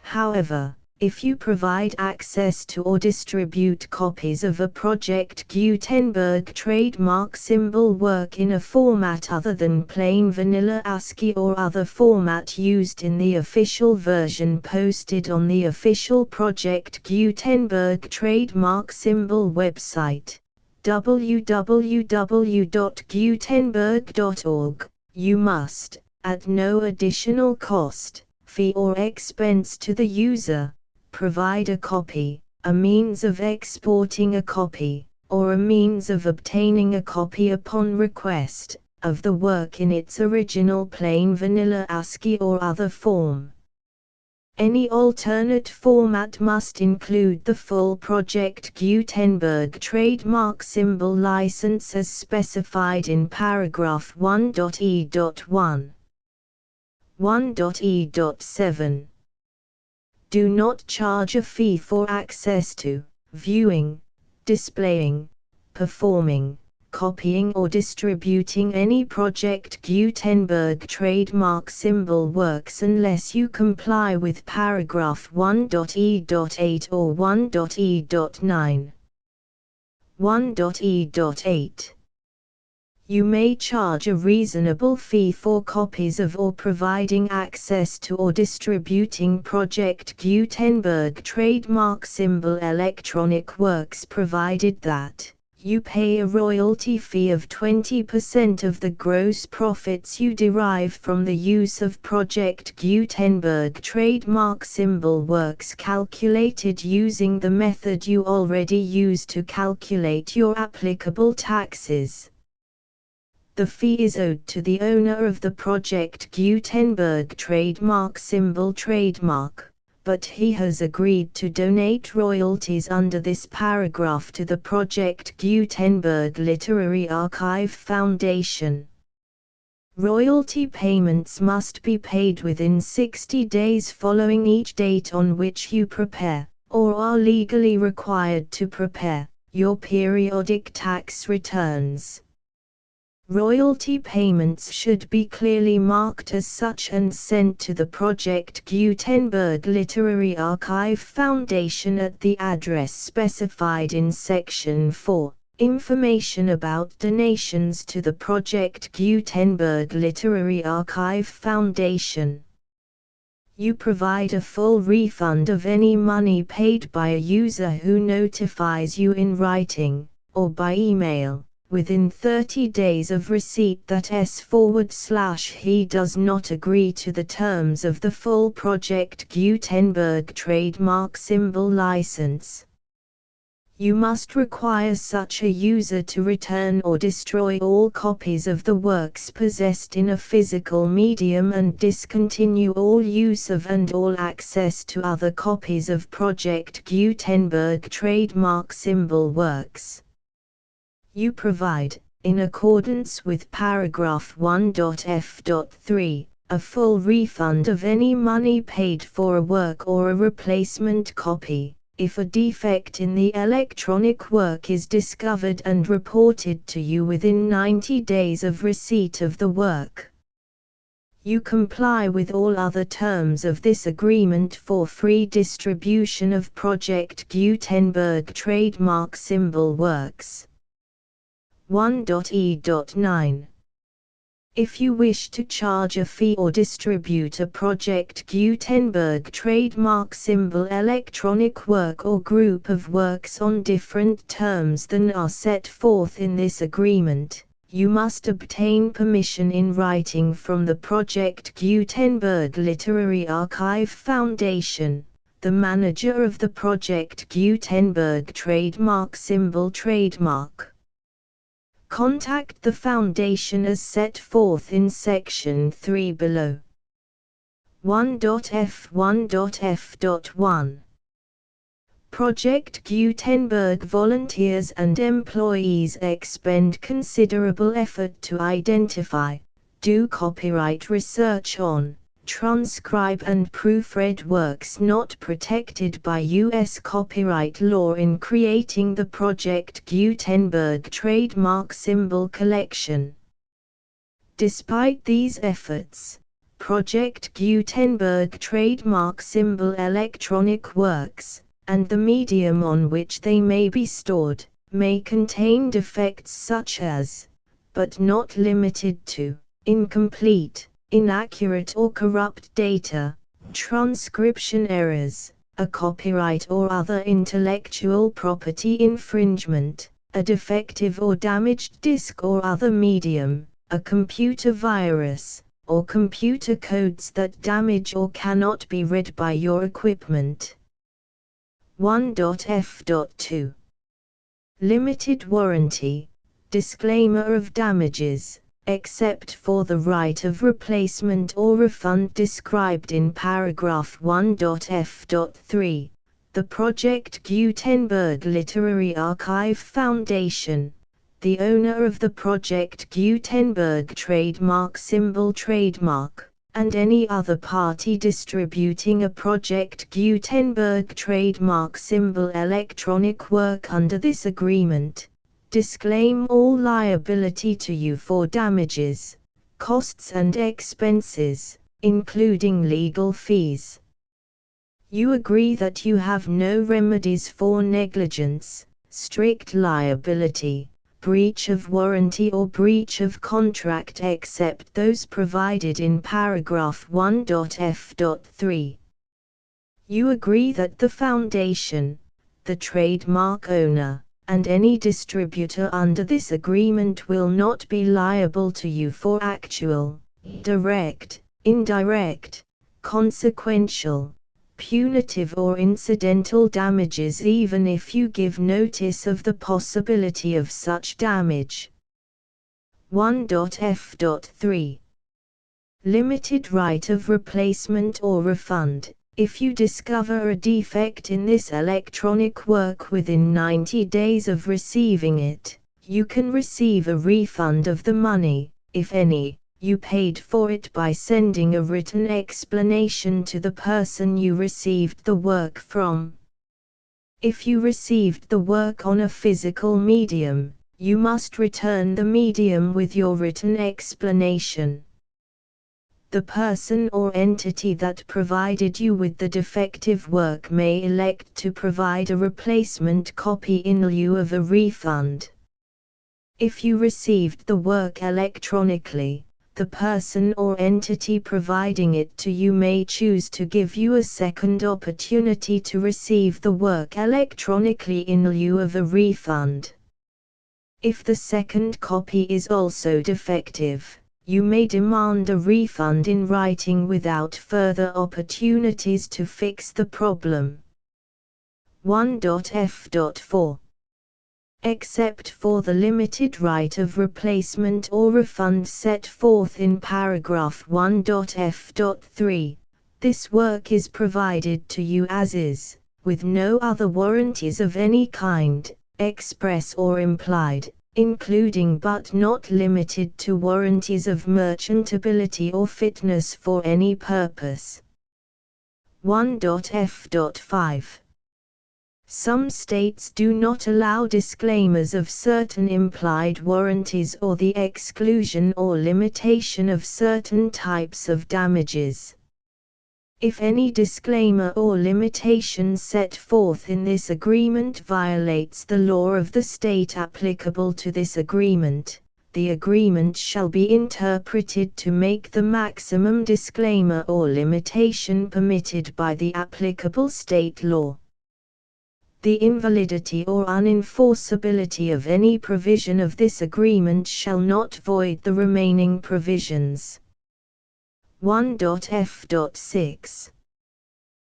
However, If you provide access to or distribute copies of a Project Gutenberg trademark symbol work in a format other than plain vanilla ASCII or other format used in the official version posted on the official Project Gutenberg trademark symbol website, www.gutenberg.org, you must, at no additional cost, fee or expense to the user, provide a copy, a means of exporting a copy, or a means of obtaining a copy upon request, of the work in its original plain vanilla ASCII or other form. Any alternate format must include the full Project Gutenberg trademark symbol license as specified in paragraph 1.e.1. 1.e.7. Do not charge a fee for access to, viewing, displaying, performing, copying or distributing any Project Gutenberg trademark symbol works unless you comply with paragraph 1.e.8 or 1.e.9. 1.e.8. You may charge a reasonable fee for copies of or providing access to or distributing Project Gutenberg trademark symbol electronic works provided that you pay a royalty fee of 20% of the gross profits you derive from the use of Project Gutenberg trademark symbol works calculated using the method you already use to calculate your applicable taxes. The fee is owed to the owner of the Project Gutenberg trademark symbol trademark, but he has agreed to donate royalties under this paragraph to the Project Gutenberg Literary Archive Foundation. Royalty payments must be paid within 60 days following each date on which you prepare, or are legally required to prepare, your periodic tax returns. Royalty payments should be clearly marked as such and sent to the Project Gutenberg Literary Archive Foundation at the address specified in Section 4, Information about donations to the Project Gutenberg Literary Archive Foundation. You provide a full refund of any money paid by a user who notifies you in writing, or by email, within 30 days of receipt that he does not agree to the terms of the full Project Gutenberg trademark symbol license. You must require such a user to return or destroy all copies of the works possessed in a physical medium and discontinue all use of and all access to other copies of Project Gutenberg trademark symbol works. You provide, in accordance with paragraph 1.f.3, a full refund of any money paid for a work or a replacement copy, if a defect in the electronic work is discovered and reported to you within 90 days of receipt of the work. You comply with all other terms of this agreement for free distribution of Project Gutenberg trademark symbol works. 1.e.9. If you wish to charge a fee or distribute a Project Gutenberg trademark symbol electronic work or group of works on different terms than are set forth in this agreement, you must obtain permission in writing from the Project Gutenberg Literary Archive Foundation, the manager of the Project Gutenberg trademark symbol trademark. Contact the Foundation as set forth in Section 3 below. 1.f1.f.1. Project Gutenberg volunteers and employees expend considerable effort to identify, do copyright research on, transcribe and proofread works not protected by U.S. copyright law in creating the Project Gutenberg trademark symbol collection. Despite these efforts, Project Gutenberg trademark symbol electronic works, and the medium on which they may be stored, may contain defects such as, but not limited to, incomplete, inaccurate or corrupt data, transcription errors, a copyright or other intellectual property infringement, a defective or damaged disk or other medium, a computer virus, or computer codes that damage or cannot be read by your equipment. 1.f.2 Limited warranty. Disclaimer of damages, except for the right of replacement or refund described in paragraph 1.f.3. The Project Gutenberg Literary Archive Foundation, the owner of the Project Gutenberg trademark symbol trademark, and any other party distributing a Project Gutenberg trademark symbol electronic work under this agreement, disclaim all liability to you for damages, costs and expenses, including legal fees. You agree that you have no remedies for negligence, strict liability, breach of warranty or breach of contract except those provided in paragraph 1.f.3. You agree that the Foundation, the trademark owner, and any distributor under this agreement will not be liable to you for actual, direct, indirect, consequential, punitive or incidental damages even if you give notice of the possibility of such damage. 1.f.3 Limited right of replacement or refund. If you discover a defect in this electronic work within 90 days of receiving it, you can receive a refund of the money, if any, you paid for it by sending a written explanation to the person you received the work from. If you received the work on a physical medium, you must return the medium with your written explanation. The person or entity that provided you with the defective work may elect to provide a replacement copy in lieu of a refund. If you received the work electronically, the person or entity providing it to you may choose to give you a second opportunity to receive the work electronically in lieu of a refund. If the second copy is also defective, you may demand a refund in writing without further opportunities to fix the problem. 1.f.4 Except for the limited right of replacement or refund set forth in paragraph 1.f.3, this work is provided to you as is, with no other warranties of any kind, express or implied, including but not limited to warranties of merchantability or fitness for any purpose. 1.f.5 Some states do not allow disclaimers of certain implied warranties or the exclusion or limitation of certain types of damages. If any disclaimer or limitation set forth in this agreement violates the law of the state applicable to this agreement, the agreement shall be interpreted to make the maximum disclaimer or limitation permitted by the applicable state law. The invalidity or unenforceability of any provision of this agreement shall not void the remaining provisions. 1.f.6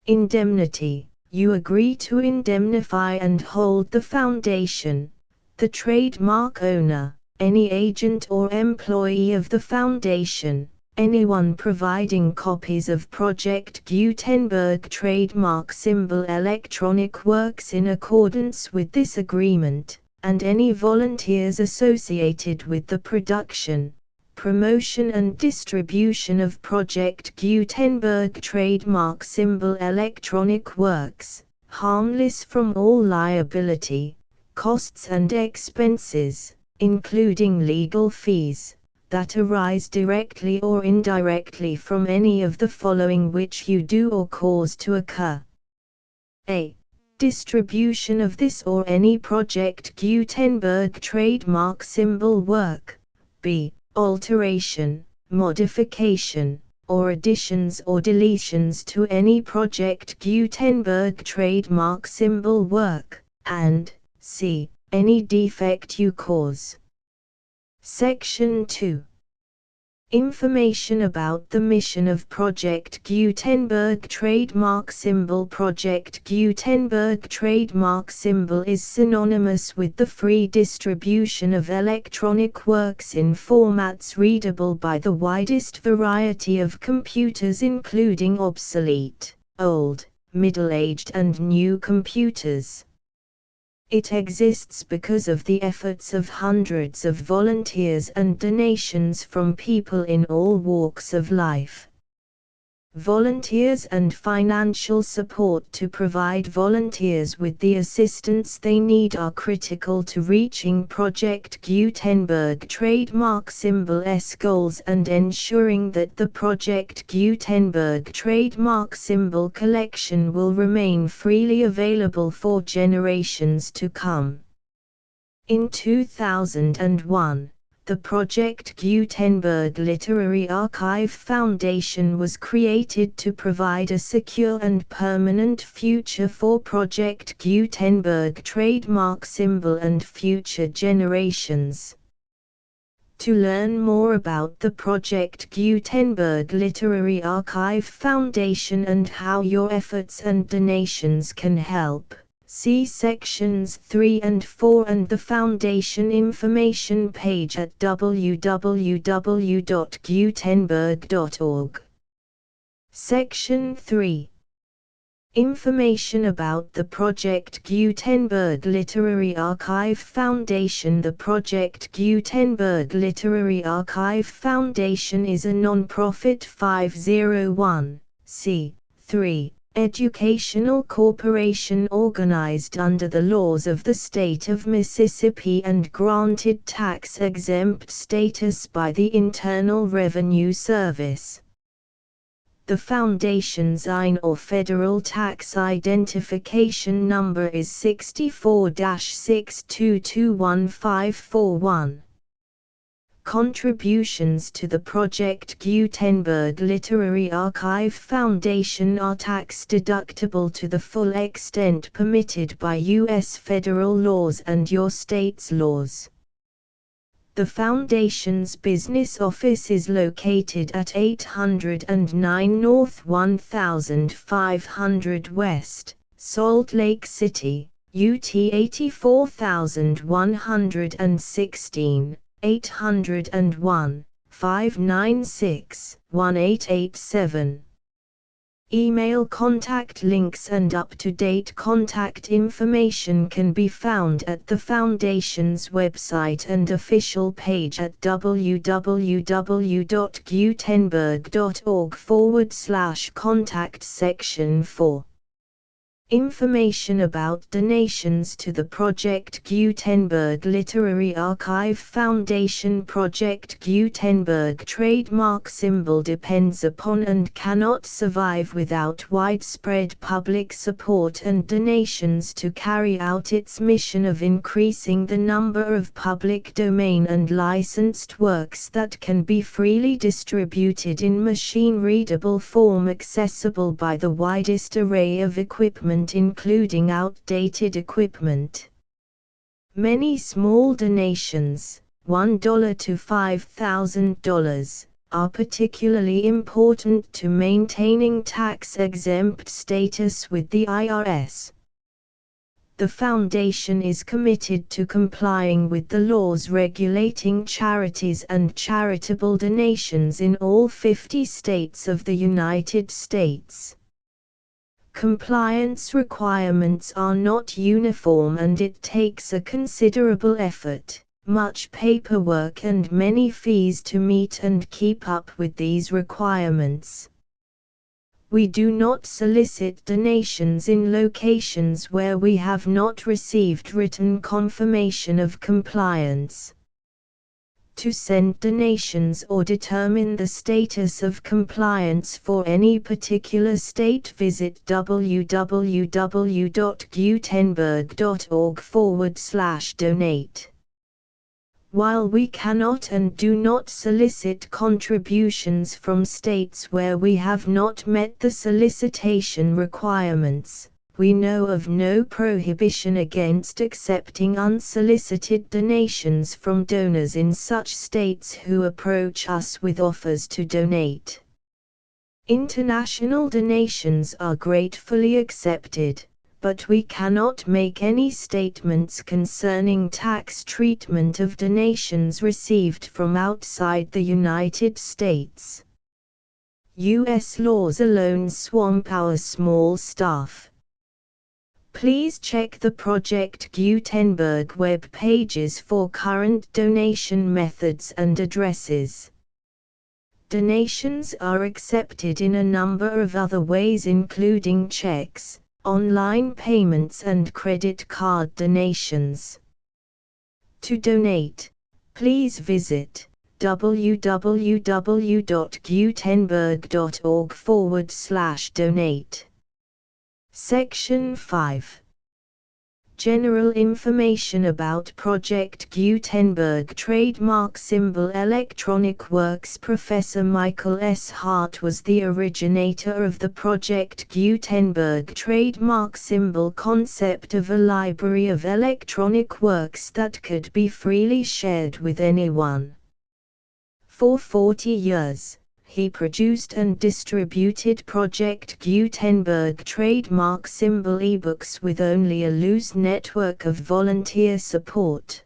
Indemnity. You agree to indemnify and hold the Foundation, the trademark owner, any agent or employee of the Foundation, anyone providing copies of Project Gutenberg trademark symbol electronic works in accordance with this agreement, and any volunteers associated with the production, promotion and distribution of Project Gutenberg trademark symbol electronic works, harmless from all liability, costs and expenses, including legal fees, that arise directly or indirectly from any of the following which you do or cause to occur. A. Distribution of this or any Project Gutenberg trademark symbol work. B. Alteration, modification, or additions or deletions to any Project Gutenberg trademark symbol work, and C. Any defect you cause. Section 2. Information about the mission of Project Gutenberg trademark symbol. Project Gutenberg trademark symbol is synonymous with the free distribution of electronic works in formats readable by the widest variety of computers, including obsolete, old, middle-aged and new computers. It exists because of the efforts of hundreds of volunteers and donations from people in all walks of life. Volunteers and financial support to provide volunteers with the assistance they need are critical to reaching Project Gutenberg trademark symbol's goals and ensuring that the Project Gutenberg trademark symbol collection will remain freely available for generations to come. In 2001, the Project Gutenberg Literary Archive Foundation was created to provide a secure and permanent future for Project Gutenberg trademark symbol and future generations. To learn more about the Project Gutenberg Literary Archive Foundation and how your efforts and donations can help, see sections 3 and 4 and the Foundation information page at www.gutenberg.org. Section 3. Information about the Project Gutenberg Literary Archive Foundation. The Project Gutenberg Literary Archive Foundation is a non-profit 501(c)(3) educational corporation organized under the laws of the state of Mississippi and granted tax-exempt status by the Internal Revenue Service. The Foundation's IN or Federal Tax Identification Number is 64-6221541. Contributions to the Project Gutenberg Literary Archive Foundation are tax-deductible to the full extent permitted by U.S. federal laws and your state's laws. The Foundation's business office is located at 809 North 1500 West, Salt Lake City, UT 84116. 801-596-1887. Email contact links and up-to-date contact information can be found at the Foundation's website and official page at www.gutenberg.org/contact section 4. Information about donations to the Project Gutenberg Literary Archive Foundation. Project Gutenberg trademark symbol depends upon and cannot survive without widespread public support and donations to carry out its mission of increasing the number of public domain and licensed works that can be freely distributed in machine-readable form accessible by the widest array of equipment, including outdated equipment. Many small donations, $1 to $5,000, are particularly important to maintaining tax-exempt status with the IRS. The Foundation is committed to complying with the laws regulating charities and charitable donations in all 50 states of the United States. Compliance requirements are not uniform and it takes a considerable effort, much paperwork and many fees to meet and keep up with these requirements. We do not solicit donations in locations where we have not received written confirmation of compliance. To send donations or determine the status of compliance for any particular state, visit www.gutenberg.org/donate. While we cannot and do not solicit contributions from states where we have not met the solicitation requirements, we know of no prohibition against accepting unsolicited donations from donors in such states who approach us with offers to donate. International donations are gratefully accepted, but we cannot make any statements concerning tax treatment of donations received from outside the United States. U.S. laws alone swamp our small staff. Please check the Project Gutenberg web pages for current donation methods and addresses. Donations are accepted in a number of other ways, including checks, online payments and credit card donations. To donate, please visit www.gutenberg.org/donate. Section 5. General information about Project Gutenberg trademark symbol Electronic Works. Professor Michael S. Hart was the originator of the Project Gutenberg trademark symbol concept of a library of electronic works that could be freely shared with anyone. For 40 years, he produced and distributed Project Gutenberg trademark symbol ebooks with only a loose network of volunteer support.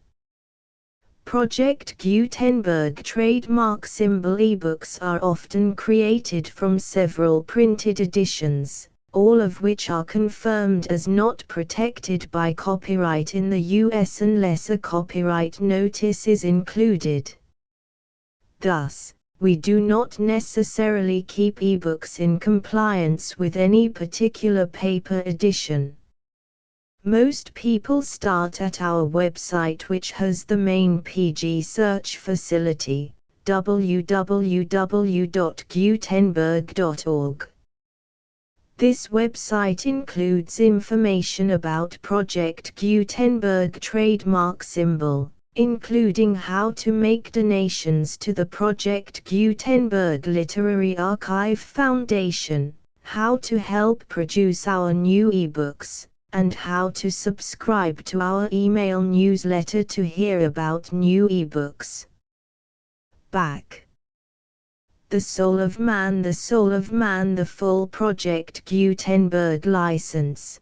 Project Gutenberg trademark symbol ebooks are often created from several printed editions, all of which are confirmed as not protected by copyright in the US unless a copyright notice is included. Thus, we do not necessarily keep ebooks in compliance with any particular paper edition. Most people start at our website, which has the main PG search facility, www.gutenberg.org. This website includes information about Project Gutenberg trademark symbol, including how to make donations to the Project Gutenberg Literary Archive Foundation, how to help produce our new ebooks, and how to subscribe to our email newsletter to hear about new ebooks. Back. The Soul of Man. The Soul of Man. The full Project Gutenberg license,